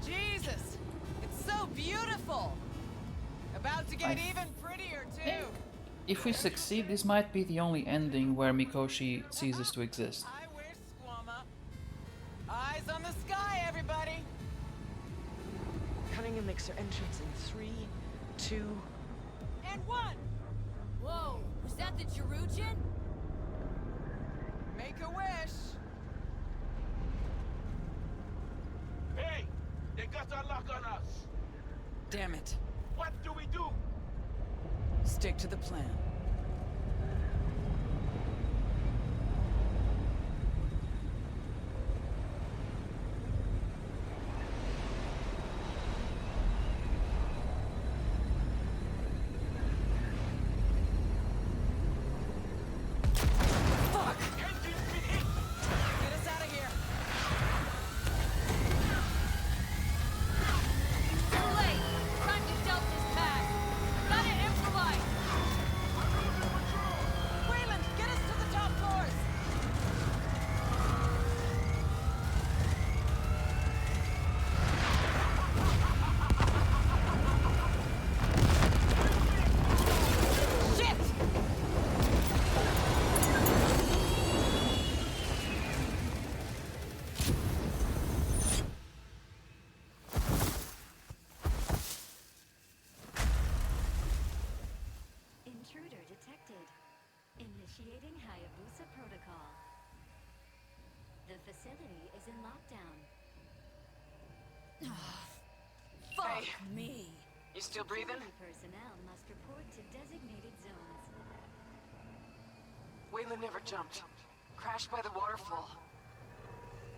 Jesus, it's so beautiful. About to get even prettier, too. If we succeed, this might be the only ending where Mikoshi ceases to exist. I wish, Squama. Eyes on the sky, everybody. Cutting a mixer entrance in 3, 2... And 1! Whoa, was that the Jerugian? Make a wish. Hey! They got a lock on us! Damn it. What do we do? Stick to the plan. Fuck! Engine be hit! Get us out of here! Too late! Time to Delta's pass! Gotta improvise! Wayland, get us to the top floors! Shit! Intruder detected. Initiating Hayabusa protocol. The facility is in lockdown. Fuck me! You still breathing? Security personnel must report to designated zones. Wayland never jumped. Crashed by the waterfall.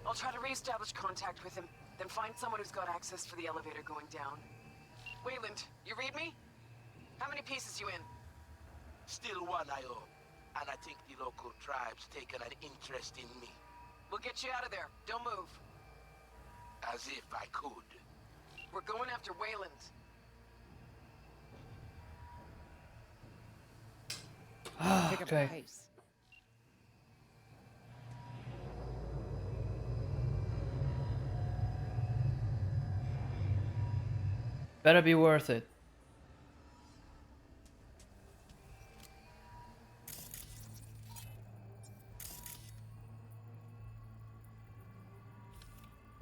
I'll try to re-establish contact with him, then find someone who's got access for the elevator going down. Wayland, you read me? How many pieces you in? Still one I own. And I think the local tribe's taken an interest in me. We'll get you out of there. Don't move. As if I could. We're going after Wayland. Pick up the Okay. pace. Better be worth it.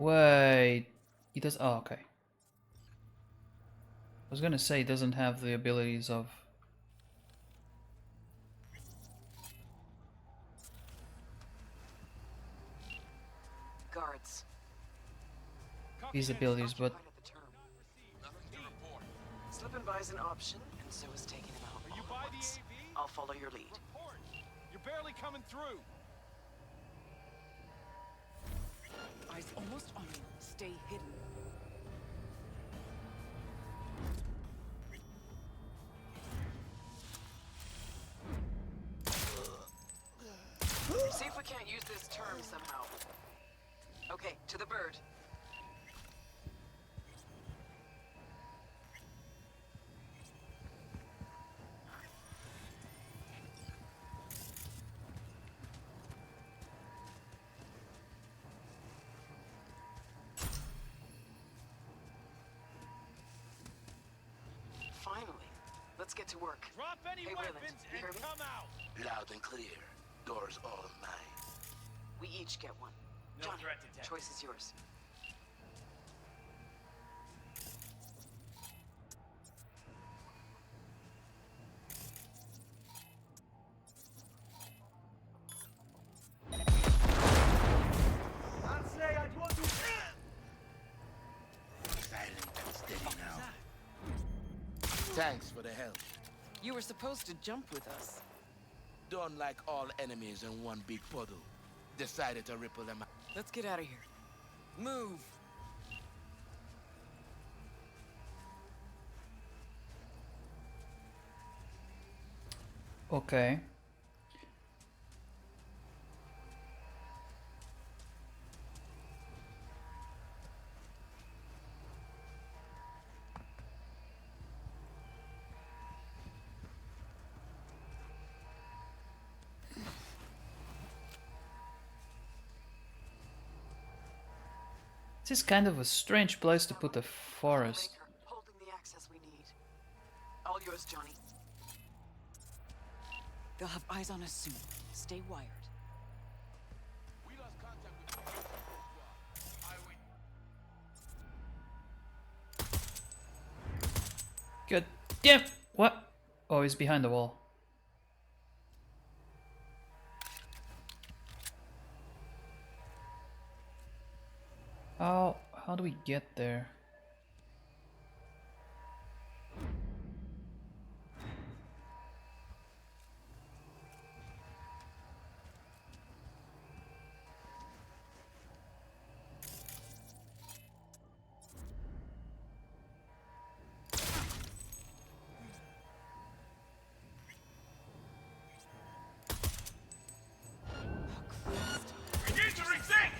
Wait. He does. Oh, okay. I was gonna say he doesn't have the abilities of. Guards. His abilities, but. Slip and buy's an option, and so is taking him out. Are you by the once. AV? I'll follow your lead. Report. You're barely coming through. Eyes almost on you. Stay hidden. See if we can't use this term somehow. Okay, to the bird. Finally. Let's get to work. Drop any Hey, weapons Wayland, you hear and me? come out. Loud and clear. Doors all mine. We each get one. No Johnny, threat detected. choice is yours. Silent and steady now. Thanks for the help. You were supposed to jump with us. Don't like all enemies in one big puddle. Decided to ripple them out. Let's get out of here. Move! Okay. This is kind of a strange place to put a forest. Holding the access we need. All yours, Johnny. They'll have eyes on us soon. Stay wired. We lost contact with God damn! What? Oh, he's behind the wall. How do we get there? We need to rethink!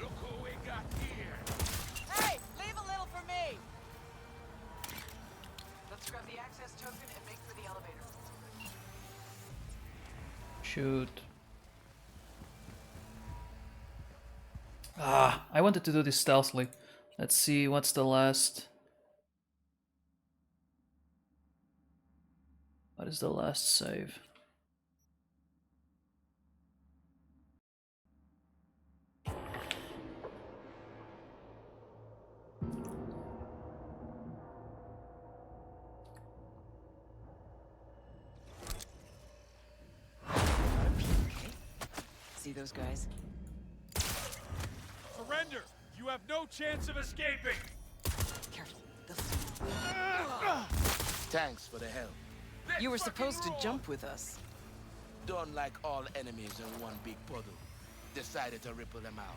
Look who we got here! Hey! Leave a little for me! Let's grab the access token and make for the elevator. Shoot. Ah, I wanted to do this stealthily. Let's see, what's the last... What is the last save? See those guys? Surrender! You have no chance of escaping! Careful. They'll see Thanks for the help. you. You were supposed to jump with us. Don't like all enemies in one big puddle. Decided to ripple them out.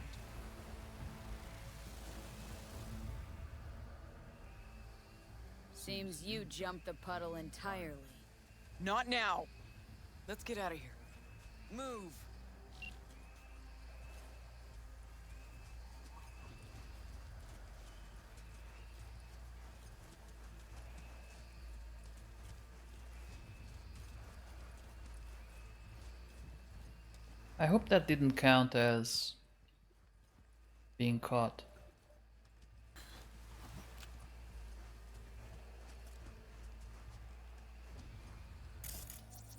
Seems you jumped the puddle entirely. Not now. Let's get out of here. Move. I hope that didn't count as being caught.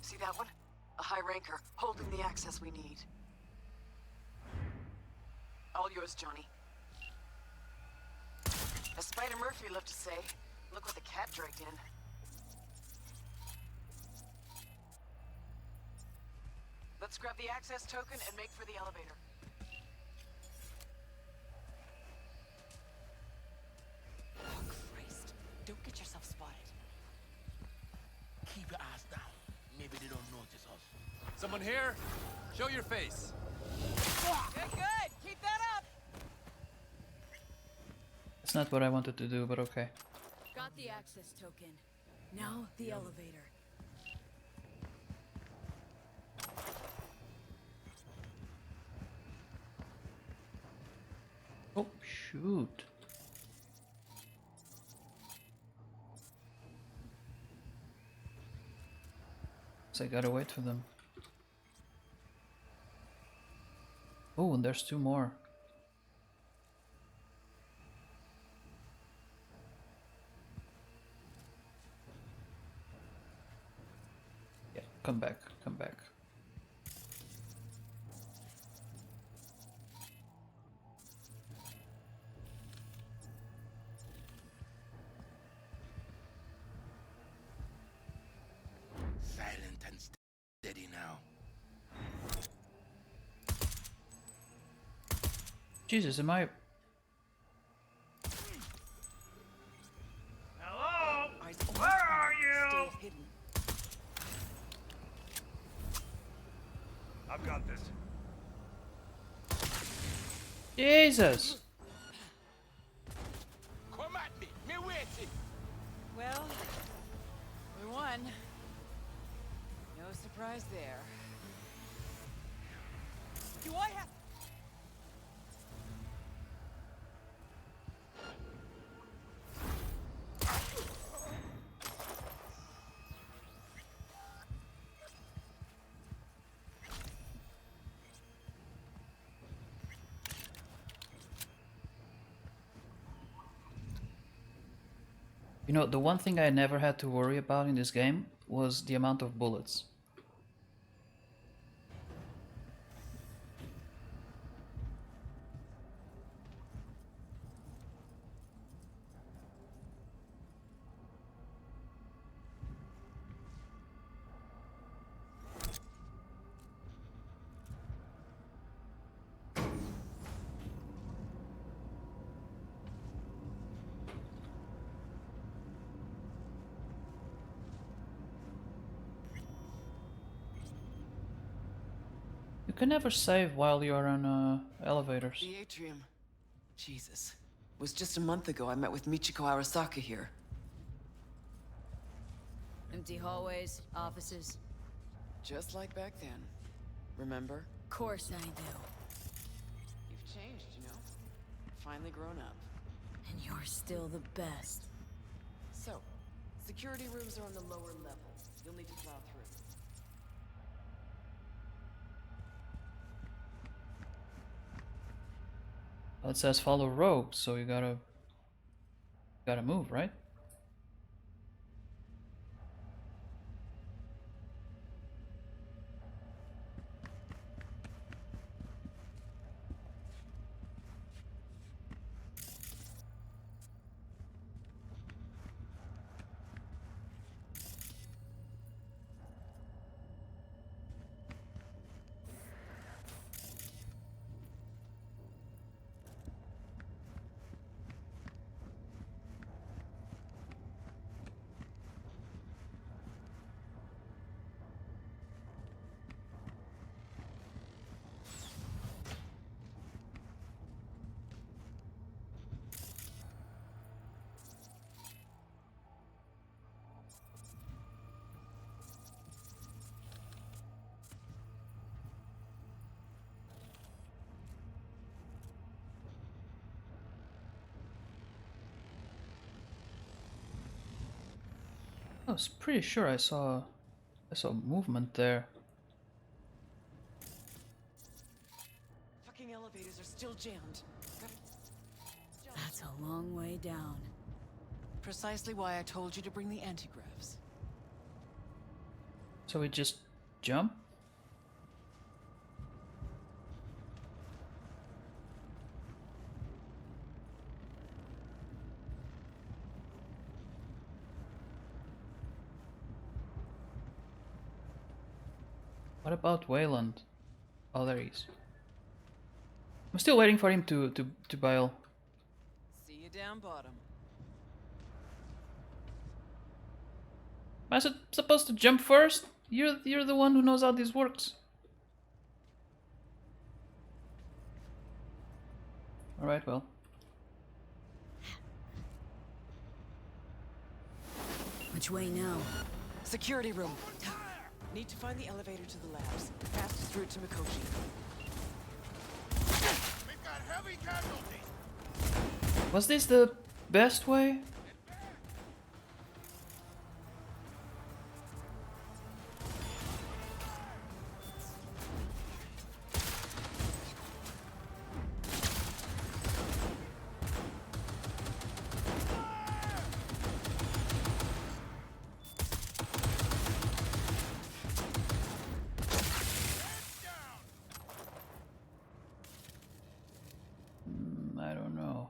See that one? A high ranker holding the access we need. All yours, Johnny. As Spider Murphy loved to say, look what the cat dragged in. Let's grab the access token and make for the elevator. Oh, Christ. Don't get yourself spotted. Keep your eyes down. Maybe they don't notice us. Someone here? Show your face. Good, good. Keep that up. That's not what I wanted to do, but okay. Got the access token. Now the elevator. Oh, shoot. So I gotta wait for them. Oh, and there's two more. Yeah, come back, come back. Silent and steady now. Jesus, am I... Hello? Where are you? Stay hidden. I've got this. Jesus! Come at me. Me waiting. Well, we won. No surprise there. Do I have... You know, the one thing I never had to worry about in this game was the amount of bullets. You can never save while you're on elevators. The atrium. Jesus. It was just a month ago I met with Michiko Arasaka here. Empty hallways, offices. Just like back then. Remember? Of course I do. You've changed, you know? Finally grown up. And you're still the best. So, security rooms are on the lower level. You'll need to plow through. Well, it says follow rogue, so you gotta move, right? I was pretty sure I saw movement there. Fucking elevators are still jammed. That's a long way down. Precisely why I told you to bring the antigraphs. So we just jump? What about Wayland? Oh, there he is. I'm still waiting for him to bail. See you down bottom. Am I supposed to jump first? You're the one who knows how this works. All right, well. Which way now? Security room. Need to find the elevator to the labs. Fastest route to Mikoshi. We've got heavy casualties. Was this the best way? I don't know.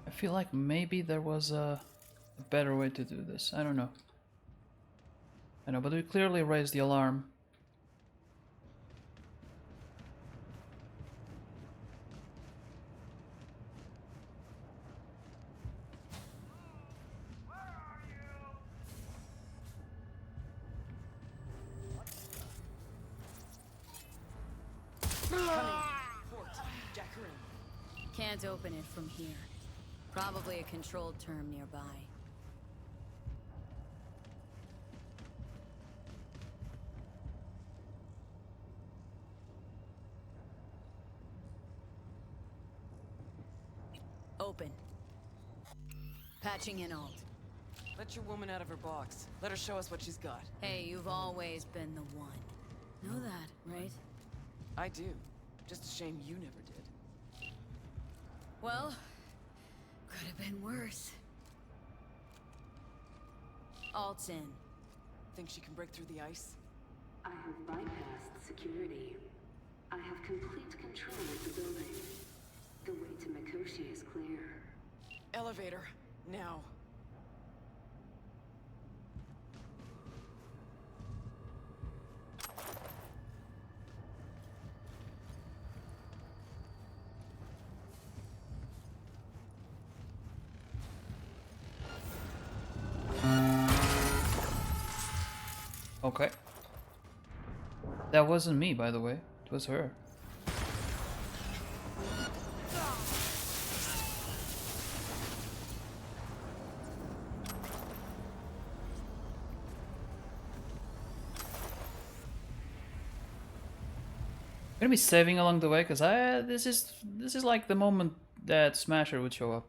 I feel like maybe there was a better way to do this. I don't know. I know, but we clearly raised the alarm. Can't open it from here. Probably a controlled term nearby. Open. Patching in alt. Let your woman out of her box. Let her show us what she's got. Hey, you've always been the one. Know that, right? I do. Just a shame you never did. Well, could have been worse. Alt's in. Think she can break through the ice? I have bypassed security. I have complete control of the building. The way to Mikoshi is clear. Elevator, now. Okay. That wasn't me, by the way. It was her. I'm gonna be saving along the way, cause this is like the moment that Smasher would show up.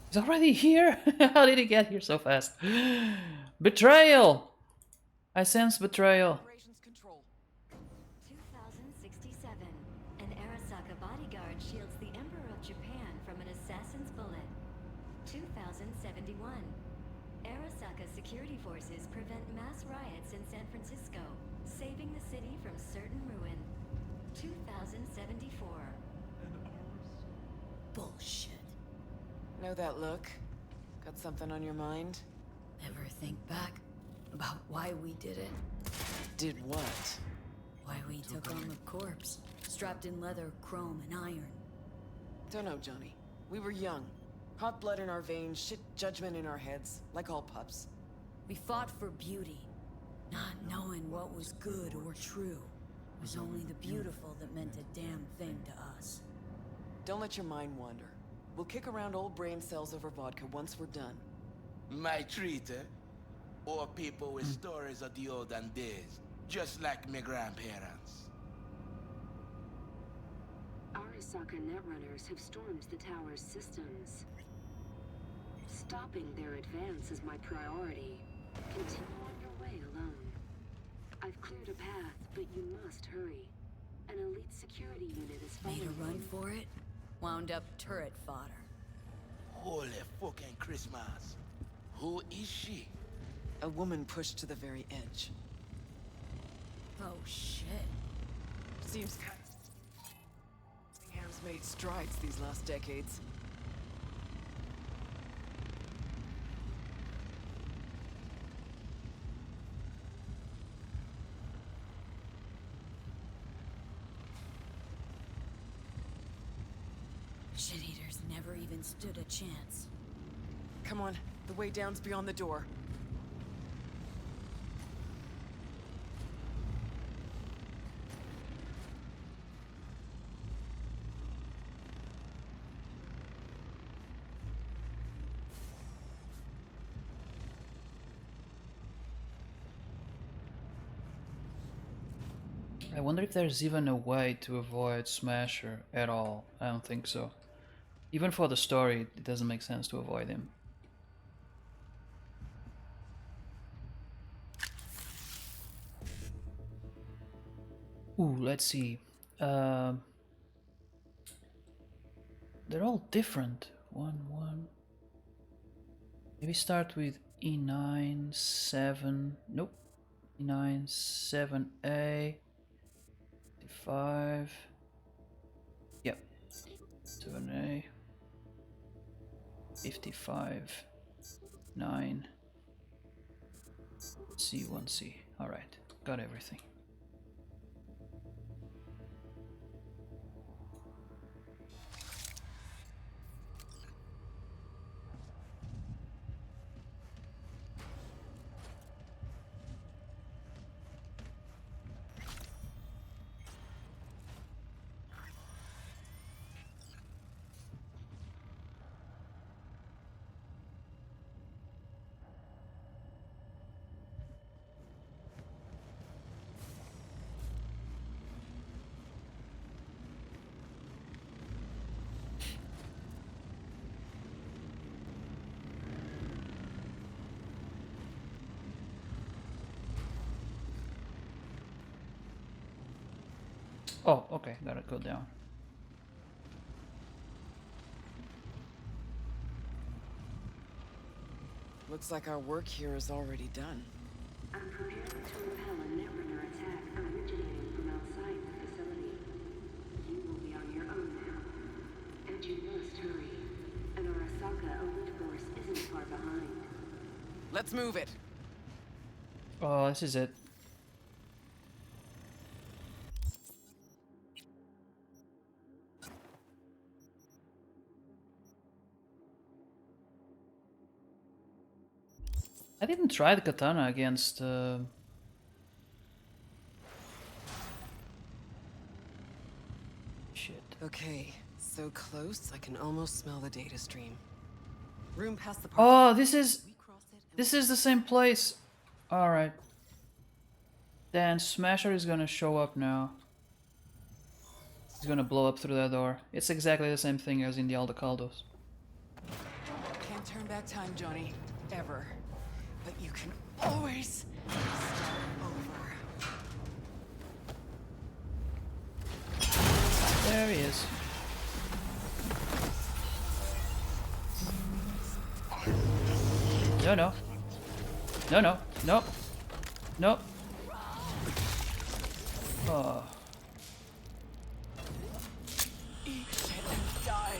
He's already here? How did he get here so fast? Betrayal! I sense betrayal. 2067. An Arasaka bodyguard shields the Emperor of Japan from an assassin's bullet. 2071. Arasaka security forces prevent mass riots in San Francisco, saving the city from certain ruin. 2074. Bullshit. Know that look? Got something on your mind? Ever think back about why we did it? Did what? Why we took on the corpse, strapped in leather, chrome, and iron. Don't know, Johnny. We were young. Hot blood in our veins, shit judgment in our heads, like all pups. We fought for beauty, not knowing what was good or true. It was only the beautiful that meant a damn thing to us. Don't let your mind wander. We'll kick around old brain cells over vodka once we're done. My treat, eh? Or people with stories of the olden days, just like my grandparents. Arasaka Netrunners have stormed the tower's systems. Stopping their advance is my priority. Continue on your way alone. I've cleared a path, but you must hurry. An elite security unit is following Made a run you. for it? Wound up turret fodder. Holy fucking Christmas. Who is she? A woman pushed to the very edge. Oh, shit. Seems has made strides these last decades. Shit-eaters never even stood a chance. Come on, the way down's beyond the door. I wonder if there's even a way to avoid Smasher at all. I don't think so. Even for the story, it doesn't make sense to avoid him. Ooh, let's see. They're all different. One. Maybe start with E9, 7. Nope. E9, 7A. 5. Yep. 7A. 55. 9. C1C. Alright. Got everything. Oh, okay, gotta go down. Looks like our work here is already done. I'm preparing to repel a Netrunner attack originating from outside the facility. You will be on your own now. And you must hurry. An Arasaka elite force isn't far behind. Let's move it. Oh, this is it. I didn't try the katana against shit. Okay, so close I can almost smell the data stream. Room past the Oh, this is the same place. All right. Then Smasher is gonna show up now. He's gonna blow up through that door. It's exactly the same thing as in the Aldecaldos. Can't turn back time, Johnny. Ever. But you can always start over. There he is. No, no. No, no. No. No. Oh. Eat shit and die.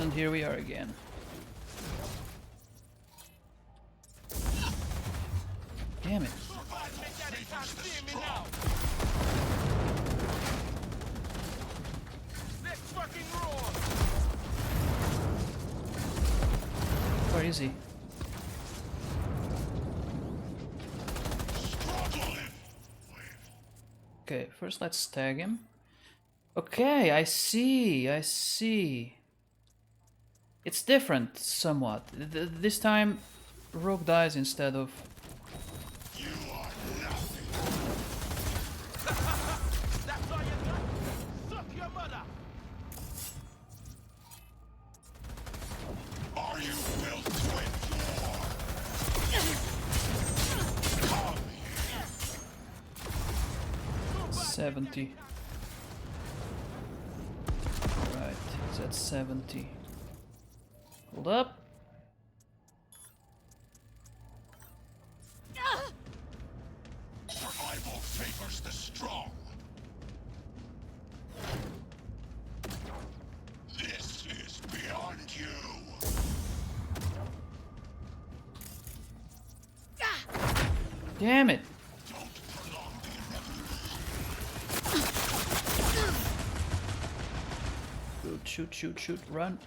And here we are again. Damn it. Where is he? Okay, first let's tag him. Okay, I see, I see. It's different somewhat. This time Rogue dies instead of... That's all you got? Suck your mother! Are you built to endure? Come here. 70. Right, it's at 70. Hold up. Survival favors the strong. This is beyond you. Damn it. Good, shoot, shoot, shoot, run.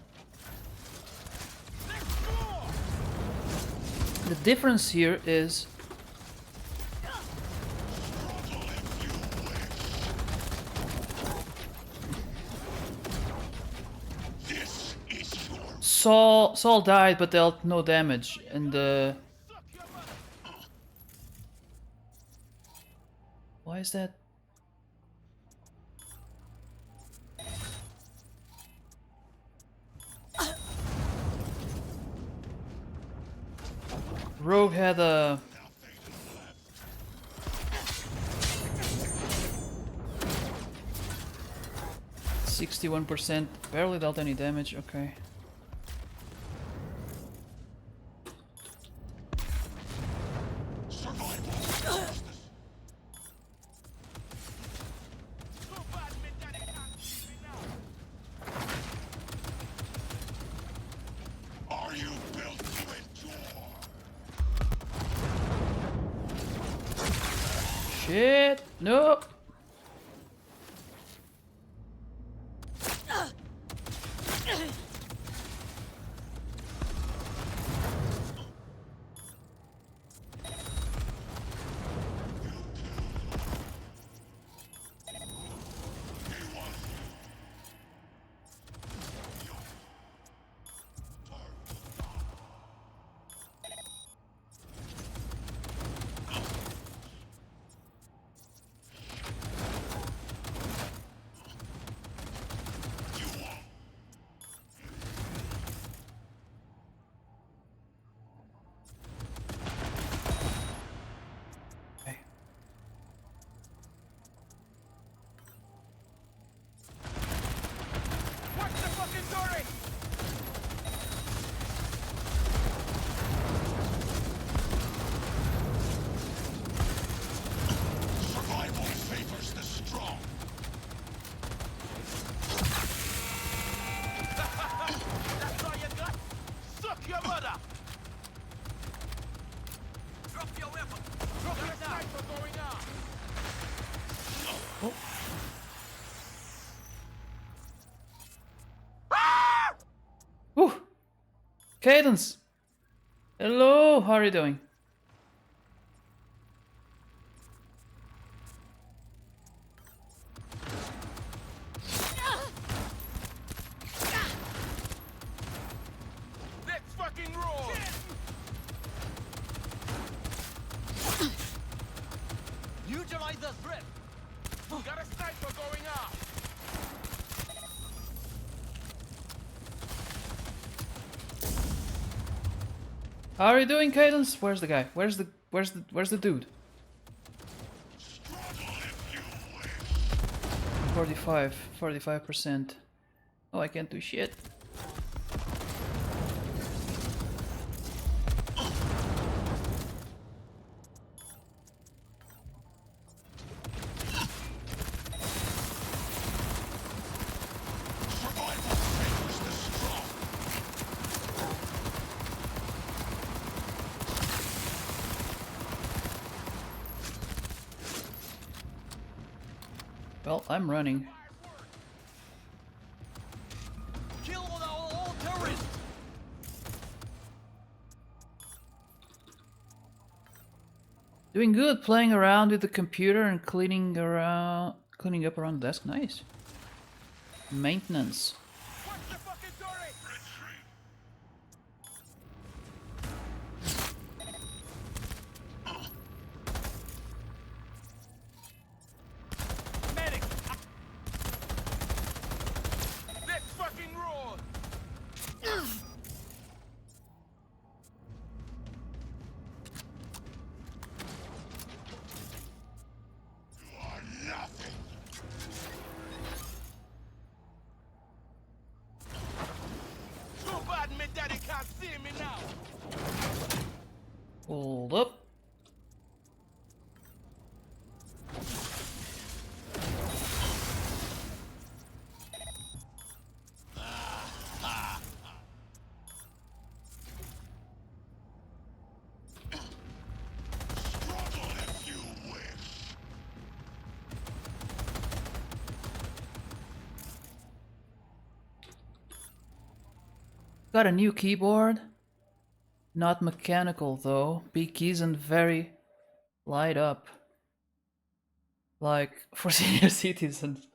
The difference here is Saul died but dealt no damage, and why is that? Rogue had a 61%, barely dealt any damage, okay. Are you built to endure? Shit, no. Watch the fucking turret! Survival favors the strong. That's all you got? Suck your mother! Drop your weapon! Drop your sniper going on! Oh. Whew. Cadence! Hello, how are you doing? Let's fucking roll! Neutralize the threat! Got a sniper going on! How are you doing, Cadence? Where's the guy? Where's the dude? 45%. Oh, I can't do shit. Well, I'm running. Kill all terrorists! Doing good, playing around with the computer and cleaning up around the desk. Nice. Maintenance. Let's fucking roll! Too bad my daddy can't see me now. Hold up. Got a new keyboard. Not mechanical though. Big keys and very light up. Like for senior citizens.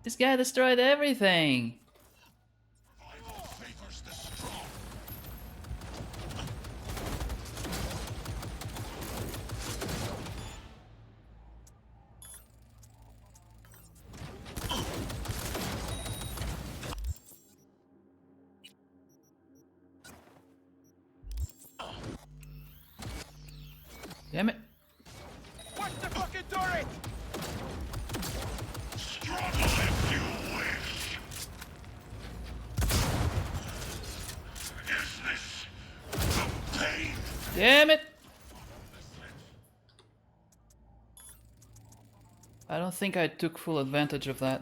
This guy destroyed everything. Damn it. Watch the fucking turret! Struggle if you wish. Is this the pain? Damn it. I don't think I took full advantage of that.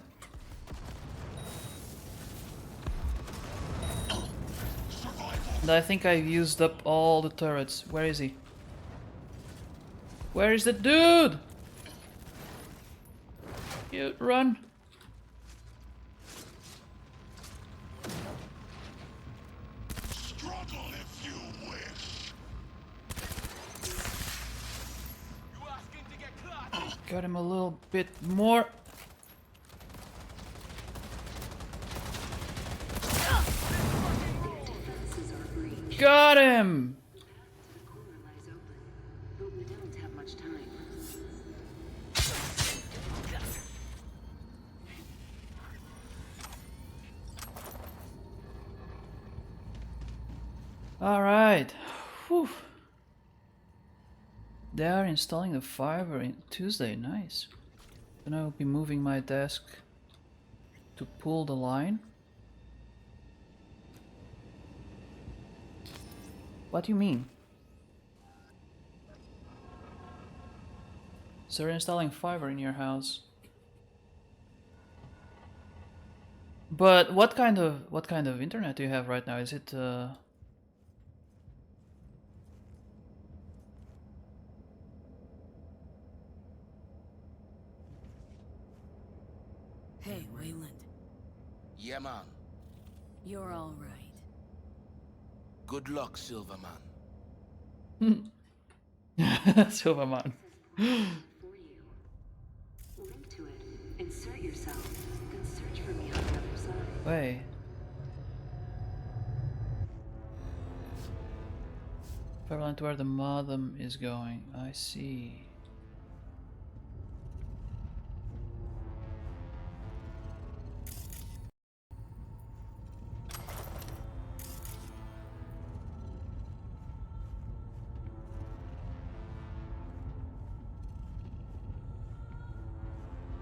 And I think I used up all the turrets. Where is he? Where is the dude? You run. Struggle if you wish. You asking to get clapped? Got him a little bit more. Got him! Alright. They are installing the fiber in Tuesday. Nice. Then I will be moving my desk to pull the line. What do you mean? So they're installing fiber in your house. But what kind of internet do you have right now? Is it Hey, Wayland. Yeah, man. You're all right. Good luck, Silverman. Silverman. Link to it. Insert yourself. Then search for me on the other side. Wait. Prevalent where the modem is going. I see.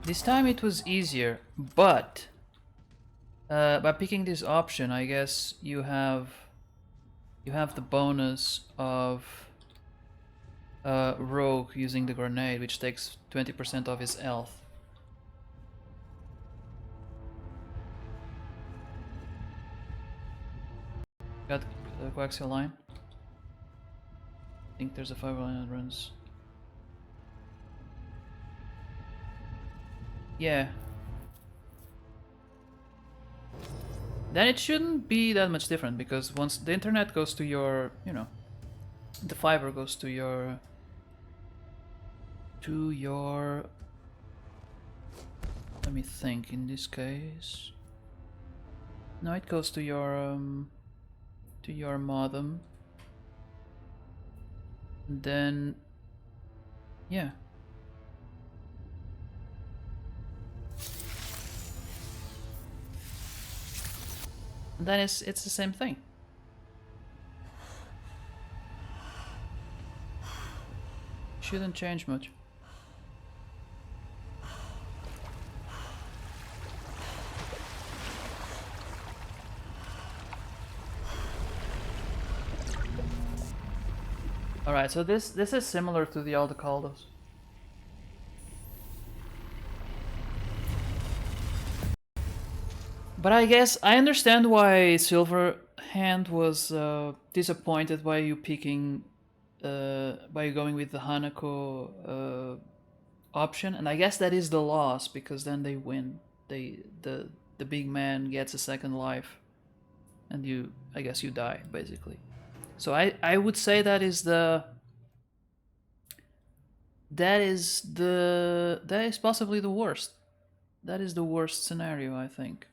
This time it was easier, but by picking this option, I guess you have the bonus of Rogue using the grenade, which takes 20% of his health. Got the coaxial line. I think there's a fiber line that runs. Yeah. Then it shouldn't be that much different, because once the internet goes to your, you know, The fiber goes to your let me think. In this case, no, it goes to your modem. And then yeah. And then it's the same thing. Shouldn't change much. Alright, so this is similar to the Aldecaldos. But I guess I understand why Silverhand was disappointed by you picking, by you going with the Hanako option, and I guess that is the loss, because then they win. The big man gets a second life, and I guess you die basically. So I would say that is possibly the worst. That is the worst scenario, I think.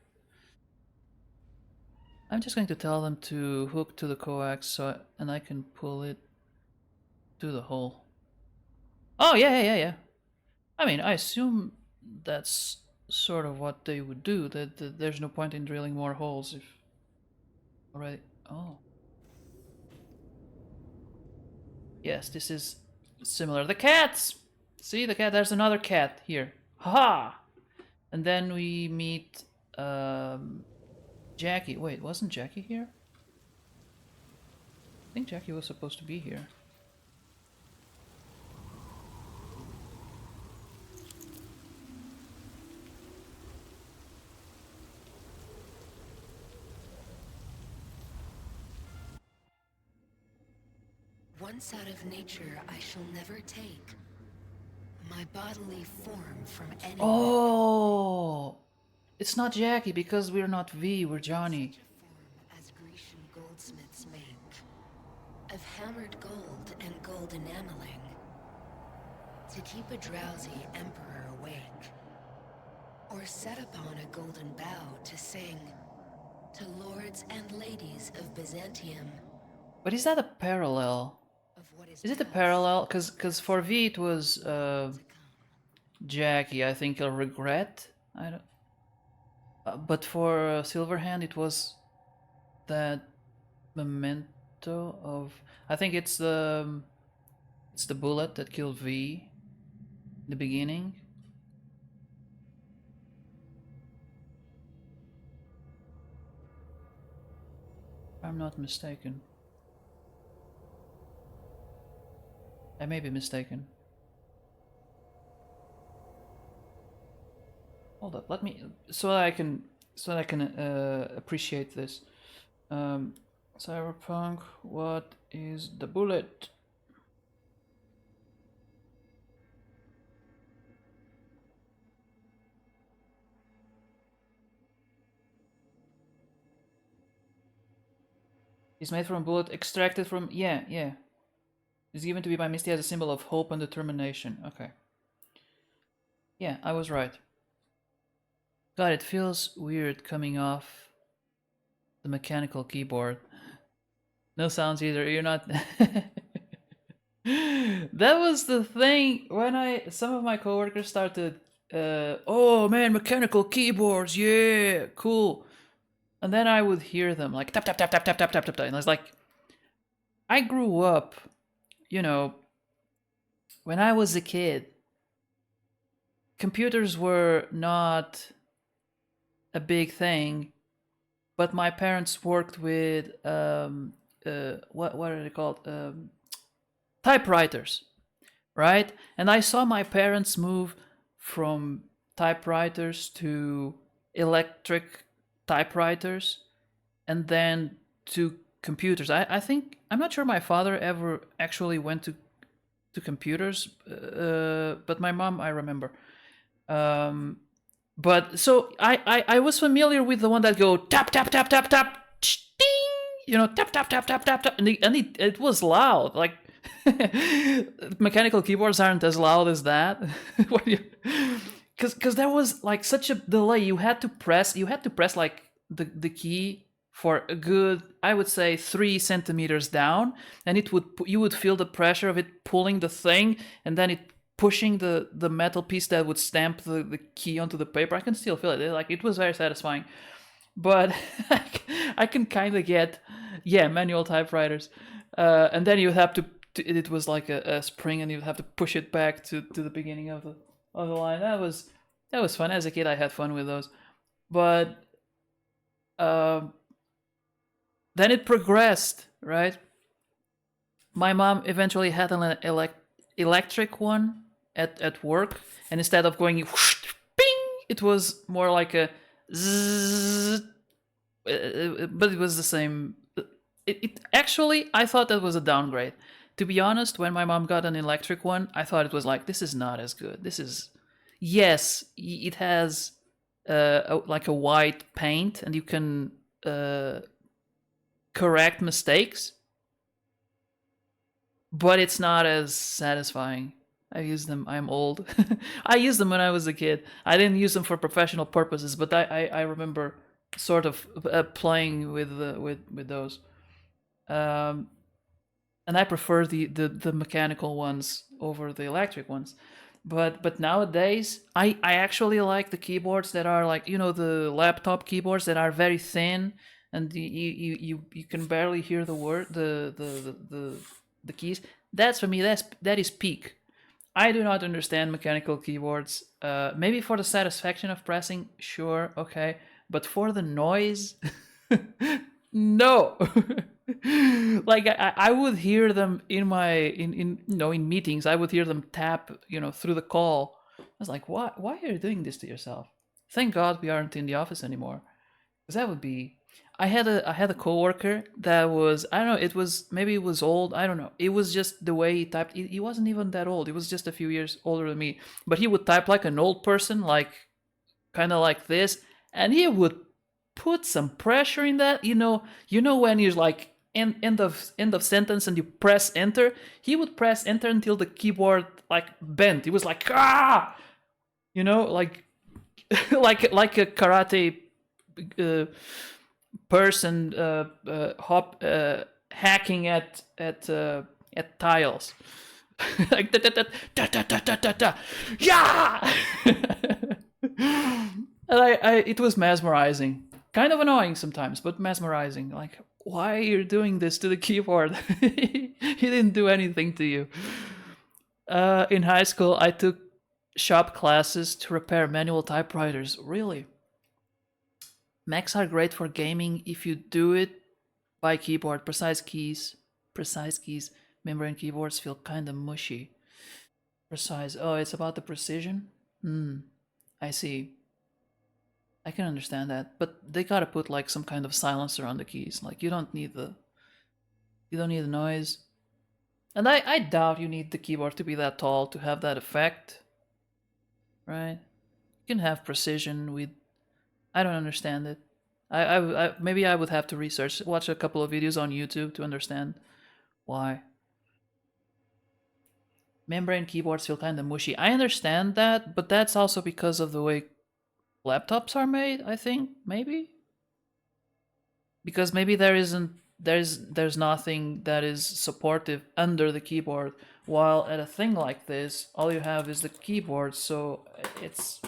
I'm just going to tell them to hook to the coax and I can pull it to the hole. Oh yeah. I mean, I assume that's sort of what they would do. That there's no point in drilling more holes if already. Oh. Yes, this is similar. The cats! See, the cat, there's another cat here. Haha! And then we meet Jackie. Wait, wasn't Jackie here? I think Jackie was supposed to be here. Once out of nature, I shall never take my bodily form from any. Oh! It's not Jackie because we're not V, we're Johnny. As Grecian goldsmiths make, of hammered gold and gold enameling, to keep a drowsy emperor awake, or set upon a golden bough to sing to lords and ladies of Byzantium. But is that a parallel? Is it a parallel? Because for V it was Jackie, I think, a regret. I don't. But for Silverhand it was that memento of. I think it's the bullet that killed V in the beginning. If I'm not mistaken. I may be mistaken. Hold up, let me so that I can appreciate this. Cyberpunk, what is the bullet? It's made from a bullet extracted from yeah. It's given to me by Misty as a symbol of hope and determination. Okay. Yeah, I was right. God, it feels weird coming off the mechanical keyboard. No sounds either. You're not. That was the thing when some of my coworkers started. Oh man, mechanical keyboards, yeah, cool. And then I would hear them like tap tap tap tap tap tap tap tap, and I was like, I grew up, when I was a kid. Computers were not a big thing, but my parents worked with what are they called, typewriters, right? And I saw my parents move from typewriters to electric typewriters and then to computers. I think, I'm not sure my father ever actually went to computers, but my mom, I remember. But so I was familiar with the one that go tap tap tap tap tap ding, you know, tap tap tap tap tap tap, and it was loud. Like mechanical keyboards aren't as loud as that. Because there was like such a delay. You had to press like the key for a good, I would say, 3 centimeters down, and you would feel the pressure of it pulling the thing, and then it pushing the metal piece that would stamp the key onto the paper. I can still feel it. Like, it was very satisfying. But I can kind of get, yeah, manual typewriters, and then you have to. It was like a spring, and you have to push it back to the beginning of the line. That was fun. As a kid, I had fun with those, but then it progressed, right? My mom eventually had an electric one at work, and instead of going whoosh, bing, it was more like a zzz, but it was the same. It actually, I thought that was a downgrade. To be honest, when my mom got an electric one, I thought it was like, this is not as good. This is, yes, it has like a white paint, and you can correct mistakes, but it's not as satisfying. I use them. I'm old. I used them when I was a kid. I didn't use them for professional purposes, but I remember sort of playing with those. And I prefer the mechanical ones over the electric ones. But nowadays, I actually like the keyboards that are like, you know, the laptop keyboards that are very thin, and you can barely hear the word the keys. That's, for me, that is peak. I do not understand mechanical keyboards. Maybe for the satisfaction of pressing, sure, okay, but for the noise, no. Like, I would hear them in meetings. I would hear them tap, through the call. I was like, why are you doing this to yourself? Thank God we aren't in the office anymore, because that would be. I had a coworker that was, I don't know, maybe it was old, I don't know. It was just the way he typed. He wasn't even that old. He was just a few years older than me, but he would type like an old person, like kind of like this, and he would put some pressure in that. When you're like end of sentence and you press enter, he would press enter until the keyboard like bent. He was like, ah, like like a karate person hacking at tiles. Like da, da, da, da, da, da, da, da, da. Yeah. And it was mesmerizing, kind of annoying sometimes, but mesmerizing. Like, why are you doing this to the keyboard? He didn't do anything to you. In high school, I took shop classes to repair manual typewriters. Really? Macs are great for gaming if you do it by keyboard. Precise keys. Membrane keyboards feel kind of mushy. Precise. Oh, it's about the precision? I see. I can understand that, but they gotta put like some kind of silencer on the keys. Like, you don't need the noise. And I doubt you need the keyboard to be that tall to have that effect, right? You can have precision with. I don't understand it. I maybe I would have to watch a couple of videos on YouTube to understand why. Membrane keyboards feel kind of mushy. I understand that, but that's also because of the way laptops are made, I think, maybe. Because maybe there's nothing that is supportive under the keyboard, while at a thing like this, all you have is the keyboard, so it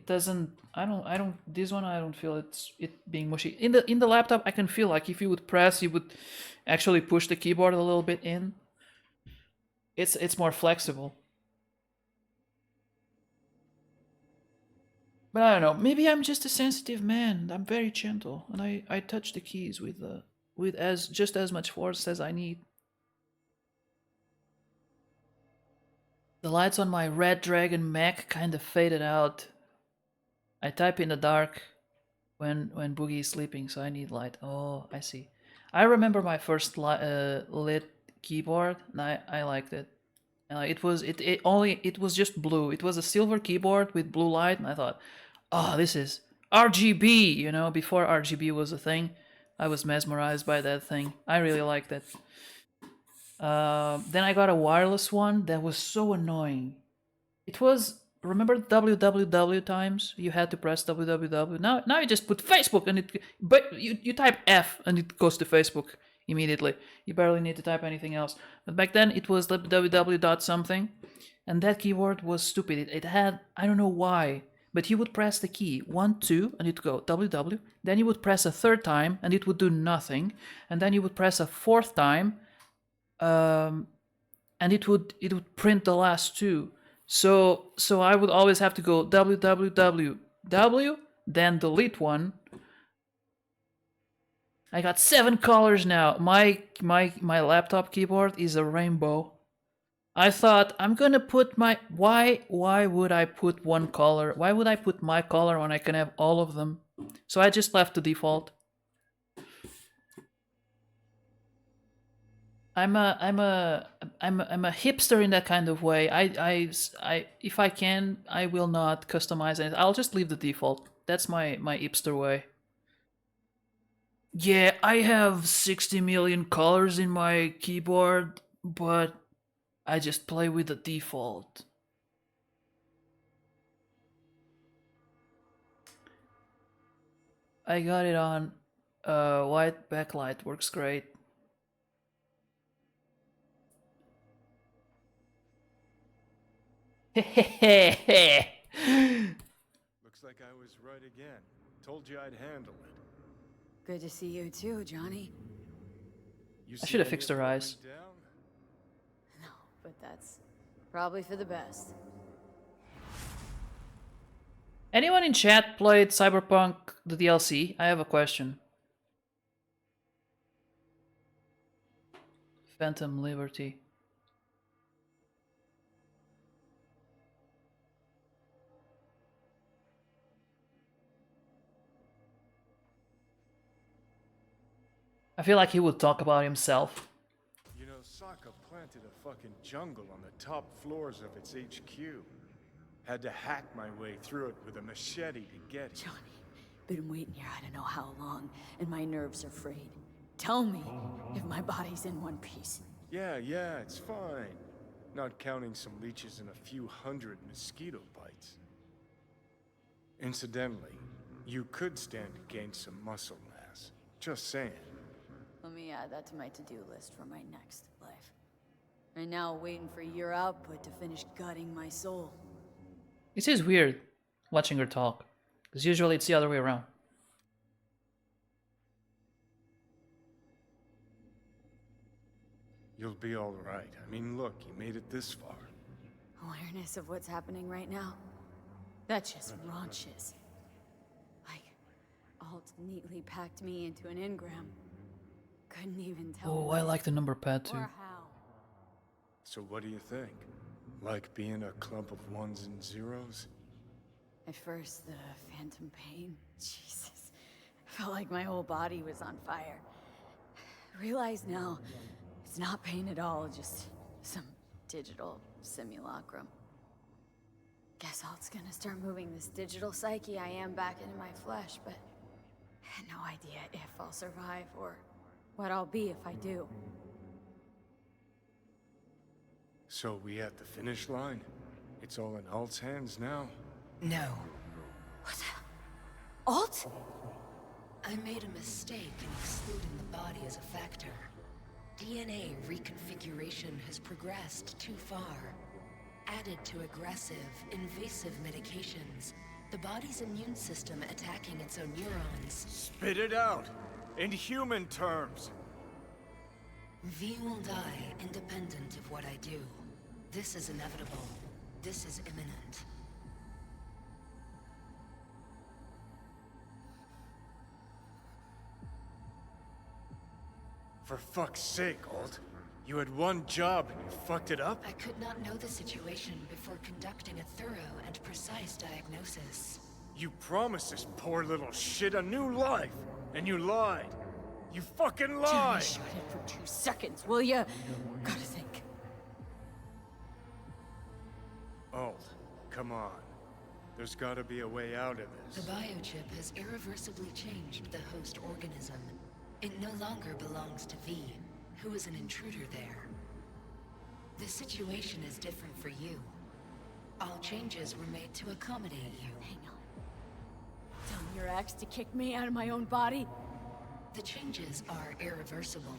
doesn't. I don't. This one, I don't feel it being mushy. In the laptop, I can feel like if you would press, you would actually push the keyboard a little bit in. It's more flexible. But I don't know. Maybe I'm just a sensitive man. I'm very gentle, and I touch the keys with just as much force as I need. The lights on my Red Dragon Mac kind of faded out. I type in the dark when Boogie is sleeping, so I need light. Oh, I see. I remember my first lit keyboard, and I liked it. It was just blue. It was a silver keyboard with blue light, and I thought, oh, this is RGB. Before RGB was a thing, I was mesmerized by that thing. I really liked it. Then I got a wireless one that was so annoying. It was, remember www times? You had to press www. Now you just put Facebook and but you type F and it goes to Facebook immediately. You barely need to type anything else. But back then it was www dot something, and that keyboard was stupid. It had, I don't know why, but you would press the key 1 2 and it'd go www. Then you would press a third time and it would do nothing, and then you would press a fourth time, and it would print the last two. So I would always have to go www, then delete one. I got 7 colors now. My laptop keyboard is a rainbow. I thought I'm gonna put my why would I put one color? Why would I put my color when I can have all of them? So I just left the default. I'm a hipster in that kind of way. I if I can, I will not customize it. I'll just leave the default. That's my hipster way. Yeah, I have 60 million colors in my keyboard, but I just play with the default. I got it on white backlight, works great. Looks like I was right again. Told you I'd handle it. Good to see you too, Johnny. I should have fixed her eyes. No, but that's probably for the best. Anyone in chat played Cyberpunk the DLC? I have a question. Phantom Liberty. I feel like he would talk about himself. You know, Sokka planted a fucking jungle on the top floors of its HQ. Had to hack my way through it with a machete to get it. Johnny, been waiting here I don't know how long, and my nerves are frayed. Tell me if my body's in one piece. Yeah, it's fine. Not counting some leeches and a few hundred mosquito bites. Incidentally, you could stand to gain some muscle mass. Just saying. Let me add that to my to-do list for my next life. Right now, waiting for your output to finish gutting my soul. This is weird, watching her talk, because usually it's the other way around. You'll be all right. I mean, look, you made it this far. Awareness of what's happening right now? That just raunches. Like, Alt neatly packed me into an engram. Couldn't even tell. Oh, I like the number pad too. Or how. So what do you think? Like being a clump of ones and zeros? At first, the phantom pain. Jesus. Felt like my whole body was on fire. Realize now, it's not pain at all, just some digital simulacrum. Guess Alt's gonna start moving this digital psyche I am back into my flesh, but I had no idea if I'll survive or what I'll be if I do. So we at the finish line? It's all in Alt's hands now? No. What the? Alt? I made a mistake in excluding the body as a factor. DNA reconfiguration has progressed too far. Added to aggressive, invasive medications, the body's immune system attacking its own neurons. Spit it out! In human terms! V will die independent of what I do. This is inevitable. This is imminent. For fuck's sake, Alt. You had one job and you fucked it up? I could not know the situation before conducting a thorough and precise diagnosis. You promised this poor little shit a new life, and you lied. You fucking lied! Shut it for 2 seconds, will ya? Gotta think. Alt, come on. There's gotta be a way out of this. The biochip has irreversibly changed the host organism. It no longer belongs to V, who is an intruder there. The situation is different for you. All changes were made to accommodate you. Hang on. Telling your ex to kick me out of my own body? The changes are irreversible.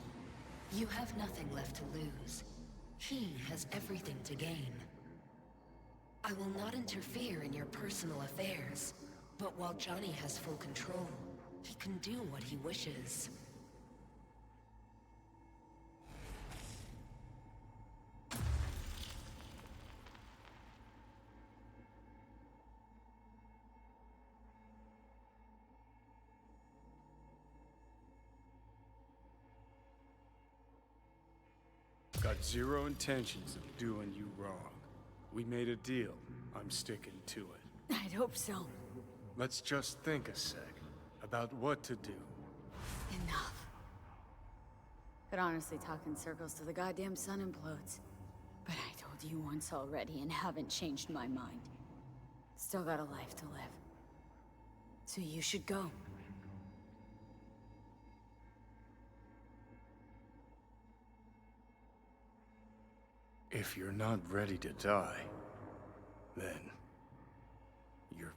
You have nothing left to lose. He has everything to gain. I will not interfere in your personal affairs, but while Johnny has full control, he can do what he wishes. Got zero intentions of doing you wrong. We made a deal. I'm sticking to it. I'd hope so. Let's just think a sec about what to do. Enough. Could honestly talk in circles till the goddamn sun implodes. But I told you once already and haven't changed my mind. Still got a life to live. So you should go. If you're not ready to die, then you're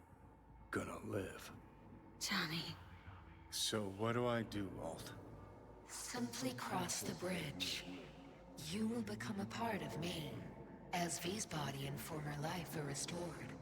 gonna live. Johnny. So what do I do, Walt? Simply cross the bridge. You will become a part of me, as V's body and former life are restored.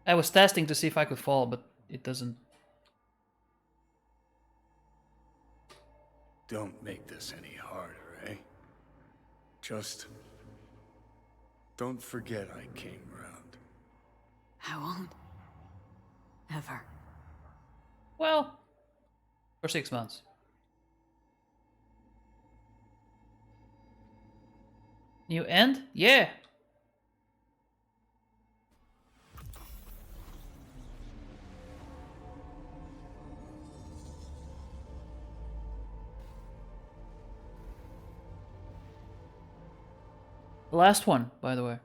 I was testing to see if I could fall, but it doesn't. Don't make this any harder, eh? Just don't forget I came round. I won't. Ever. Well, for 6 months. New end? Yeah! The last one, by the way.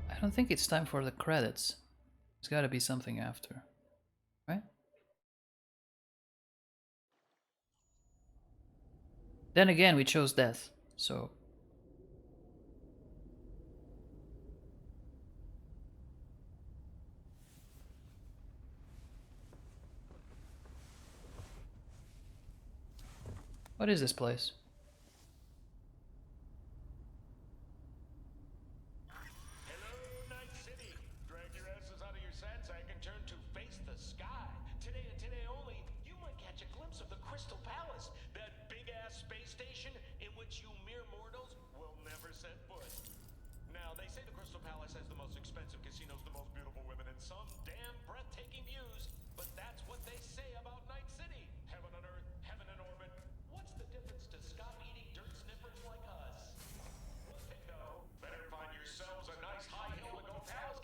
I don't think it's time for the credits. There's gotta be something after, right? Then again, we chose death, so... What is this place?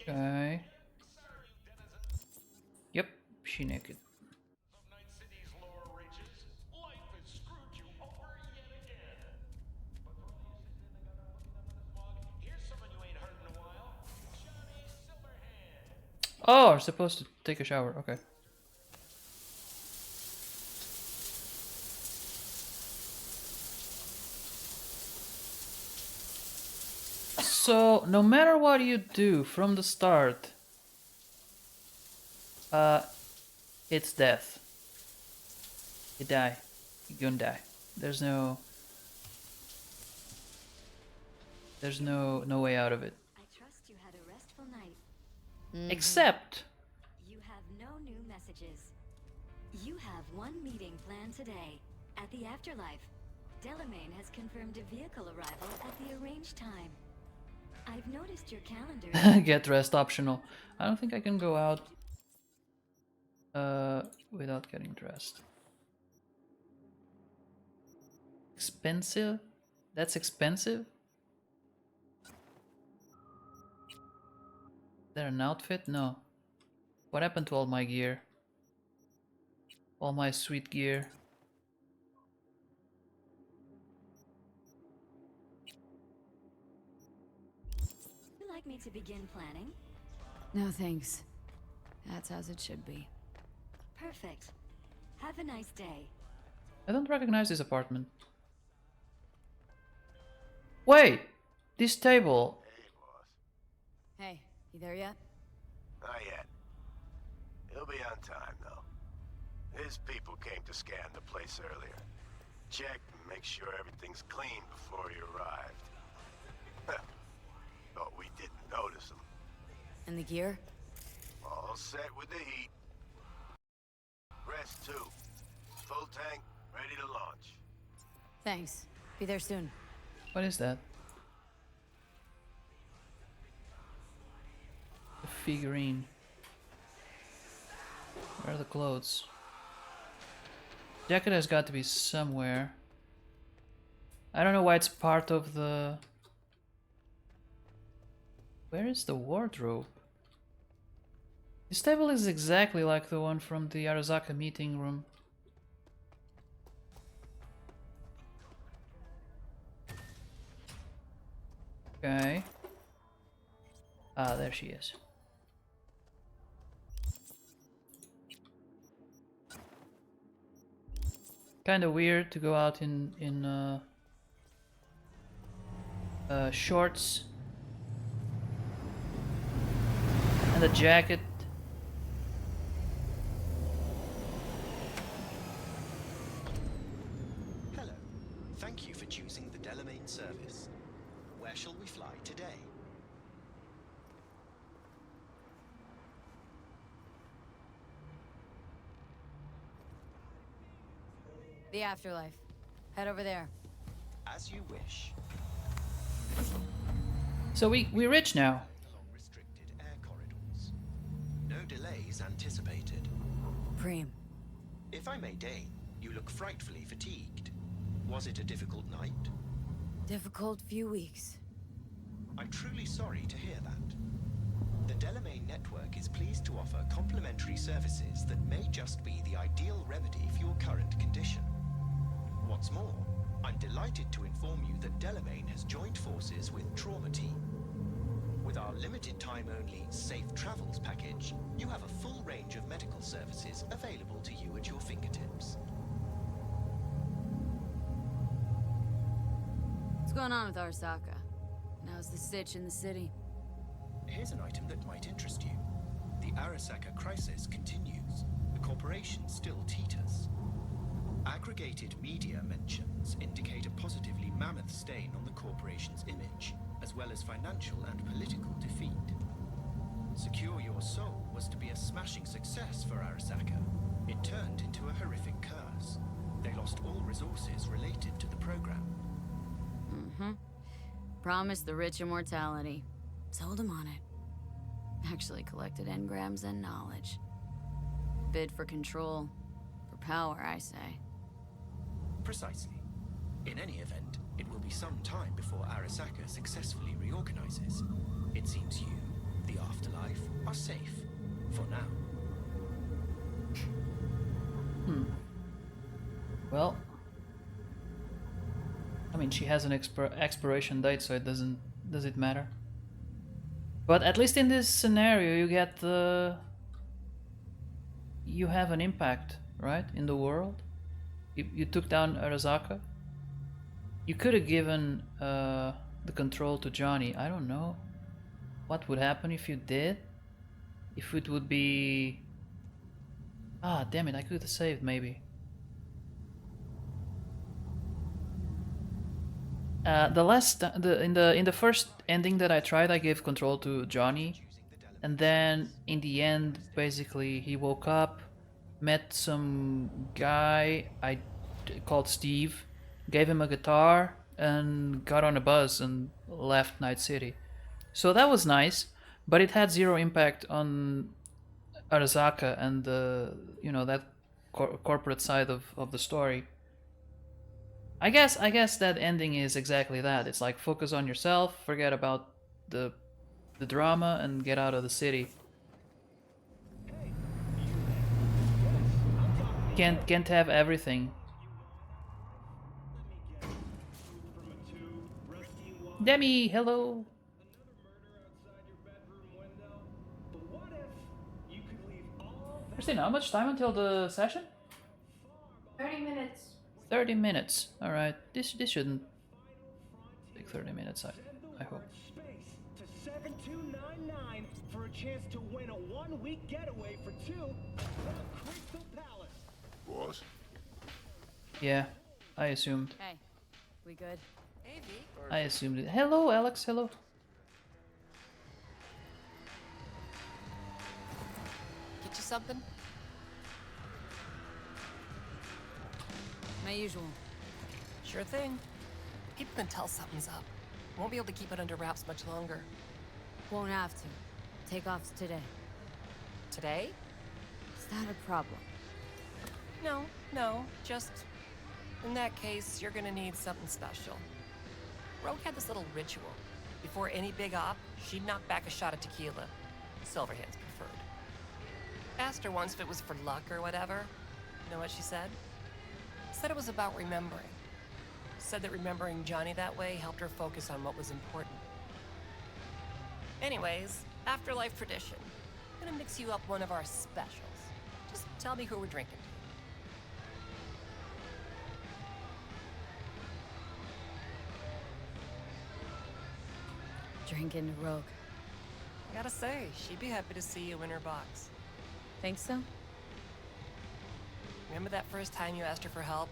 Okay. Yep, she naked. Oh, we're supposed to take a shower. Okay. So, no matter what you do from the start, it's death. You die. You're gonna die. There's no way out of it. I trust you had a restful night. Except You have no new messages. You have one meeting planned today at the afterlife. Delamain has confirmed a vehicle arrival at the arranged time. I've noticed your calendar. get dressed optional. I don't think I can go out without getting dressed. Expensive? That's expensive? Is there an outfit? No. What happened to all my gear? All my sweet gear. Would you like me to begin planning? No thanks. That's as it should be. Perfect. Have a nice day. I don't recognize this apartment. Wait! This table. Hey, you there yet? Not yet. He'll be on time, though. His people came to scan the place earlier. Check and make sure everything's clean before he arrived. Thought we didn't notice him. And the gear? All set with the heat. Rest too. Full tank, ready to launch. Thanks. Be there soon. What is that? A figurine. Where are the clothes? Jacket has got to be somewhere. I don't know why it's part of the... Where is the wardrobe? This table is exactly like the one from the Arasaka meeting room. Okay. Ah, there she is. Kind of weird to go out in shorts and a jacket. Hello. Thank you for choosing the Delamain service. Where shall we fly today? The afterlife. Head over there. As you wish. So we're rich now. Along restricted air corridors. No delays anticipated. Preem. If I may deign, you look frightfully fatigued. Was it a difficult night? Difficult few weeks. I'm truly sorry to hear that. The Delamain network is pleased to offer complimentary services that may just be the ideal remedy for your current condition. What's more, I'm delighted to inform you that Delamain has joined forces with Trauma Team. With our limited time only Safe Travels package, you have a full range of medical services available to you at your fingertips. What's going on with Arasaka? How's the stitch in the city? Here's an item that might interest you. The Arasaka crisis continues. The corporation still teeters. Aggregated media mentions indicate a positively mammoth stain on the corporation's image, as well as financial and political defeat. Secure Your Soul was to be a smashing success for Arasaka. It turned into a horrific curse. They lost all resources related to the program. Promised the rich immortality. Sold him on it. Actually collected engrams and knowledge. Bid for control. For power, I say. Precisely. In any event, it will be some time before Arasaka successfully reorganizes. It seems you, the afterlife, are safe. For now. Well, I mean, she has an expiration date, so it doesn't. Does it matter? But at least in this scenario, you get the. You have an impact, right, in the world. You took down Arasaka. You could have given the control to Johnny. I don't know what would happen if you did. If it would be. Ah, damn it! I could have saved maybe. In the first ending that I tried, I gave control to Johnny, and then in the end, basically, he woke up, met some guy called Steve, gave him a guitar, and got on a bus and left Night City. So that was nice, but it had zero impact on Arasaka and the that corporate side of the story. I guess that ending is exactly that. It's like focus on yourself, forget about the the drama, and get out of the city. Can't have everything. Demi, hello. Christina, how much time until the session? 30 minutes. 30 minutes. All right. This shouldn't take 30 minutes. I hope. To 7299 for a chance to win a 1-week getaway for two from Crystal Palace. Was? Yeah, I assumed. Hey, we good? Hey, V. I assumed it. Hello, Alex. Hello. Get you something? My usual. Sure thing. People can tell something's up. Won't be able to keep it under wraps much longer. Won't have to. Takeoff's today. Today? Is that a problem? No. Just... In that case, you're gonna need something special. Rogue had this little ritual. Before any big op, she'd knock back a shot of tequila. Silverhand's preferred. Asked her once if it was for luck or whatever. You know what she said? Said it was about remembering. Said that remembering Johnny that way helped her focus on what was important. Anyways, afterlife tradition. I'm gonna mix you up one of our specials. Just tell me who we're drinking. Drinking to Rogue. I gotta say, she'd be happy to see you in her box. Think so? Remember that first time you asked her for help?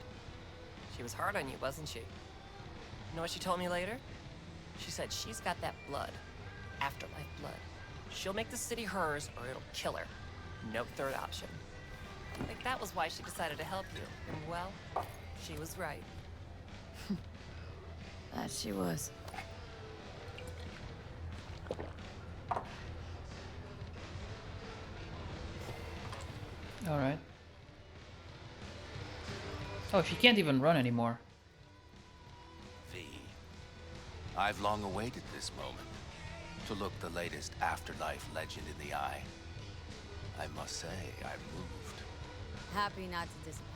She was hard on you, wasn't she? You know what she told me later? She said she's got that blood. Afterlife blood. She'll make the city hers or it'll kill her. No third option. I think that was why she decided to help you. And well, she was right. That she was. All right. Oh, she can't even run anymore. V, I've long awaited this moment. To look the latest afterlife legend in the eye. I must say, I'm moved. Happy not to disappoint.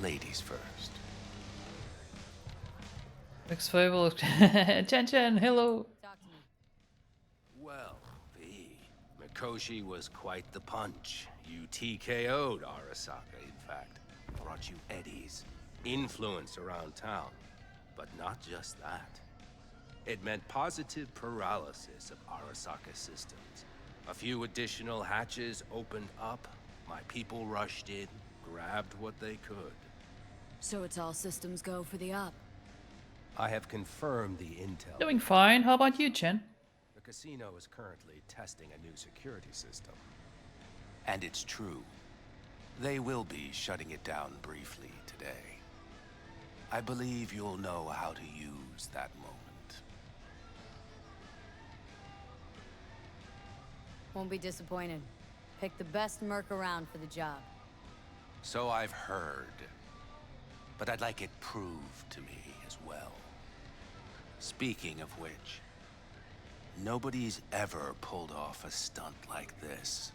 Ladies first. Next Fable. Chen, hello. Talk to me. Well, V, Mikoshi was quite the punch. You TKO'd Arasaka, in fact. Brought you eddies, influence around town. But not just that. It meant positive paralysis of Arasaka systems. A few additional hatches opened up. My people rushed in, grabbed what they could. So it's all systems go for the op. I have confirmed the intel. Doing fine. How about you, Chen? The casino is currently testing a new security system. And it's true. They will be shutting it down briefly today. I believe you'll know how to use that moment. Won't be disappointed. Pick the best merc around for the job. So I've heard. But I'd like it proved to me as well. Speaking of which, nobody's ever pulled off a stunt like this.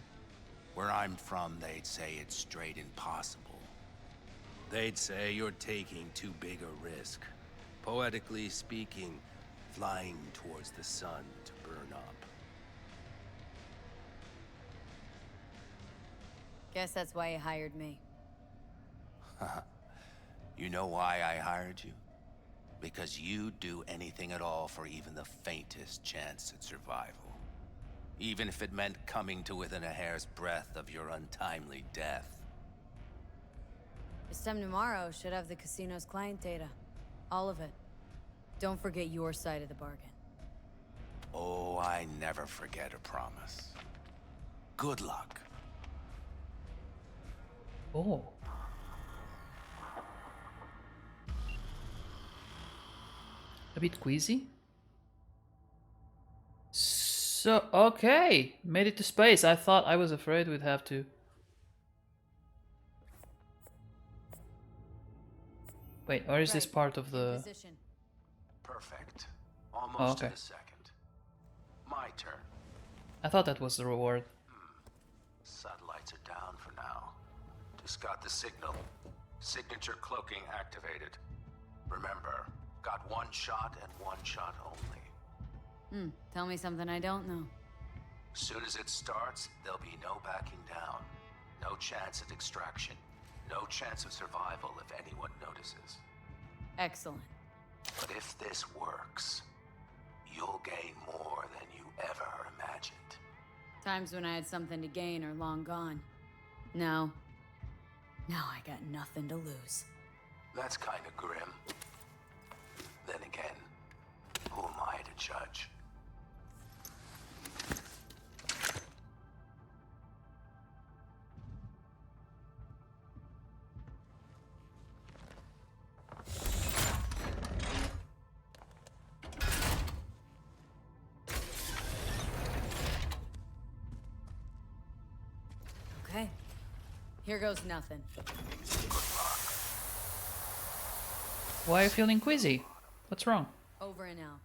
Where I'm from, they'd say it's straight impossible. They'd say you're taking too big a risk. Poetically speaking, flying towards the sun to burn up. Guess that's why you hired me. You know why I hired you? Because you'd do anything at all for even the faintest chance at survival. Even if it meant coming to within a hair's breadth of your untimely death. This time tomorrow should have the casino's client data. All of it. Don't forget your side of the bargain. Oh, I never forget a promise. Good luck. Oh. A bit queasy. So, okay. Made it to space. I thought I was afraid we'd have to. Wait, or is this part of the... Perfect. Almost Oh, okay. to the second. My turn. I thought that was the reward. Satellites are down for now. Just got the signal. Signature cloaking activated. Remember, got one shot and one shot only. Tell me something I don't know. Soon as it starts, there'll be no backing down. No chance at extraction. No chance of survival if anyone notices. Excellent. But if this works, you'll gain more than you ever imagined. Times when I had something to gain are long gone. No. Now I got nothing to lose. That's kind of grim. Then again, who am I to judge? Okay. Here goes nothing. Why are you feeling queasy? What's wrong? Over and out.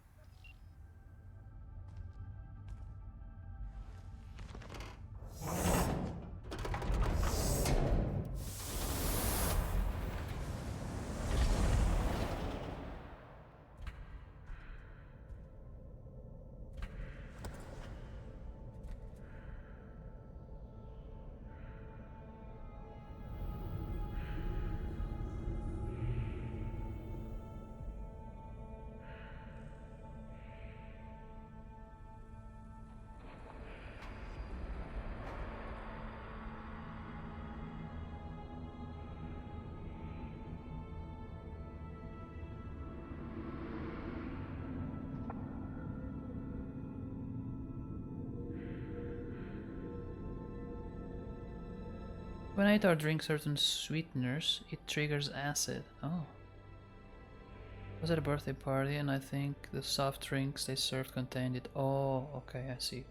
When I eat or drink certain sweeteners, it triggers acid. Oh. I was at a birthday party and I think the soft drinks they served contained it. Oh, okay, I see.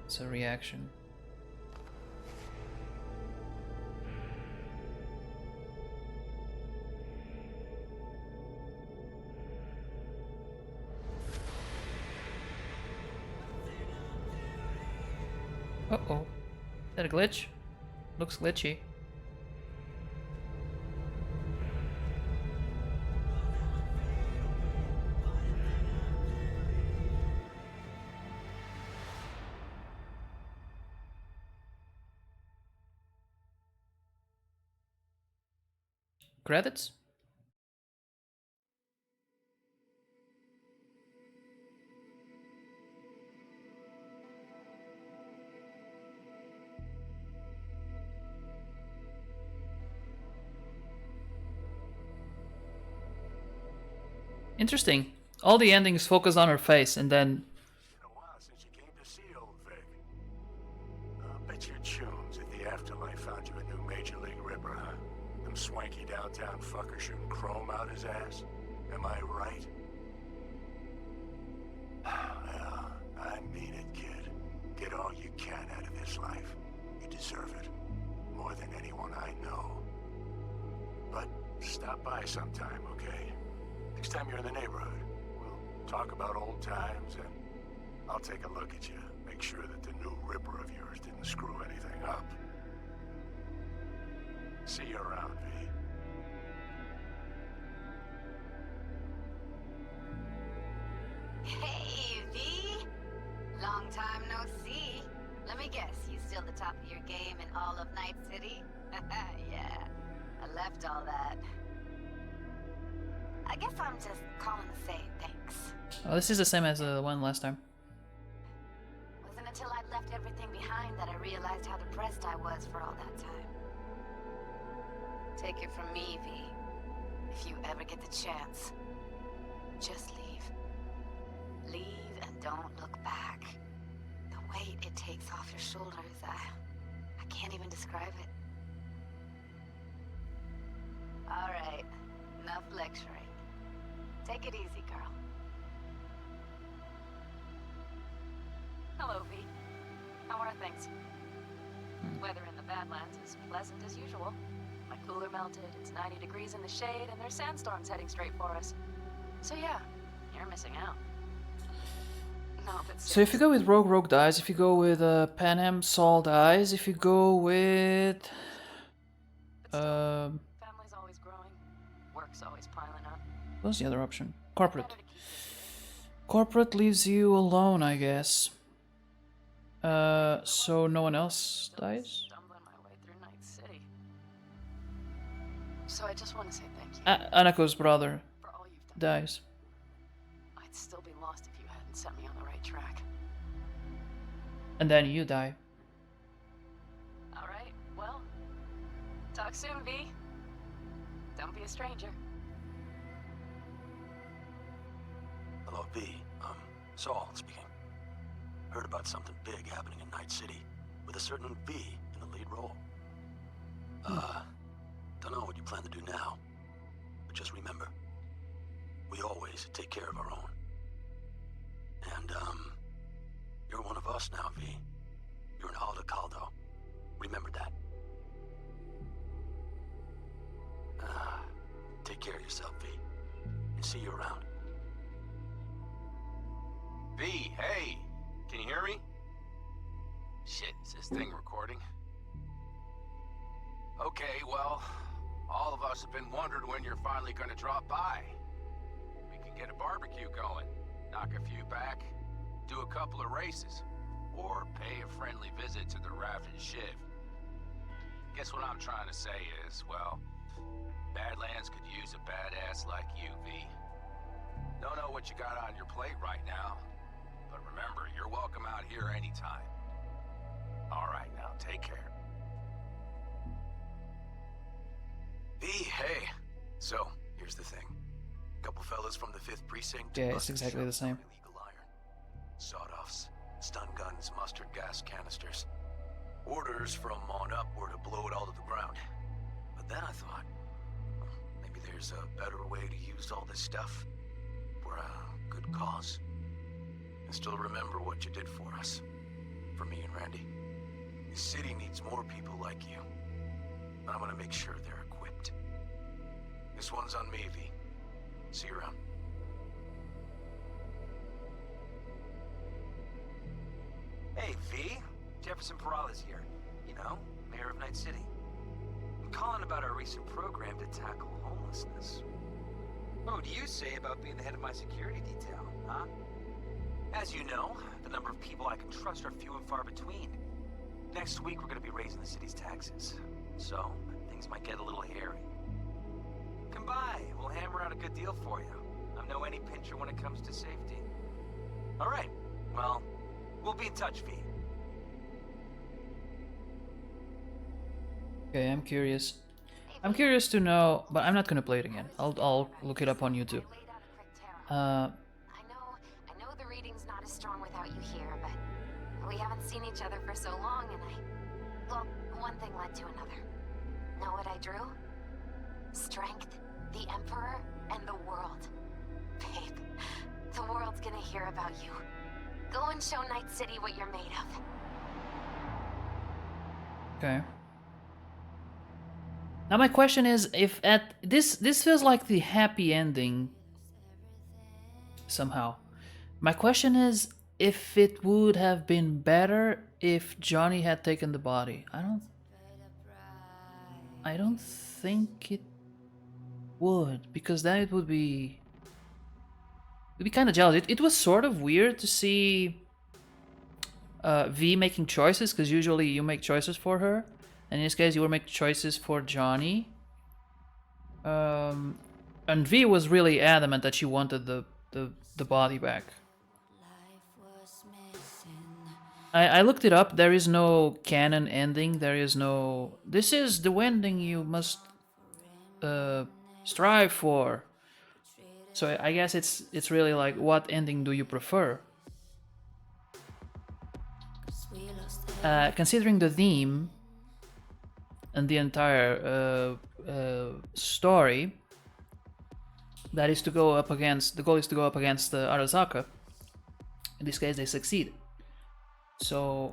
It's a reaction. Uh-oh. Is that a glitch? Looks glitchy. Credits? Interesting. All the endings focus on her face and then... Been a while since you came to see old Vic. I'll bet your tunes if the afterlife found you a new Major League Ripper, huh? Them swanky downtown fuckers shooting chrome out his ass. Am I right? Well, I mean it, kid. Get all you can out of this life. You deserve it. More than anyone I know. But stop by sometime, okay? Next time you're in the neighborhood, we'll talk about old times and I'll take a look at you. Make sure that the new Ripper of yours didn't screw anything up. See you around, V. Hey, V! Long time no see. Let me guess, you still the top of your game in all of Night City? Yeah, I left all that. I guess I'm just calling to say thanks. Oh, this is the same as the one last time. Wasn't until I'd left everything behind that I realized how depressed I was for all that time. Take it from me, V. If you ever get the chance, Just leave. Leave and don't look back. The weight it takes off your shoulders, I can't even describe it. All right, enough lecturing. Take it easy, girl. Hello, V. How are things? Weather in the Badlands is pleasant as usual. My cooler melted, it's 90 degrees in the shade, and there's sandstorms heading straight for us. So yeah, you're missing out. No, but So if you go with Rogue, Rogue dies. If you go with Panem, Saul dies. If you go with... family's always growing. Work's always piling up. What's the other option? Corporate. Corporate leaves you alone, I guess. So no one else dies? Stumbling my way through Night City. So I just want to say thank you. Anako's brother dies. I'd still be lost if you hadn't set me on the right track. And then you die. Alright, well, talk soon, V. Don't be a stranger. Hello, V. Saul speaking. Heard about something big happening in Night City, with a certain V in the lead role. Don't know what you plan to do now, but just remember, we always take care of our own. And, you're one of us now, V. You're an Alda Caldo. Remember that. Take care of yourself, V. And see you around. V, hey! Can you hear me? Shit, is this thing recording? Okay, well, all of us have been wondering when you're finally gonna drop by. We can get a barbecue going, knock a few back, do a couple of races, or pay a friendly visit to the Raft and Shiv. Guess what I'm trying to say is, well, Badlands could use a badass like you, V. Don't know what you got on your plate right now, but remember, you're welcome out here anytime. All right, now, take care. V, hey. So, here's the thing. A couple fellas from the 5th Precinct. Yeah, it's exactly the same. Illegal iron. Sawed-offs, stun guns, mustard gas canisters. Orders from on up were to blow it all to the ground. But then I thought, well, maybe there's a better way to use all this stuff for a good cause. And still remember what you did for us. For me and Randy. This city needs more people like you. And I'm gonna make sure they're equipped. This one's on me, V. See you around. Hey, V. Jefferson Peralta's here. You know, mayor of Night City. I'm calling about our recent program to tackle homelessness. What do you say about being the head of my security detail, huh? As you know, the number of people I can trust are few and far between. Next week, we're going to be raising the city's taxes. So, things might get a little hairy. Come by. We'll hammer out a good deal for you. I'm no any pincher when it comes to safety. All right. Well, we'll be in touch, V. Okay, I'm curious. I'm curious to know, but I'm not gonna play it again. I'll look it up on YouTube. I know the reading's not as strong without you here, but we haven't seen each other for so long, and well, one thing led to another. Know what I drew? Strength, the Emperor, and the world. Babe, the world's gonna hear about you. Go and show Night City what you're made of. Okay. Now my question is, if at this feels like the happy ending somehow. My question is if it would have been better if Johnny had taken the body. I don't think it would, because then it would be kind of jealous. It was sort of weird to see V making choices, because usually you make choices for her. And in this case, you will make choices for Johnny. And V was really adamant that she wanted the body back. I looked it up. There is no canon ending. There is no... This is the ending you must strive for. So I guess it's really like, what ending do you prefer? Considering the theme and the entire story, that is to go up against, the goal is to go up against Arasaka. In this case, they succeed. So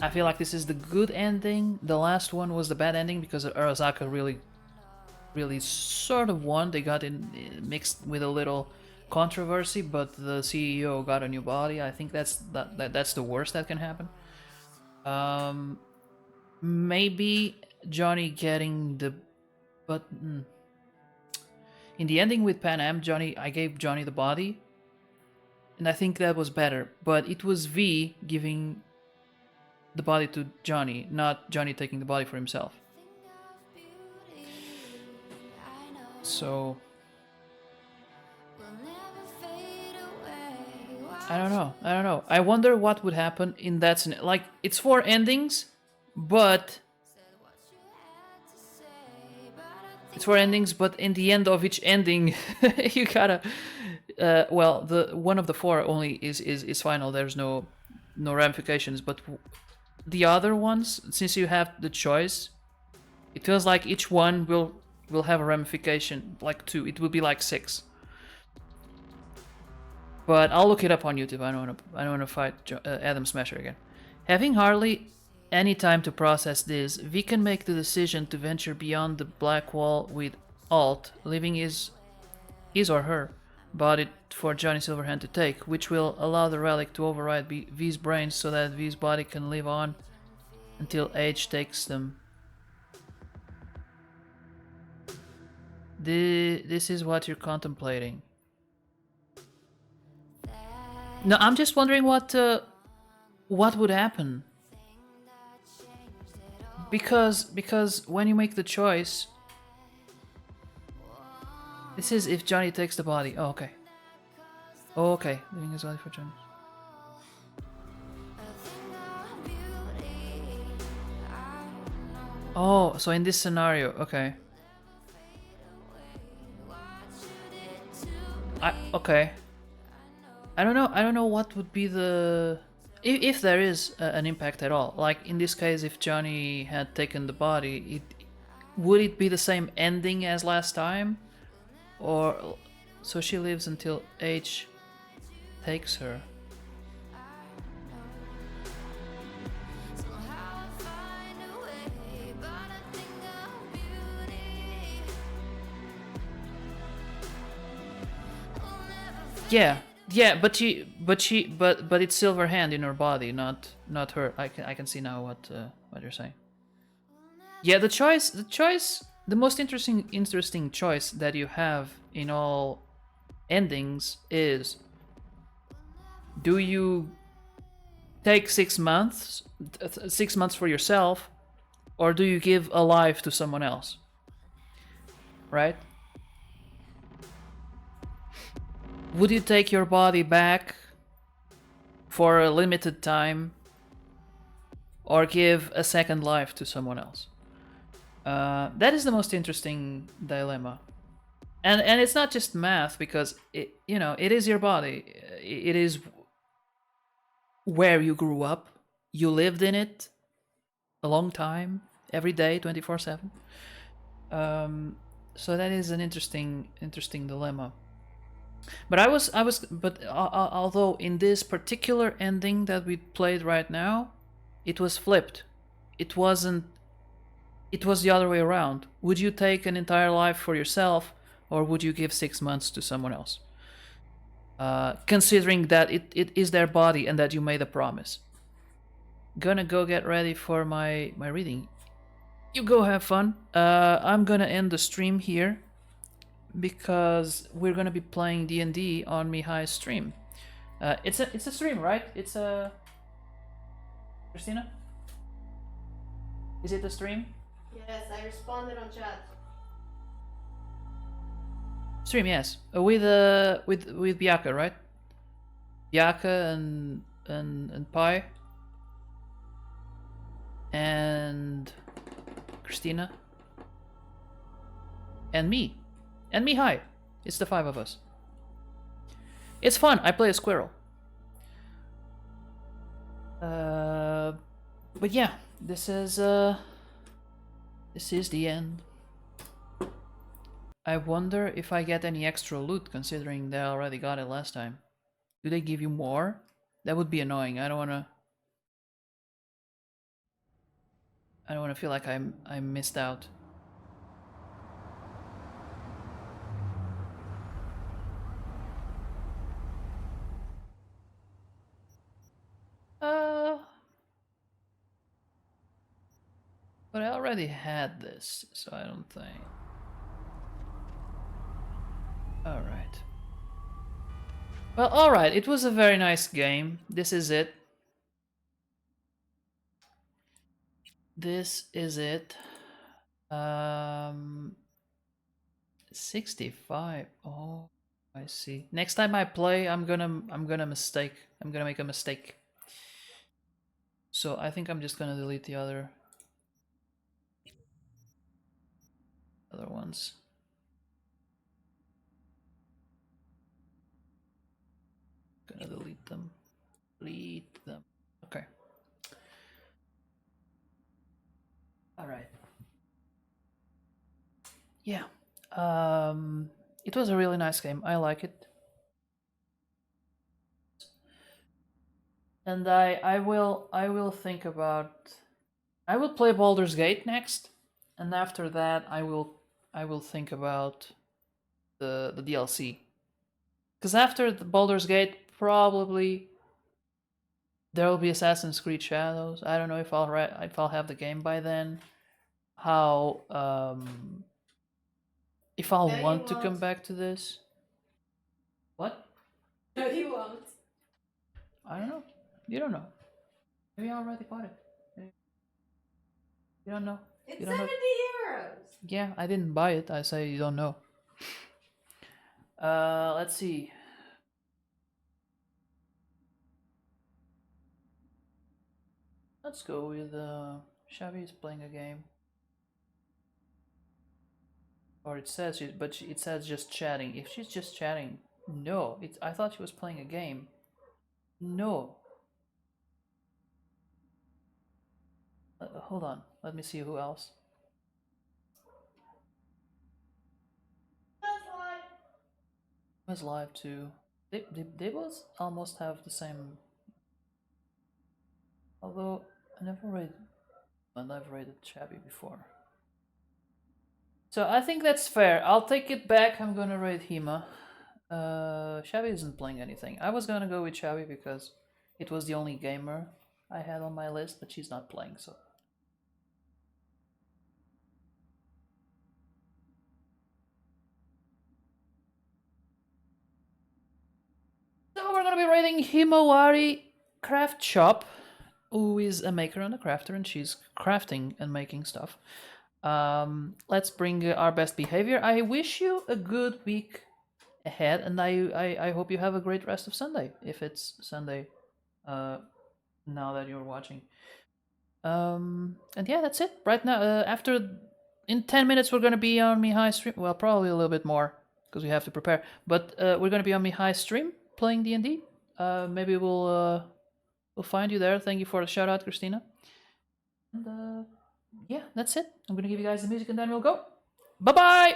I feel like this is the good ending. The last one was the bad ending because Arasaka really sort of won. They got in mixed with a little controversy, but the CEO got a new body. I think that's the worst that can happen. Maybe Johnny getting the, but in the ending with Pan Am, I gave Johnny the body, and I think that was better. But it was V giving the body to Johnny, not Johnny taking the body for himself. So I don't know. I wonder what would happen in that scenario. Like, it's 4 endings, but in the end of each ending, you gotta. Well, the one of the 4 only is final. There's no ramifications, but the other ones, since you have the choice, it feels like each one will have a ramification, like 2. It will be like 6. But I'll look it up on YouTube. I don't want to fight Adam Smasher again. Having hardly any time to process this, V can make the decision to venture beyond the black wall with Alt, leaving his or her body for Johnny Silverhand to take, which will allow the relic to override V's brain so that V's body can live on until age takes them. This is what you're contemplating. No, I'm just wondering what would happen. Because when you make the choice, this is if Johnny takes the body. Oh, okay. Oh, okay. Leaving his body for Johnny. Oh, so in this scenario, okay. Okay. I don't know what would be the, if there is an impact at all. Like in this case, if Johnny had taken the body, would it be the same ending as last time, or so she lives until age takes her? Yeah, but it's Silverhand in her body, not her. I can see now what you're saying. Yeah, the most interesting choice that you have in all endings is, do you take 6 months for yourself, or do you give a life to someone else? Right? Would you take your body back for a limited time, or give a second life to someone else? That is the most interesting dilemma, and it's not just math, because it is your body. It is where you grew up. You lived in it a long time, every day, 24/7. So that is an interesting dilemma. But although in this particular ending that we played right now, it was flipped. It was the other way around. Would you take an entire life for yourself, or would you give 6 months to someone else? Considering that it is their body and that you made a promise. Gonna go get ready for my reading. You go have fun. I'm gonna end the stream here, because we're gonna be playing D&D on Mihai's stream. It's a stream, right? It's a Christina? Is it a stream? Yes, I responded on chat. Stream, yes. With Biaka, right? Biaka and Pi and Christina and me. And Mihai. It's the 5 of us. It's fun. I play a squirrel. But yeah, this is the end. I wonder if I get any extra loot, considering they already got it last time. Do they give you more? That would be annoying. I don't wanna feel like I missed out. But I already had this, so I don't think. Alright. Well, alright, it was a very nice game. This is it. This is it. 65. Oh, I see. Next time I play, I'm gonna mistake. I'm gonna make a mistake. So I think I'm just gonna delete the other ones. Gonna delete them. Delete them. Okay. All right. Yeah. It was a really nice game. I like it. And I will think about, I will play Baldur's Gate next, and after that I will think about the DLC. Because after the Baldur's Gate, probably there will be Assassin's Creed Shadows. I don't know if I'll have the game by then. How if I'll No, want you to come won't. back to this. What? No, you won't. I don't know. You don't know. Maybe I already bought it. Maybe. You don't know. It's You don't know. 70 euros. Yeah, I didn't buy it. I say you don't know. Let's see. Let's go with Shabby is playing a game. Or it says she, but it says just chatting. If she's just chatting, no. I thought she was playing a game. No. Hold on. Let me see who else. Was live too. They both almost have the same. Although I never rated Shabby before. So I think that's fair. I'll take it back. I'm gonna rate Hema. Shabby isn't playing anything. I was gonna go with Shabby because it was the only gamer I had on my list, but she's not playing, so. So we're gonna be rating Himawari Craft Shop, who is a maker and a crafter, and she's crafting and making stuff. Let's bring our best behavior. I wish you a good week ahead, and I hope you have a great rest of Sunday, if it's Sunday, now that you're watching. And yeah, that's it. Right now, in 10 minutes, we're gonna be on Mihai stream. Well, probably a little bit more because we have to prepare. But we're gonna be on Mihai stream playing D&D. Maybe we'll find you there. Thank you for the shout out, Christina. And yeah, that's it. I'm gonna give you guys the music and then we'll go. Bye bye.